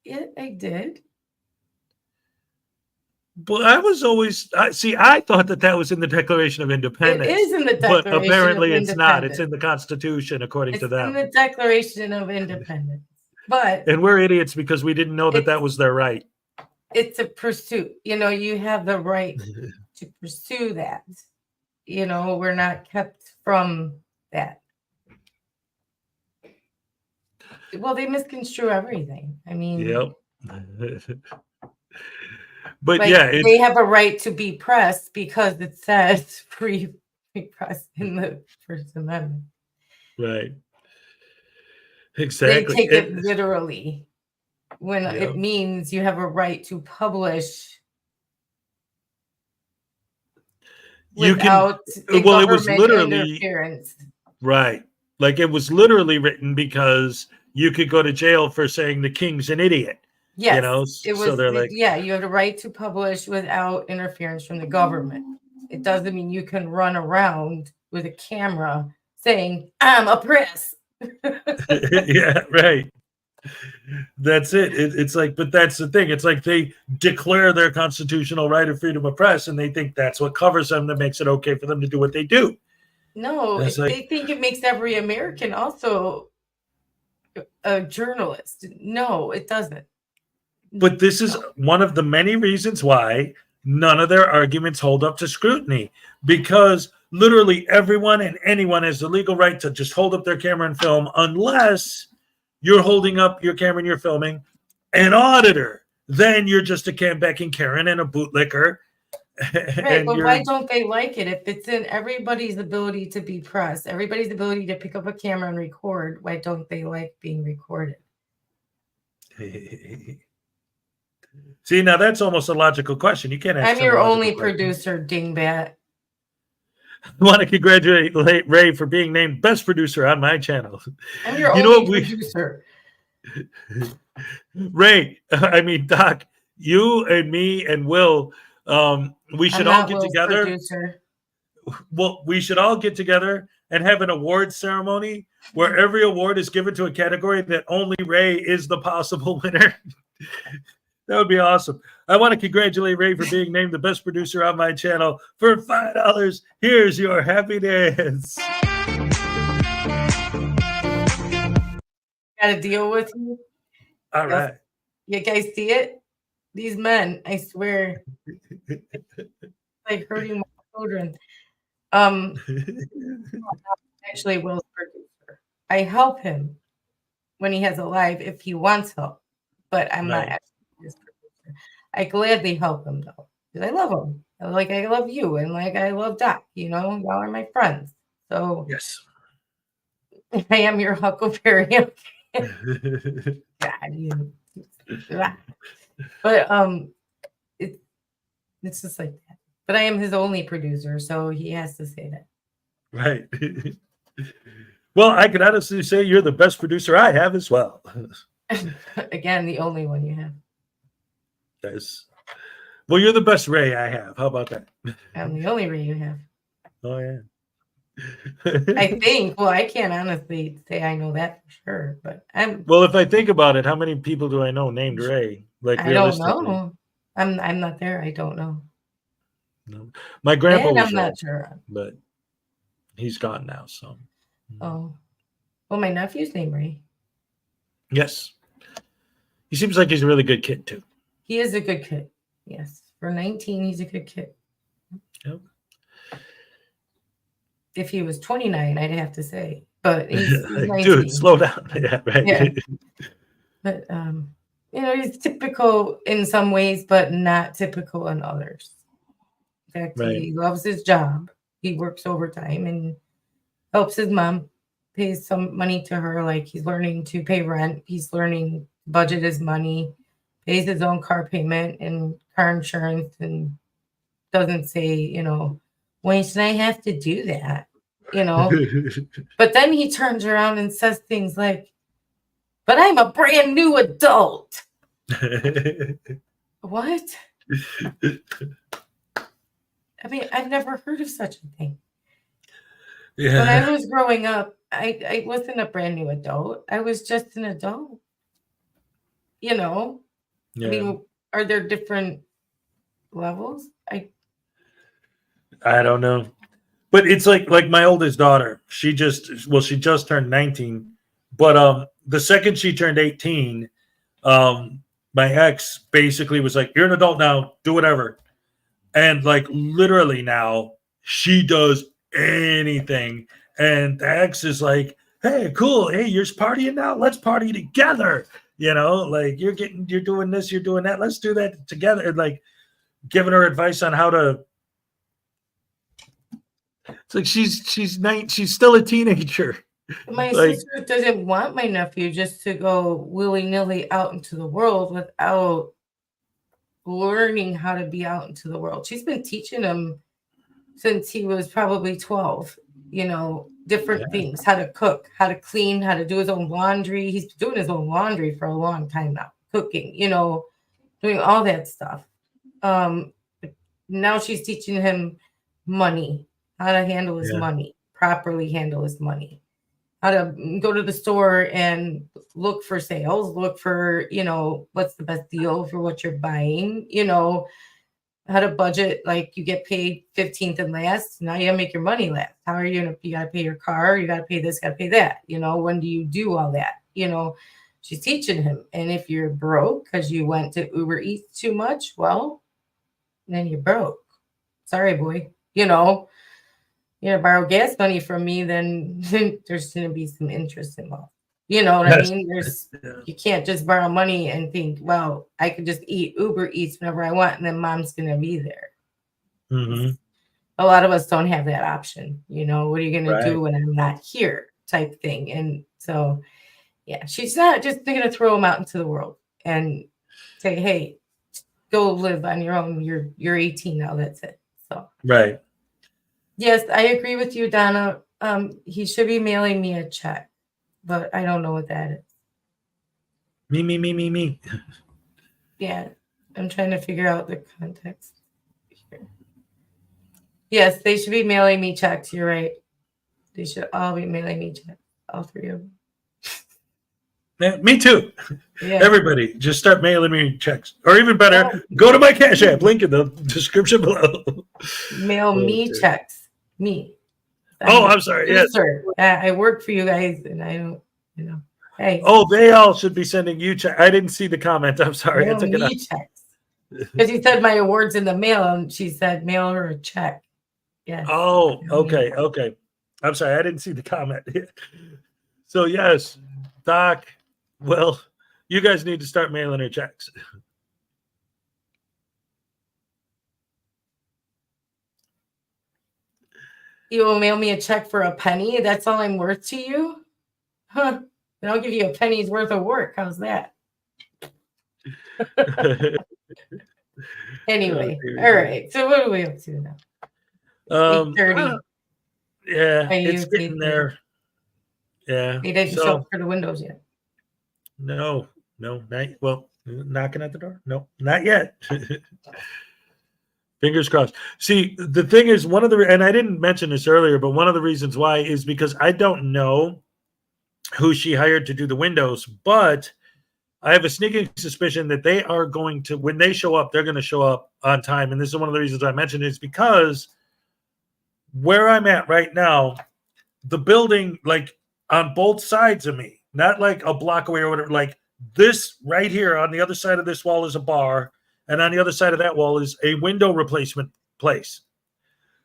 Yeah, I did. But I was always I thought that was in the Declaration of Independence. It is in the Declaration but apparently of it's not. It's Independence. in the Constitution, according to It's them. in the Declaration of Independence. But And we're idiots because we didn't know that that was their right. it's a pursuit. You know, you have the right to pursue that. You know, we're not kept from that. Well, they misconstrue everything. I mean, Yep. But like, yeah, they have a right to be pressed because it says free press in the First Amendment. right. Exactly. They take it literally when Yep. it means you have a right to publish You without can, well, it was government literally interference. right. Like it was literally written because you could go to jail for saying the king's an idiot. Yes, You know, it was. so they're like, Yeah, you have the right to publish without interference from the government. It doesn't mean you can run around with a camera saying, "I'm a press." yeah, right. That's it. It's like, but that's the thing. It's like they declare their constitutional right of freedom of press, and they think that's what covers them, that makes it okay for them to do what they do. No, It's like- they think it makes every American also a journalist. No, it doesn't. But this is one of the many reasons why none of their arguments hold up to scrutiny, because literally everyone and anyone has the legal right to just hold up their camera and film, unless you're holding up your camera and you're filming an auditor. Then you're just a Becking Karen and a bootlicker. Right, but why don't they like it? If it's in everybody's ability to be pressed, everybody's ability to pick up a camera and record, why don't they like being recorded? See, now that's almost a logical question. You can't ask. I'm your a logical only question. producer, dingbat. I want to congratulate Ray for being named best producer on my channel. I'm your You know only what producer. Ray, I mean, Doc, you and me and Will, we should all get together. Producer. Well, we should all get together and have an award ceremony where every award is given to a category that only Ray is the possible winner. That would be awesome. I want to congratulate Ray for being named the best producer on my channel. For $5, here's your happiness. Got to deal with you. All right. You guys see it? These men, I swear, like hurting my children. Actually, Will's producer. I help him when he has a live if he wants help, but I'm not actually his producer. I gladly help him though, because I love him. Like I love you, and like I love Doc. You know, y'all are my friends. So yes, I am your Huckleberry. God, you. But it's just like that. But I am his only producer, so he has to say that. Right. Well, I can honestly say you're the best producer I have as well. Again, the only one you have. Yes. Well, you're the best Ray I have. How about that? I'm the only Ray you have. Oh, yeah. I think. Well, I can't honestly say I know that for sure, but I'm. Well, if I think about it, how many people do I know named Ray? Like, I don't know. I'm not there. I don't know. No. My grandpa And was I'm Ray, not sure. but he's gone now. So. Oh, well, my nephew's named Ray. Yes. He seems like he's a really good kid too. He is a good kid. Yes, for 19, he's a good kid. Yep. If he was 29, I'd have to say, but he's 19. Dude, slow down. Yeah, right. Yeah. But you know, he's typical in some ways, but not typical in others. In fact, Right. he loves his job. He works overtime and helps his mom, pays some money to her. Like he's learning to pay rent. He's learning to budget his money. pays his own car payment and car insurance, and doesn't say, you know, why should I have to do that? You know, but then he turns around and says things like, but I'm a brand new adult. What? I mean, I've never heard of such a thing. Yeah. When I was growing up, I wasn't a brand new adult. I was just an adult. You know? Yeah. I mean, are there different levels? I don't know. But it's like my oldest daughter, she just turned 19. But the second she turned 18, my ex basically was like, "You're an adult now, do whatever." And like literally now she does anything. And the ex is like, "Hey, cool. Hey, you're partying now. Let's party together." You know, like you're doing this, you're doing that. Let's do that together. And like giving her advice on how to. It's like she's still a teenager. My Like, sister doesn't want my nephew just to go willy-nilly out into the world without learning how to be out into the world. She's been teaching him since he was probably 12, you know, different things, how to cook, how to clean, how to do his own laundry. He's doing his own laundry for a long time now, cooking, you know, doing all that stuff. Now she's teaching him money, how to handle his money, properly handle his money, how to go to the store and look for sales, look for, you know, what's the best deal for what you're buying, you know, how to budget. Like you get paid 15th and last. Now you gotta make your money last. How are you gotta pay your car, you gotta pay this, gotta pay that. You know, when do you do all that? You know, she's teaching him. And if you're broke because you went to Uber Eats too much, well, then you're broke. Sorry, boy. You know, you're gonna borrow gas money from me, then there's gonna be some interest involved. You know what I mean? You can't just borrow money and think, well, I could just eat Uber Eats whenever I want, and then mom's gonna be there. Mm-hmm. A lot of us don't have that option. You know, what are you gonna do Right. when I'm not here? Type thing. And so, yeah, she's not just gonna throw him out into the world and say, hey, go live on your own. You're 18 now. That's it. So Right. yes, I agree with you, Donna. He should be mailing me a check, but I don't know what that is. Me. Yeah, I'm trying to figure out the context here. Yes, they should be mailing me checks. You're right. They should all be mailing me checks. All three of them. Yeah, me too. Yeah. Everybody, just start mailing me checks. Or even better, go to my Cash App. Link in the description below. Mail me Okay. checks. Me. I'm sorry. Yes. Sir. I work for you guys, and I don't, you know. Hey. Oh, they all should be sending you checks. I didn't see the comment. I'm sorry. Mail I took it out. me checks. Because he said my award's in the mail, and she said mail her a check. Yes. Oh, okay. I'm sorry. I didn't see the comment. So yes, Doc. Well, you guys need to start mailing her checks. You will mail me a check for a penny? That's all I'm worth to you? Huh. Then I'll give you a penny's worth of work. How's that? Anyway, all right. So what are we up to now? 8:30. Yeah, I it's used getting 8:30. there. Yeah. They didn't show up for the windows yet. No, knocking at the door? No, not yet. Fingers crossed. See, the thing is, and I didn't mention this earlier, but one of the reasons why is because I don't know who she hired to do the windows, but I have a sneaking suspicion that they are going to, when they show up, they're going to show up on time. And this is one of the reasons I mentioned it, is because where I'm at right now, the building, like on both sides of me, not like a block away or whatever, like this right here on the other side of this wall is a bar, and on the other side of that wall is a window replacement place.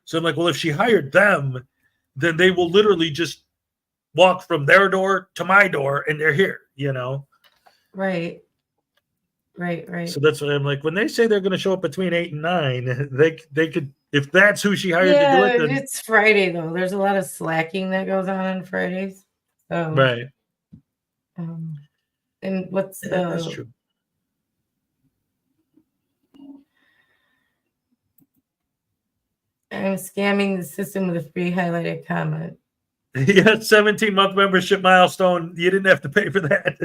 So I'm like, well, if she hired them, then they will literally just walk from their door to my door and they're here, you know? Right. So that's what I'm like, when they say they're going to show up between 8 and 9, they could, if that's who she hired to do it, then it's Friday though. There's a lot of slacking that goes on Fridays. So, right. And what's Yeah, that's the true. I'm scamming the system with a free highlighted comment. Yeah, 17-month membership milestone. You didn't have to pay for that.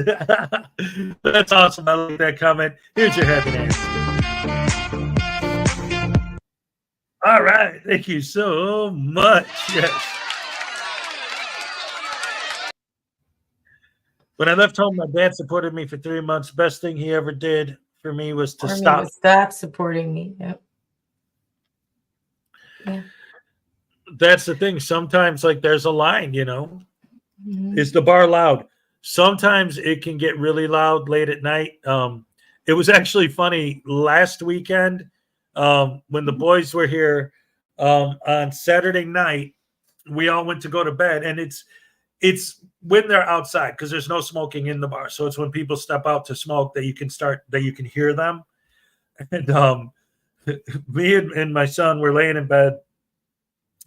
That's awesome. I like that comment. Here's your happiness. All right. Thank you so much. Yes. When I left home, my dad supported me for 3 months. Best thing he ever did for me was to stop supporting me. Yep. Yeah. That's the thing. Sometimes, like, there's a line, you know. Mhm. Is the bar loud? Sometimes it can get really loud late at night. It was actually funny last weekend when the boys were here on Saturday night. We all went to go to bed, and it's when they're outside because there's no smoking in the bar. So it's when people step out to smoke that you can hear them. And me and my son were laying in bed.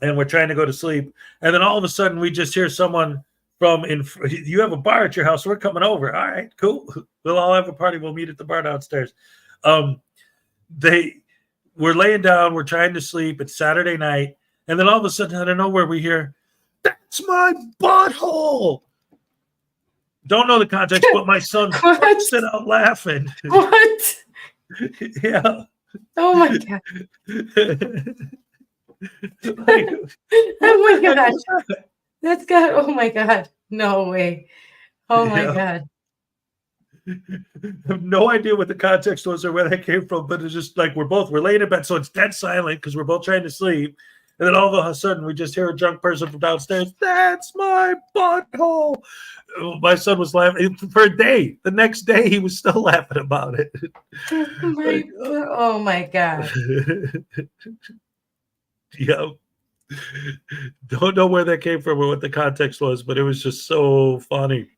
And we're trying to go to sleep. And then all of a sudden, we just hear someone you have a bar at your house. We're coming over. All right, cool. We'll all have a party. We'll meet at the bar downstairs. They were laying down. We're trying to sleep. It's Saturday night. And then all of a sudden, out of nowhere, we hear, "That's my butthole." Don't know the context, but my son busted out laughing. What? Yeah. Oh, my God. Oh my gosh. That's got, oh my God. No way. Oh my God. I have no idea what the context was or where that came from, but it's just like we're laying in bed, so it's dead silent because we're both trying to sleep. And then all of a sudden, we just hear a drunk person from downstairs, "That's my butthole." My son was laughing for a day. The next day, he was still laughing about it. Oh my God. Yeah. Don't know where that came from or what the context was, but it was just so funny.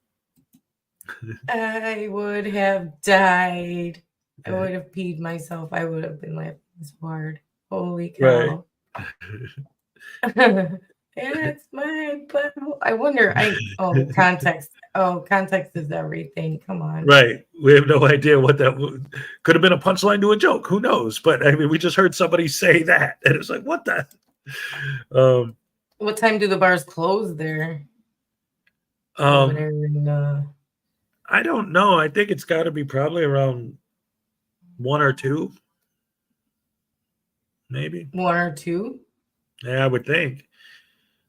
I would have died. I would have peed myself. I would have been laughing so hard. Holy cow. Right. It's my butthole. I wonder. Context. Oh, context is everything. Come on. Right. We have no idea what that could have been a punchline to a joke. Who knows? But I mean, we just heard somebody say that. And it's like, what the? What time do the bars close there? I don't know. I think it's got to be probably around 1 or 2. Maybe 1 or 2. Yeah, I would think.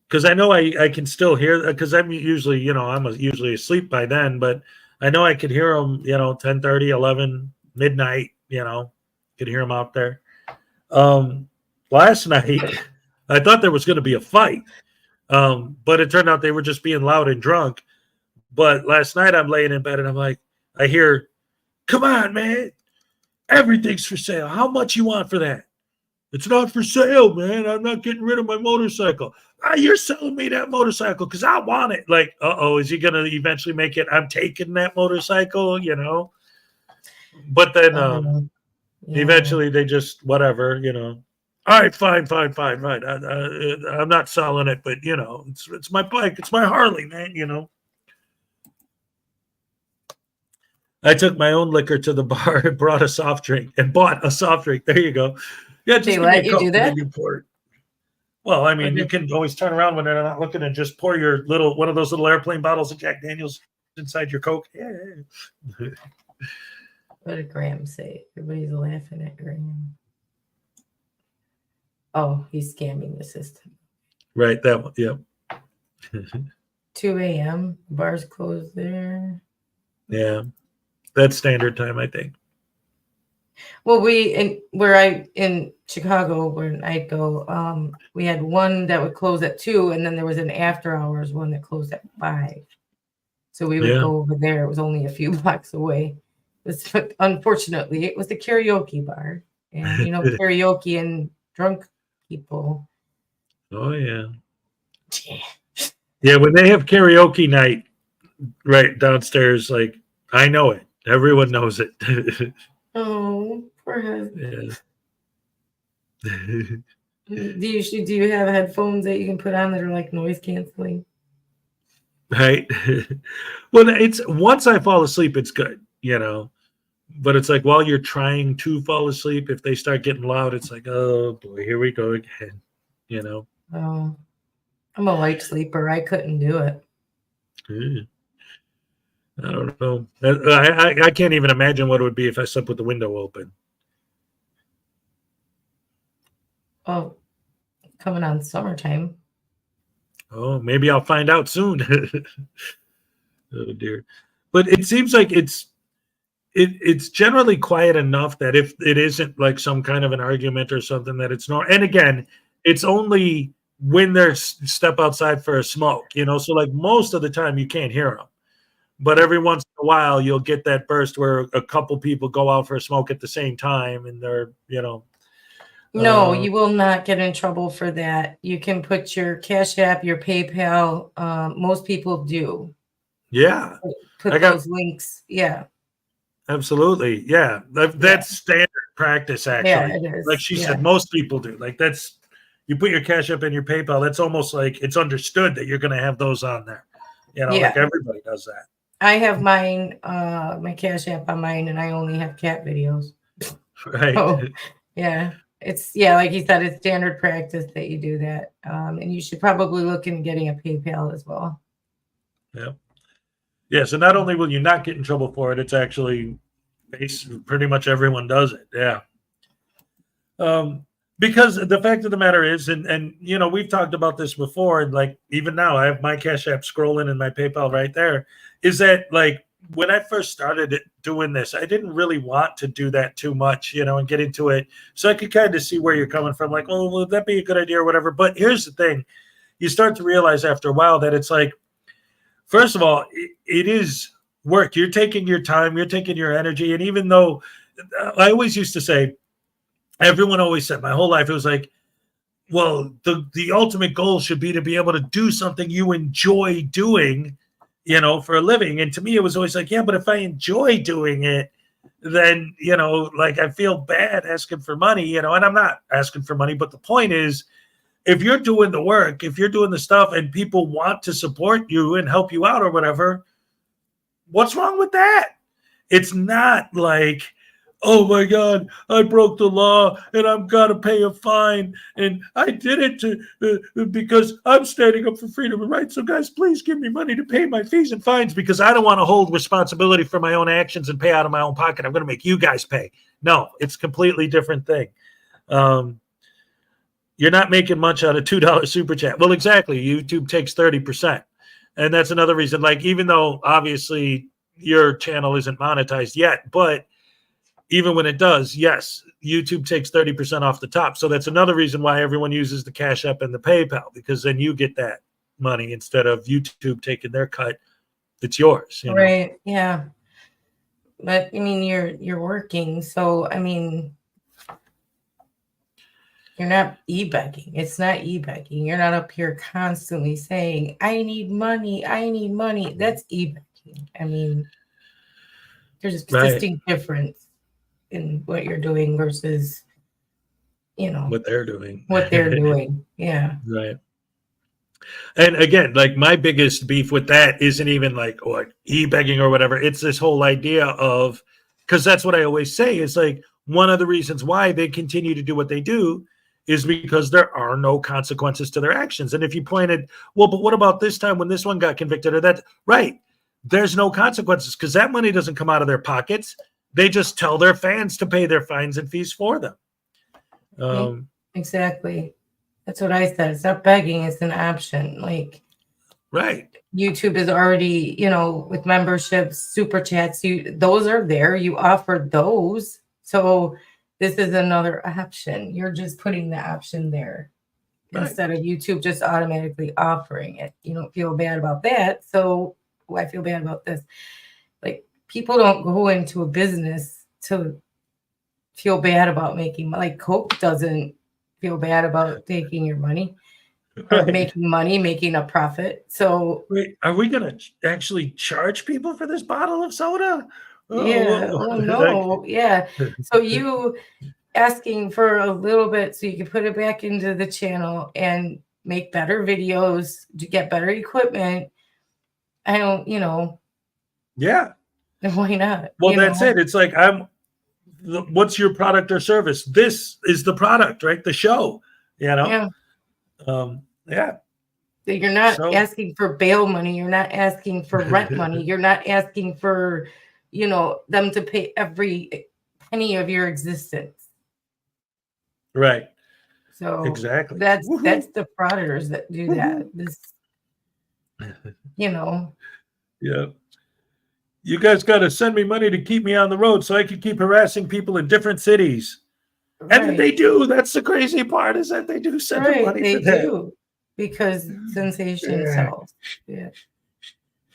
Because I know I can still hear, because I'm usually, I'm usually asleep by then, but I know I could hear them, 10:30, 11, midnight, could hear them out there. Last night, I thought there was going to be a fight, but it turned out they were just being loud and drunk. But last night I'm laying in bed and I'm like, I hear, "Come on, man, everything's for sale. How much you want for that?" "It's not for sale, man. I'm not getting rid of my motorcycle." "You're selling me that motorcycle because I want it." Like, is he going to eventually make it, "I'm taking that motorcycle," But then eventually they just, whatever, "All right, fine. I'm not selling it, but, it's my bike. It's my Harley, man, I took my own liquor to the bar and bought a soft drink. There you go. Yeah, just they let you do that? Well, I mean, you can always turn around when they're not looking and just pour your one of those little airplane bottles of Jack Daniels inside your Coke. Yeah. What did Graham say? Everybody's laughing at Graham. Oh, he's scamming the system. Right, that one. Yep. 2 a.m. Bars closed there. Yeah, that's standard time, I think. Well, in Chicago, when I'd go, we had one that would close at 2, and then there was an after hours one that closed at 5. So we would go over there. It was only a few blocks away. Unfortunately, it was the karaoke bar, and karaoke and drunk people. Oh yeah. Yeah, when they have karaoke night right downstairs, like, I know it. Everyone knows it. Oh, poor husband. Yeah. Do you have headphones that you can put on that are like noise canceling? Right. Well, it's once I fall asleep, it's good, but it's like while you're trying to fall asleep, if they start getting loud, it's like, oh boy, here we go again. you know. Oh, I'm a light sleeper. I couldn't do it. I don't know. I can't even imagine what it would be if I slept with the window open. Oh, coming on summertime. Oh, maybe I'll find out soon. Oh dear. But it seems like it's generally quiet enough that if it isn't like some kind of an argument or something, that it's not. And again, it's only when they step outside for a smoke, you know. So like most of the time you can't hear them, but every once in a while you'll get that burst where a couple people go out for a smoke at the same time, and they're, you know. No, you will not get in trouble for that. You can put your Cash App, your PayPal. Most people do. Yeah. Put those links. Yeah. Absolutely. Yeah. That's standard practice, actually. Yeah, it is. Like she said, most people do. Like that's, you put your Cash App and your PayPal, that's almost like it's understood that you're going to have those on there. You know, like everybody does that. I have mine, my Cash App on mine, and I only have cat videos. Right. So, yeah. It's, like you said, it's standard practice that you do that. And you should probably look into getting a PayPal as well. Yeah. Yeah. So not only will you not get in trouble for it, it's actually pretty much everyone does it. Yeah. Because the fact of the matter is, and you know, we've talked about this before, and like even now I have my Cash App scrolling and my PayPal right there, is that like when I first started doing this, I didn't really want to do that too much, you know, and get into it. So I could kind of see where you're coming from, like, oh, would that be a good idea or whatever? But here's the thing. You start to realize after a while that it's like, first of all, it is work. You're taking your time, you're taking your energy. And even though I always used to say, everyone always said my whole life, it was like, well, the ultimate goal should be to be able to do something you enjoy doing, you know, for a living. And to me, it was always like, yeah, but if I enjoy doing it, then, you know, like I feel bad asking for money, you know, and I'm not asking for money. But the point is, if you're doing the work, if you're doing the stuff and people want to support you and help you out or whatever, what's wrong with that? It's not like, oh my God, I broke the law and I'm got to pay a fine. And I did it because I'm standing up for freedom and rights. So guys, please give me money to pay my fees and fines because I don't want to hold responsibility for my own actions and pay out of my own pocket. I'm going to make you guys pay. No, it's a completely different thing. You're not making much out of $2 super chat. Well, exactly. YouTube takes 30%. And that's another reason, like, even though obviously your channel isn't monetized yet, but even when it does, yes, YouTube takes 30% off the top. So that's another reason why everyone uses the Cash App and the PayPal, because then you get that money instead of YouTube taking their cut. It's yours. You know? Right. Yeah. But I mean, you're working. So, I mean, you're not e-begging. It's not e-begging. You're not up here constantly saying, I need money. I need money. That's e-begging. I mean, there's a distinct difference in what you're doing versus, you know, what they're doing. Yeah. Right. And again, like my biggest beef with that isn't even like e-begging or whatever. It's this whole idea of, because that's what I always say is like one of the reasons why they continue to do what they do is because there are no consequences to their actions. And if you pointed, well, but what about this time when this one got convicted or that? Right. There's no consequences because that money doesn't come out of their pockets. They just tell their fans to pay their fines and fees for them. Exactly. That's what I said. It's not begging. It's an option. Like, right. YouTube is already, you know, with memberships, super chats, those are there. You offer those. So this is another option. You're just putting the option there instead of YouTube just automatically offering it. You don't feel bad about that. So I feel bad about this. Like, people don't go into a business to feel bad about making money. Like Coke doesn't feel bad about taking your money or making money, making a profit. So wait, are we going to actually charge people for this bottle of soda? Yeah. Oh no. Yeah. So you asking for a little bit so you can put it back into the channel and make better videos to get better equipment. I don't, you know. Yeah. Why not? Well, that's it. It's like, what's your product or service? This is the product, right? The show, you know? Yeah. Yeah. You're not So- asking for bail money. You're not asking for rent money. You're not asking for, them to pay every penny of your existence. Right. So Exactly. that's Woohoo. the frauditors that do that. This, Yeah. You guys got to send me money to keep me on the road so I can keep harassing people in different cities. And right. they do. That's the crazy part, is that they do send them Right, money they for that. do, because sensation Yeah. sells. Yeah.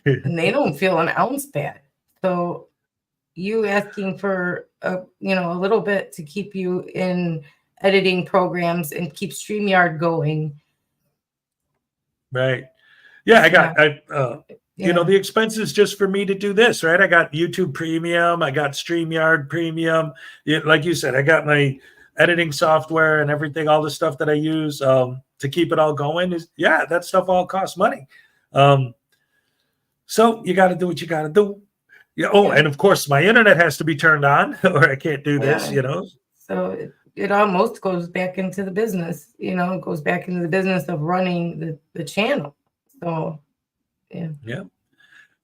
And they don't feel an ounce bad. So you asking for a little bit to keep you in editing programs and keep StreamYard going. Right. Yeah, Yeah. the expenses just for me to do this, right? I got YouTube Premium, I got StreamYard Premium. Like you said, I got my editing software and everything, all the stuff that I use to keep it all going that stuff all costs money. So you got to do what you got to do. Yeah. Oh, and of course my internet has to be turned on or I can't do this, So it almost goes back into the business, it goes back into the business of running the channel. So, yeah. Yeah.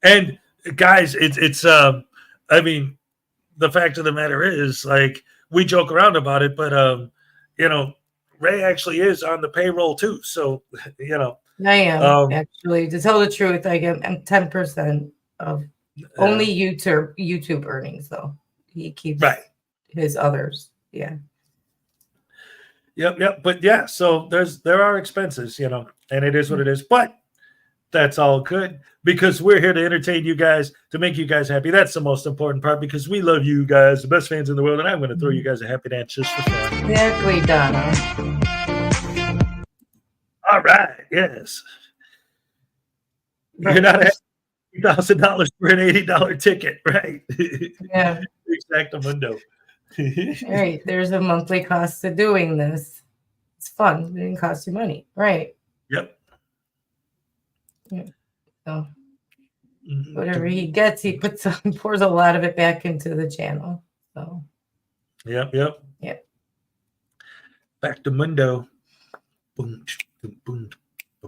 And guys, it's I mean, the fact of the matter is, like, we joke around about it, but Ray actually is on the payroll too. So, I am actually, to tell the truth, I'm 10% of only YouTube earnings, though. He keeps his others. Yeah. Yep. But yeah, so there are expenses, and it is what it is. But that's all good because we're here to entertain you guys, to make you guys happy. That's the most important part because we love you guys, the best fans in the world, and I'm going to throw you guys a happy dance just for fun. Exactly, Donna. All right. Yes. You're not asking $1,000 for an $80 ticket, right? Yeah. Exactamundo. Right. There's a monthly cost to doing this. It's fun. It didn't cost you money. Right. Yep. Yeah. So whatever he gets, he pours a lot of it back into the channel. So. Yep. Yeah. Back to Mundo. Boom, boom, boom.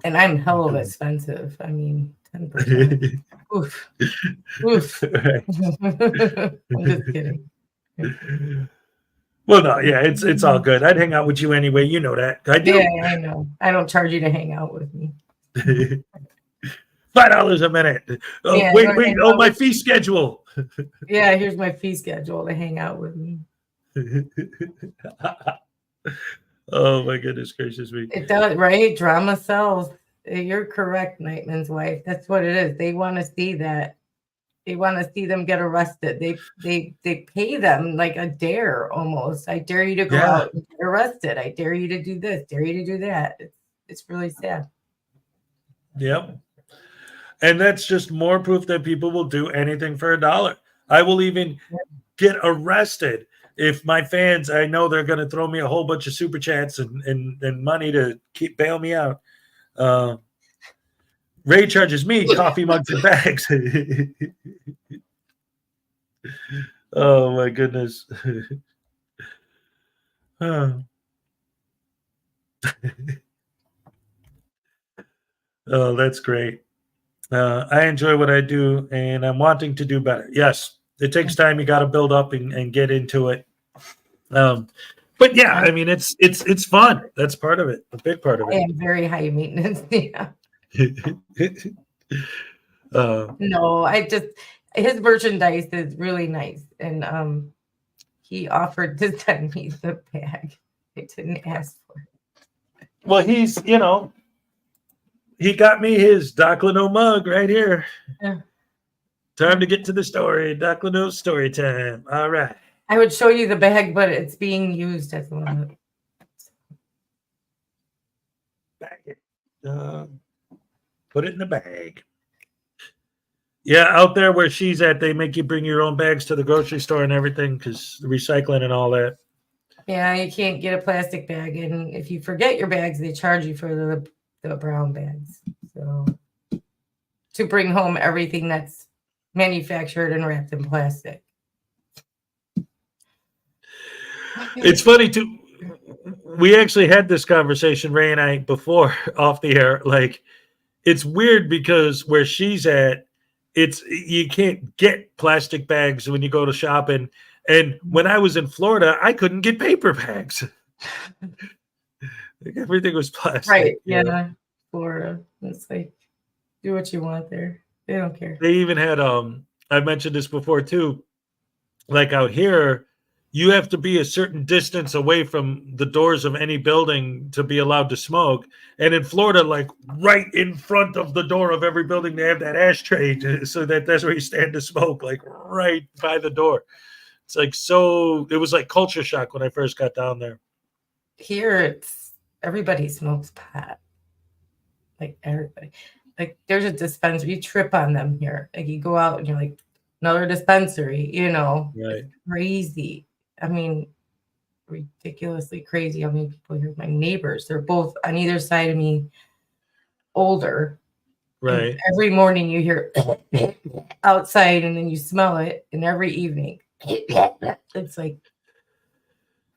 And I'm hell of expensive. I mean, 10%. Oof. Oof. I'm just kidding. Well, no, yeah, it's all good. I'd hang out with you anyway. You know that. I do. Yeah, I know. I don't charge you to hang out with me. $5 a minute. Oh, Yeah, wait. Oh, my fee schedule. Yeah, here's my fee schedule to hang out with me. Oh my goodness gracious me. It does, right? Drama sells. You're correct, Nightman's wife. That's what it is. They want to see that. They want to see them get arrested. They pay them like a dare almost. I dare you to go out and get arrested. I dare you to do this. Dare you to do that. It's really sad. Yep. And that's just more proof that people will do anything for $1. I will even get arrested if my fans, I know they're going to throw me a whole bunch of super chats and money to bail me out. Ray charges me coffee mugs and bags. Oh my goodness. Oh, that's great. I enjoy what I do and I'm wanting to do better. Yes, it takes time. You got to build up and get into it. But yeah, I mean, it's fun. That's part of it. A big part of it. I am very high maintenance. Yeah. No, his merchandise is really nice, and he offered to send me the bag. I didn't ask for it. Well, he got me his Doc Leno mug right here. Yeah. Time to get to the story. Doc Leno story time. All right. I would show you the bag, but it's being used at the moment. Bag it. Put it in the bag. Yeah, out there where she's at, they make you bring your own bags to the grocery store and everything because recycling and all that. Yeah, you can't get a plastic bag, and if you forget your bags, they charge you for the brown bags. So to bring home everything that's manufactured and wrapped in plastic. It's funny too. we actually had this conversation, Ray and I, before off the air. Like, it's weird because where she's at, it's you can't get plastic bags when you go to shopping. And when I was in Florida, I couldn't get paper bags. Like, everything was plastic. Right. you know? Yeah. Florida. It's like, do what you want there. They don't care. They even had I mentioned this before too. Like out here, you have to be a certain distance away from the doors of any building to be allowed to smoke. And in Florida, like right in front of the door of every building, they have that ashtray so that's where you stand to smoke, like right by the door. It's like, so it was like culture shock when I first got down there. Here, it's everybody smokes pot. Like everybody. Like there's a dispensary, you trip on them here. Like you go out and you're like, another dispensary, Right. It's crazy. I mean, ridiculously crazy how many people here. My neighbors, they're both on either side of me, older. Right. And every morning you hear outside and then you smell it, and every evening it's like,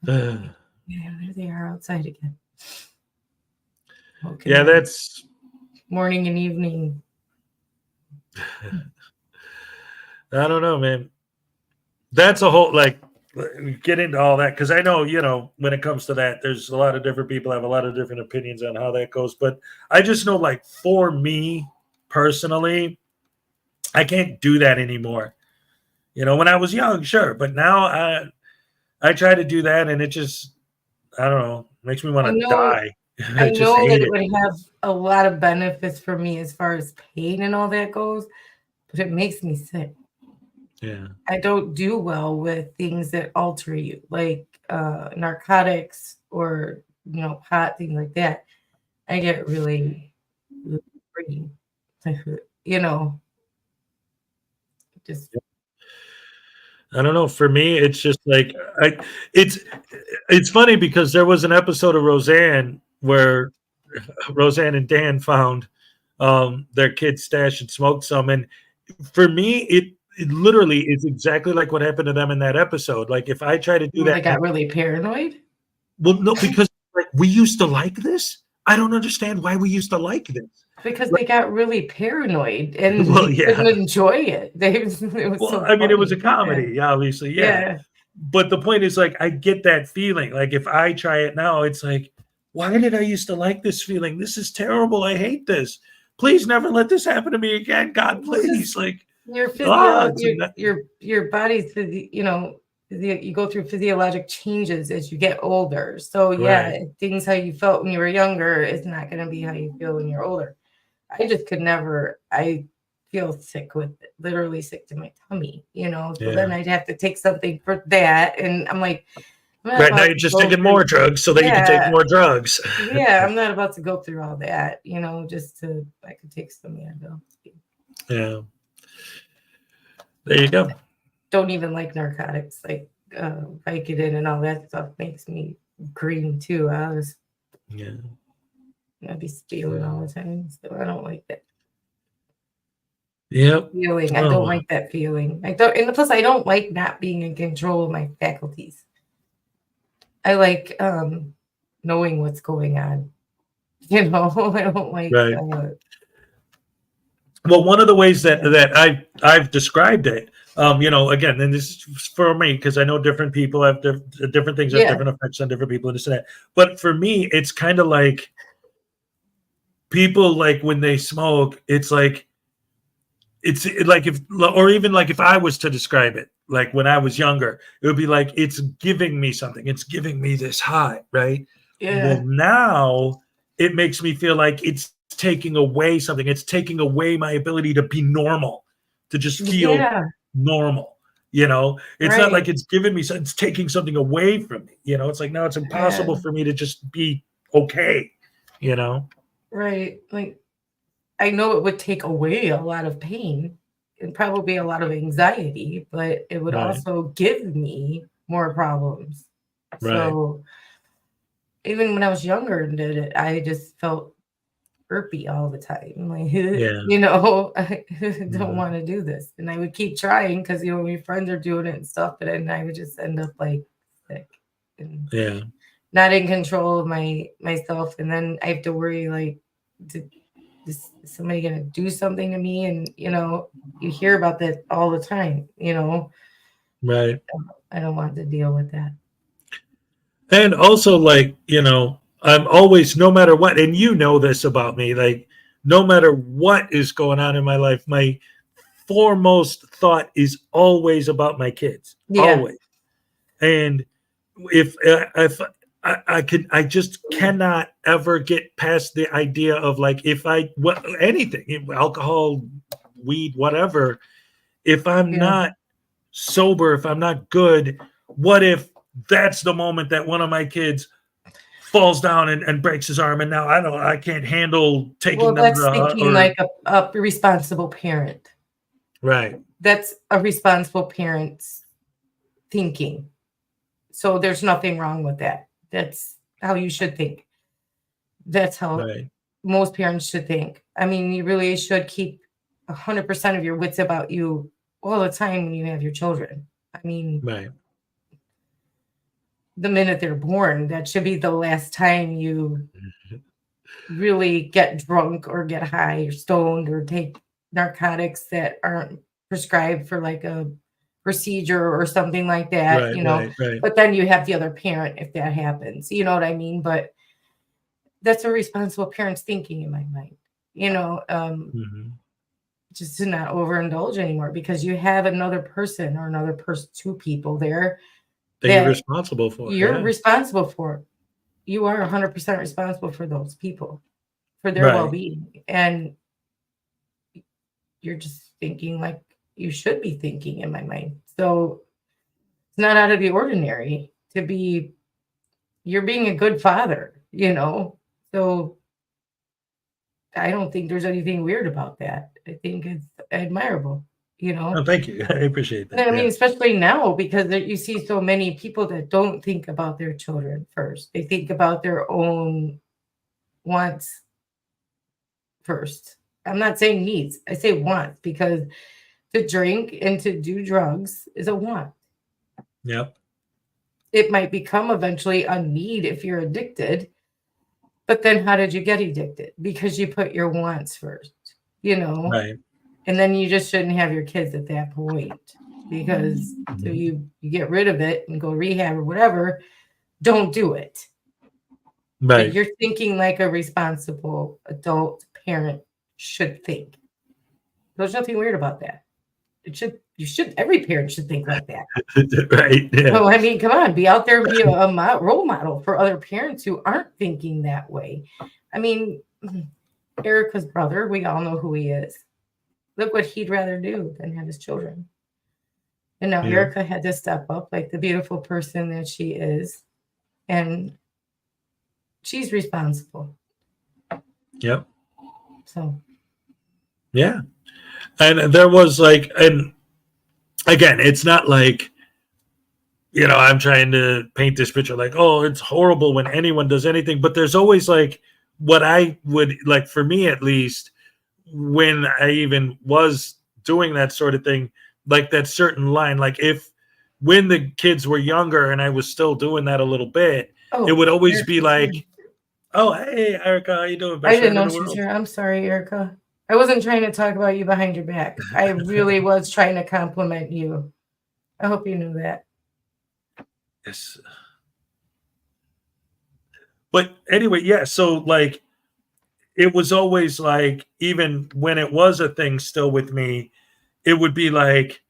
yeah, there they are outside again. Okay. Yeah, that's morning and evening. I don't know, man. That's a whole, like, get into all that because I know, when it comes to that, there's a lot of different people have a lot of different opinions on how that goes. But I just know, like, for me personally, I can't do that anymore. When I was young, sure, but now I try to do that, and it just, I don't know, makes me want to die. I just know that hate it it. would have a lot of benefits for me as far as pain and all that goes, but it makes me sick. Yeah. I don't do well with things that alter you, like narcotics or pot, things like that. I get really green, just. I don't know. For me, it's just like it's funny because there was an episode of Roseanne where Roseanne and Dan found their kid's stash and smoked some, and for me, it literally is exactly like what happened to them in that episode. Like if I try to do that, They got really paranoid. Well, no, because like we used to like this. I don't understand why we used to like this. Because they got really paranoid and Well, they yeah. couldn't enjoy it. It was Well, I mean, it was a comedy, obviously, yeah. But the point is, like, I get that feeling. Like, if I try it now, it's like, why did I used to like this feeling? This is terrible. I hate this. Please never let this happen to me again. God, please. Like, your body's, you go through physiologic changes as you get older. So yeah, things how you felt when you were younger is not going to be how you feel when you're older. I just could never. I feel sick with it, literally sick to my tummy. So then I'd have to take something for that, and I'm like, right now you're just taking more drugs so that you can take more drugs. Yeah, I'm not about to go through all that. Just to I could take some Advil. Yeah. There you go. Don't even like narcotics, like Vicodin and all that stuff makes me green too. I'd be stealing all the time, so I don't like that. Yep. Feeling. I don't like that feeling. And plus, I don't like not being in control of my faculties. I like knowing what's going on. I don't like. Right. Well, one of the ways that I've described it, again, and this is for me because I know different people have different things have different effects on different people and this and that. But for me, it's kind of like people like when they smoke, it's like if I was to describe it, like when I was younger, it would be like it's giving me something. It's giving me this high, right? Yeah. Well, now it makes me feel like it's taking away something. It's taking away my ability to be normal, to just feel normal. It's not like it's giving me something. It's taking something away from me. It's like now it's impossible for me to just be okay. Right. Like I know it would take away a lot of pain and probably a lot of anxiety, but it would also give me more problems. Right. So even when I was younger and did it, I just felt burpy all the time. Like, I don't want to do this. And I would keep trying because, my friends are doing it and stuff, but then I would just end up like sick. And not in control of myself, and then I have to worry like, is somebody gonna do something to me? And you hear about that all the time. Right. I don't want to deal with that. And also, like, I'm always, no matter what, and this about me, like, no matter what is going on in my life, my foremost thought is always about my kids. Yeah. Always. And if I just cannot ever get past the idea of like, if anything, alcohol, weed, whatever, if I'm not sober, if I'm not good, what if that's the moment that one of my kids falls down and breaks his arm, and now I can't handle taking them that's thinking like a responsible parent. Right. That's a responsible parent's thinking. So there's nothing wrong with that. That's how you should think. That's how most parents should think. I mean, you really should keep 100% of your wits about you all the time when you have your children. I mean, the minute they're born, that should be the last time you really get drunk or get high or stoned or take narcotics that aren't prescribed for like a procedure or something like that, Right. But then you have the other parent if that happens, you know what I mean? But that's a responsible parent's thinking in my mind, just to not overindulge anymore, because you have another person or two people there that you're responsible for. You're responsible for. You are 100% responsible for those people, for their well-being. And you're just thinking like you should be thinking in my mind. So it's not out of the ordinary you're being a good father, So I don't think there's anything weird about that. I think it's admirable, Oh, thank you. I appreciate that. I mean, especially now, because you see so many people that don't think about their children first. They think about their own wants first. I'm not saying needs. I say wants, because to drink and to do drugs is a want. Yep. It might become eventually a need if you're addicted. But then how did you get addicted? Because you put your wants first, Right. And then you just shouldn't have your kids at that point, because so you get rid of it and go rehab or whatever. Don't do it. Right. But you're thinking like a responsible adult parent should think. There's nothing weird about that. Every parent should think like that. Right. Yeah. So, I mean, come on, be out there and be a role model for other parents who aren't thinking that way. I mean, Erica's brother, we all know who he is. Look what he'd rather do than have his children. And now Erica had to step up like the beautiful person that she is. And she's responsible. Yep. So. Yeah. And there was like, and again, it's not like, I'm trying to paint this picture like, oh, it's horrible when anyone does anything. But there's always like what I would like, for me at least, when I even was doing that sort of thing, like that certain line, like when the kids were younger and I was still doing that a little bit, it would always be like, oh, hey, Erica, how you doing? I didn't know she was here. I'm sorry, Erica. I wasn't trying to talk about you behind your back. I really was trying to compliment you. I hope you knew that. Yes. But anyway, yeah, so like it was always like, even when it was a thing still with me, it would be like,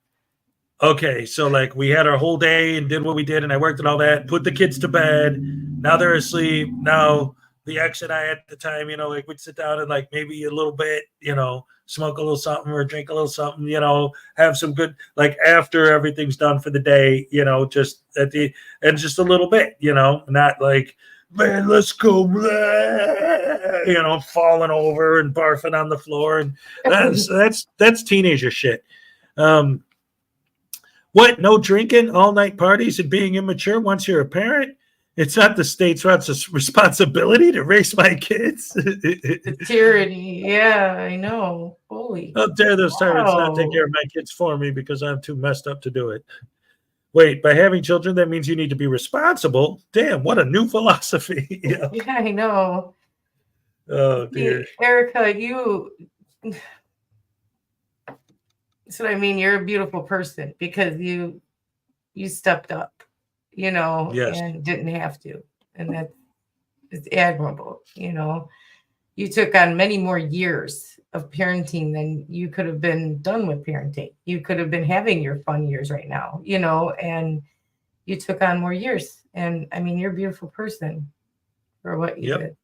okay, so like we had our whole day and did what we did and I worked and all that, put the kids to bed. Now they're asleep. Now the ex and I at the time, like we'd sit down and like maybe a little bit, smoke a little something or drink a little something, have some good, like after everything's done for the day, just and just a little bit, not like, man, let's go, falling over and barfing on the floor. And that's teenager shit. What? No drinking, all night parties, and being immature once you're a parent? It's not the state's responsibility to raise my kids. The tyranny. Yeah, I know. Holy. How dare those tyrants not take care of my kids for me because I'm too messed up to do it. wait, by having children, that means you need to be responsible. Damn, what a new philosophy. Yeah, I know. Oh, dear. Erica, so I mean, you're a beautiful person because you stepped up, Yes. and didn't have to. And it's admirable, You took on many more years of parenting than you could have been done with parenting. You could have been having your fun years right now, and you took on more years. And I mean, you're a beautiful person for what you did.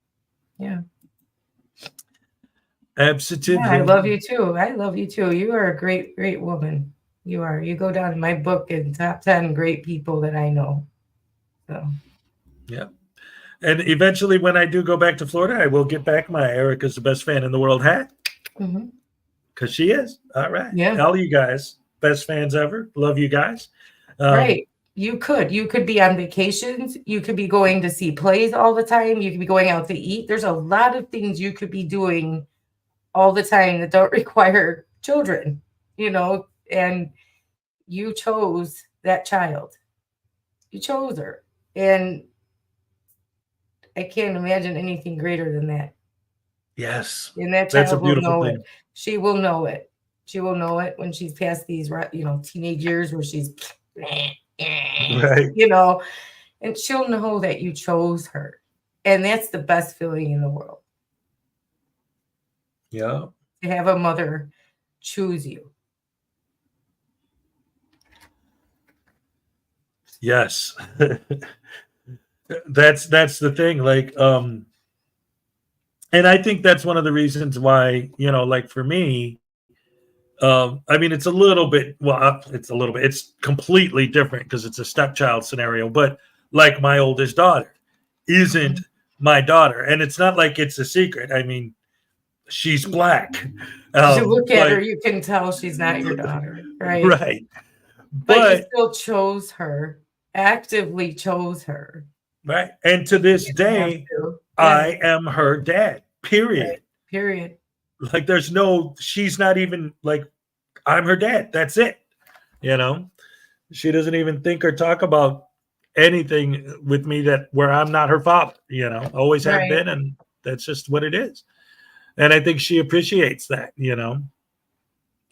Yeah. Absolutely. Yeah, I love you too. I love you too. You are a great, great woman. You are. You go down in my book in top 10 great people that I know. So. Yeah. And eventually, when I do go back to Florida, I will get back my Erica's the best fan in the world hat. Because she is. All right. Yeah. All you guys, best fans ever. Love you guys. Right. You could be on vacations. You could be going to see plays all the time. You could be going out to eat. There's a lot of things you could be doing all the time that don't require children, and you chose that child. You chose her. And I can't imagine anything greater than that. Yes. And that That's a child will beautiful know thing. it. She will know it. She will know it when she's past these, teenage years where she's, right. And she'll know that you chose her. And that's the best feeling in the world. Yeah. To have a mother choose you. Yes. That's the thing. Like, and I think that's one of the reasons why, like for me, I mean, it's completely different because it's a stepchild scenario, but like my oldest daughter isn't my daughter. And it's not like it's a secret. I mean, she's black. You look at her, you can tell she's not your daughter, right? Right. But you still chose her, actively chose her. Right. And to this day, I am her dad, period. Right. Period. Like she's not even like, I'm her dad. That's it. She doesn't even think or talk about anything with me where I'm not her father, always have been. And that's just what it is. And I think she appreciates that,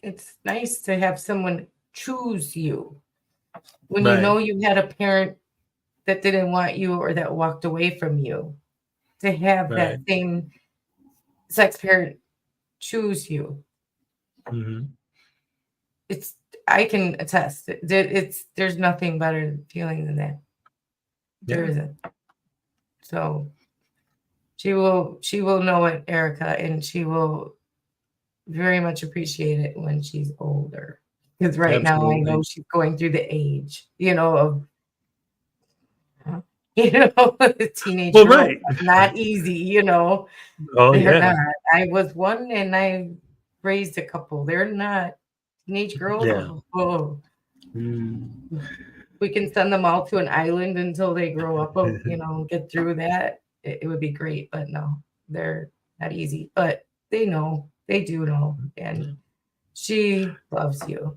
It's nice to have someone choose you when Right. you know you had a parent that didn't want you or that walked away from you. To have that same sex parent choose you. Mm-hmm. I can attest. There's nothing better feeling than that. There isn't. So she will know it, Erica, and she will very much appreciate it when she's older. Because right now I know she's going through the age, of teenage girl. Not easy, Oh, They're yeah. not. I was one and I raised a couple. They're not teenage girls. Yeah. Oh. We can send them all to an island until they grow up, get through that. It would be great, but no, they're not easy. But they know, they do know, and she loves you.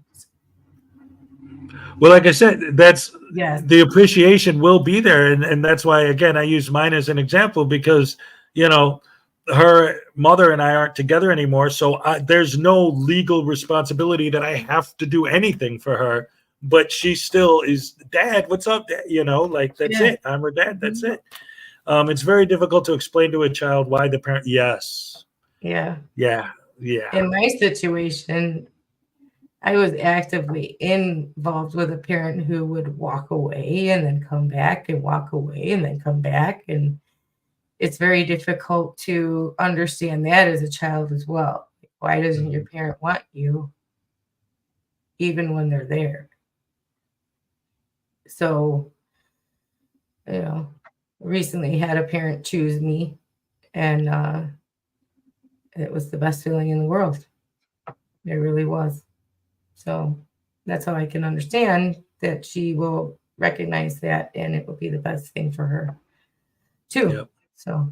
Well, like I said, that's Yes. the appreciation will be there. And that's why, again, I use mine as an example because, her mother and I aren't together anymore. So there's no legal responsibility that I have to do anything for her, but she still is, Dad, what's up? Dad? Like, that's it. I'm her dad. That's it. It's very difficult to explain to a child why the parent. Yes. Yeah. Yeah. In my situation, I was actively involved with a parent who would walk away and then come back and walk away and then come back. And it's very difficult to understand that as a child as well. Why doesn't your parent want you even when they're there? So, recently had a parent choose me, and it was the best feeling in the world. It really was. So that's how I can understand that she will recognize that, and it will be the best thing for her too. Yep. So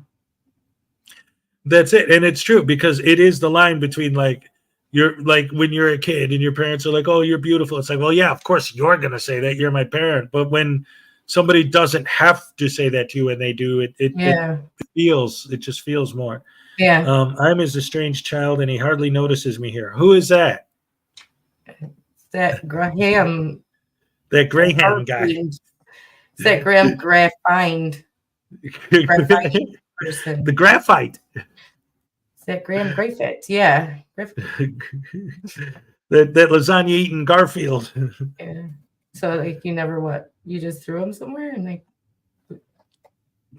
that's it. And it's true because it is the line between like You're like when you're a kid and your parents are like, "Oh, you're beautiful." It's like, well, yeah, of course you're gonna say that. You're my parent. But when somebody doesn't have to say that to you and they do, it just feels more. Yeah. I'm as a strange child and he hardly notices me here. Who is that? That Graham. That Graham guy. It's that Graham Graphite. Graphite person. The graphite. It's that Graham Graphite. Yeah. that lasagna eating Garfield. Yeah. So like you never what? You just threw them somewhere and like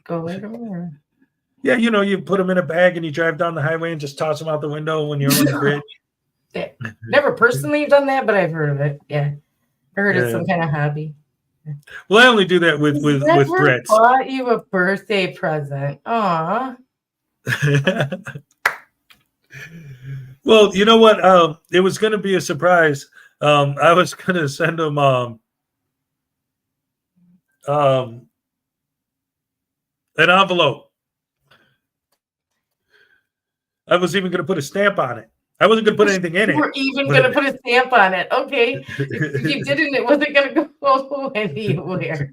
go away from them? Or? Yeah, you put them in a bag and you drive down the highway and just toss them out the window when you're on the bridge. Yeah. Never personally done that, but I've heard of it. Yeah. I heard it's some kind of hobby. Well, I only do that with Brits. Bought you a birthday present. Aw. Well, you know what? It was going to be a surprise. I was going to send him an envelope. I was even going to put a stamp on it. I wasn't going to put anything in it. You were even going to put a stamp on it. Okay. If you didn't, it wasn't going to go anywhere.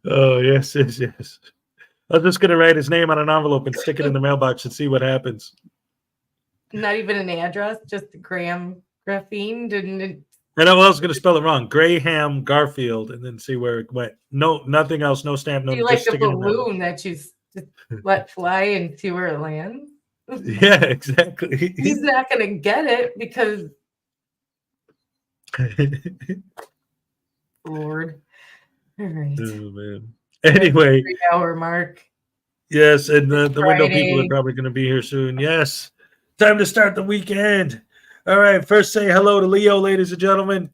Oh, yes. I was just going to write his name on an envelope and stick it in the mailbox and see what happens. Not even an address, just Graphene. Didn't it? And I was going to spell it wrong. Graham Garfield, and then see where it went. No, nothing else. No stamp. No. You like the balloon that you let fly and see where it lands? Yeah, exactly. He's not going to get it because Lord. All right. Oh, man. Anyway. 3-hour mark. Yes, and the window people are probably going to be here soon. Yes. Time to start the weekend. All right. First, say hello to Leo, ladies and gentlemen.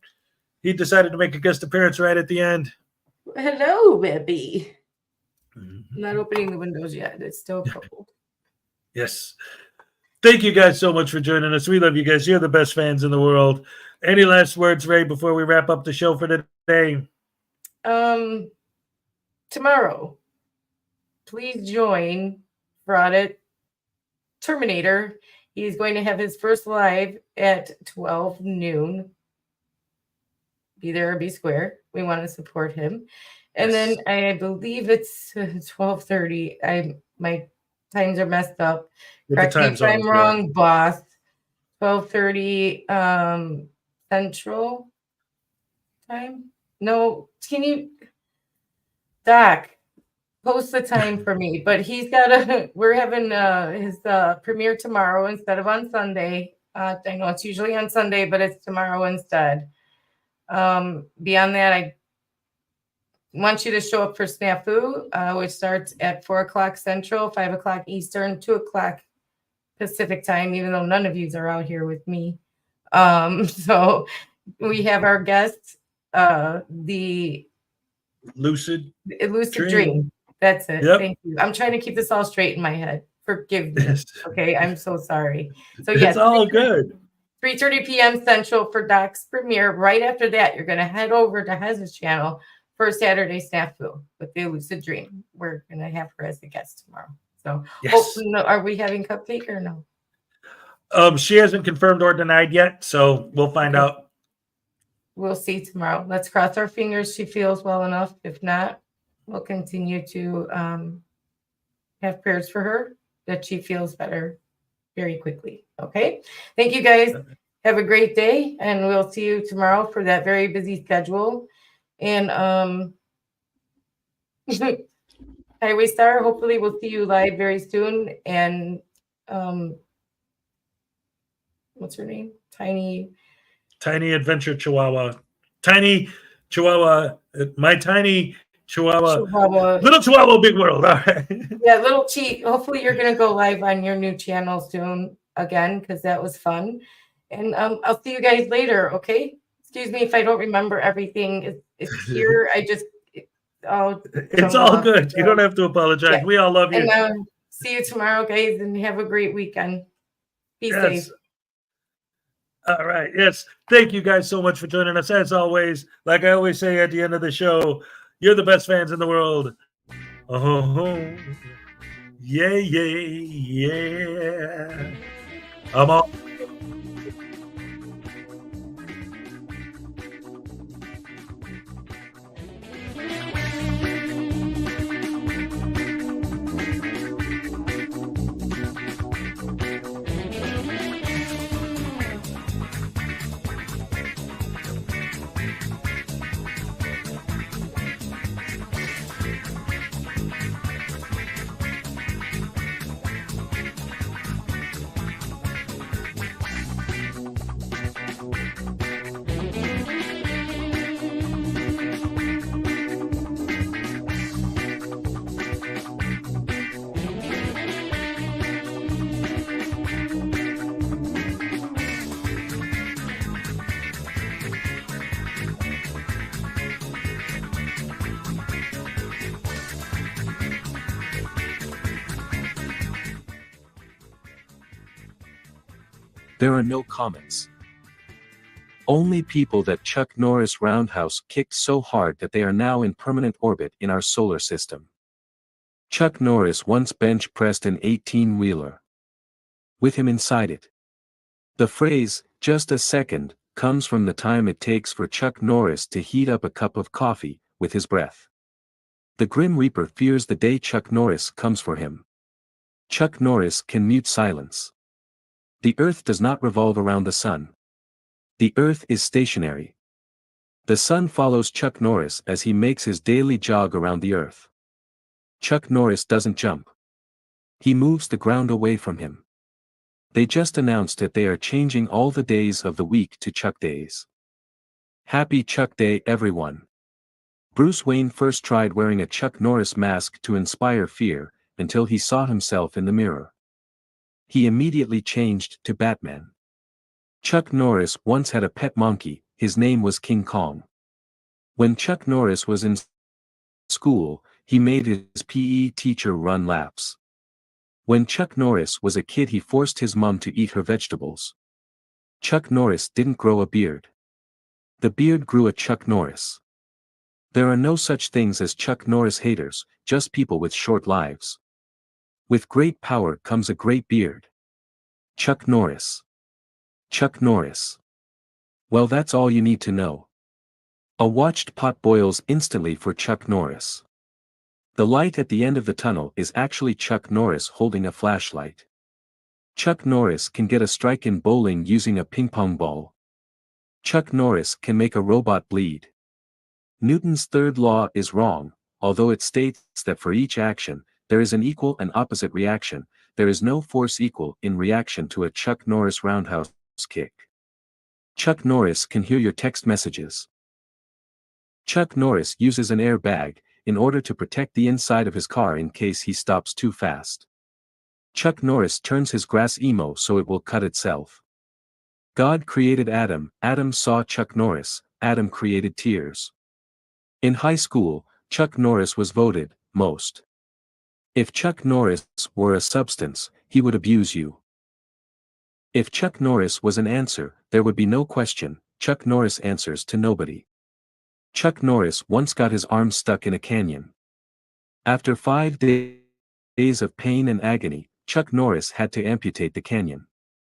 He decided to make a guest appearance right at the end. Hello, baby. I'm not opening the windows yet. It's still cold. Yes. Thank you guys so much for joining us. We love you guys. You're the best fans in the world. Any last words, Ray, before we wrap up the show for today? Tomorrow, please join Fraudit Terminator. He's going to have his first live at 12 noon. Be there or be square. We want to support him. And then I believe it's 12:30. My times are messed up. Correct me if I'm wrong, boss. 12:30 Central time. No, can you, Doc, post the time for me? But we're having his premiere tomorrow instead of on Sunday. I know it's usually on Sunday, but it's tomorrow instead. Beyond that, I want you to show up for Snafu, which starts at 4 o'clock Central, 5 o'clock Eastern, 2 o'clock Pacific time, even though none of you are out here with me. So we have our guests, the Lucid Dream. That's it. Yep. Thank you. I'm trying to keep this all straight in my head. Forgive me. Okay, I'm so sorry. So yes, it's all good. 3:30 p.m. Central for Doc's premiere. Right after that, you're going to head over to Hez's channel for Saturday Snafu with the Lucid Dream. We're going to have her as a guest tomorrow. So, are we having Cupcake or no? She hasn't confirmed or denied yet, so we'll find out. We'll see tomorrow. Let's cross our fingers she feels well enough. If not, we'll continue to have prayers for her that she feels better very quickly. Okay. Thank you guys. Have a great day, and we'll see you tomorrow for that very busy schedule. And Highway Star, hopefully we'll see you live very soon. And what's her name? Tiny Adventure Chihuahua. Tiny Chihuahua. My tiny Chihuahua. Little Chihuahua, big world. All right. Yeah, Little Cheat. Hopefully you're going to go live on your new channel soon again, because that was fun. And I'll see you guys later, okay? Excuse me if I don't remember everything. It's here. It's all good. You don't have to apologize. Yeah. We all love you. And see you tomorrow, guys, and have a great weekend. Be safe. All right. Yes. Thank you guys so much for joining us. As always, like I always say at the end of the show, you're the best fans in the world. Oh, yeah. I'm all. There are no comments. Only people that Chuck Norris roundhouse kicked so hard that they are now in permanent orbit in our solar system. Chuck Norris once bench pressed an 18-wheeler. With him inside it. The phrase, "just a second," comes from the time it takes for Chuck Norris to heat up a cup of coffee, with his breath. The Grim Reaper fears the day Chuck Norris comes for him. Chuck Norris can mute silence. The Earth does not revolve around the sun. The Earth is stationary. The sun follows Chuck Norris as he makes his daily jog around the Earth. Chuck Norris doesn't jump. He moves the ground away from him. They just announced that they are changing all the days of the week to Chuck Days. Happy Chuck Day, everyone. Bruce Wayne first tried wearing a Chuck Norris mask to inspire fear, until he saw himself in the mirror. He immediately changed to Batman. Chuck Norris once had a pet monkey, his name was King Kong. When Chuck Norris was in school, he made his PE teacher run laps. When Chuck Norris was a kid, he forced his mom to eat her vegetables. Chuck Norris didn't grow a beard. The beard grew a Chuck Norris. There are no such things as Chuck Norris haters, just people with short lives. With great power comes a great beard. Chuck Norris. Chuck Norris. Well, that's all you need to know. A watched pot boils instantly for Chuck Norris. The light at the end of the tunnel is actually Chuck Norris holding a flashlight. Chuck Norris can get a strike in bowling using a ping-pong ball. Chuck Norris can make a robot bleed. Newton's third law is wrong, although it states that for each action, there is an equal and opposite reaction. There is no force equal in reaction to a Chuck Norris roundhouse kick. Chuck Norris can hear your text messages. Chuck Norris uses an airbag in order to protect the inside of his car in case he stops too fast. Chuck Norris turns his grass emo so it will cut itself. God created Adam, Adam saw Chuck Norris, Adam created tears. In high school, Chuck Norris was voted most. If Chuck Norris were a substance, he would abuse you. If Chuck Norris was an answer, there would be no question. Chuck Norris answers to nobody. Chuck Norris once got his arm stuck in a canyon. After 5 days of pain and agony, Chuck Norris had to amputate the canyon.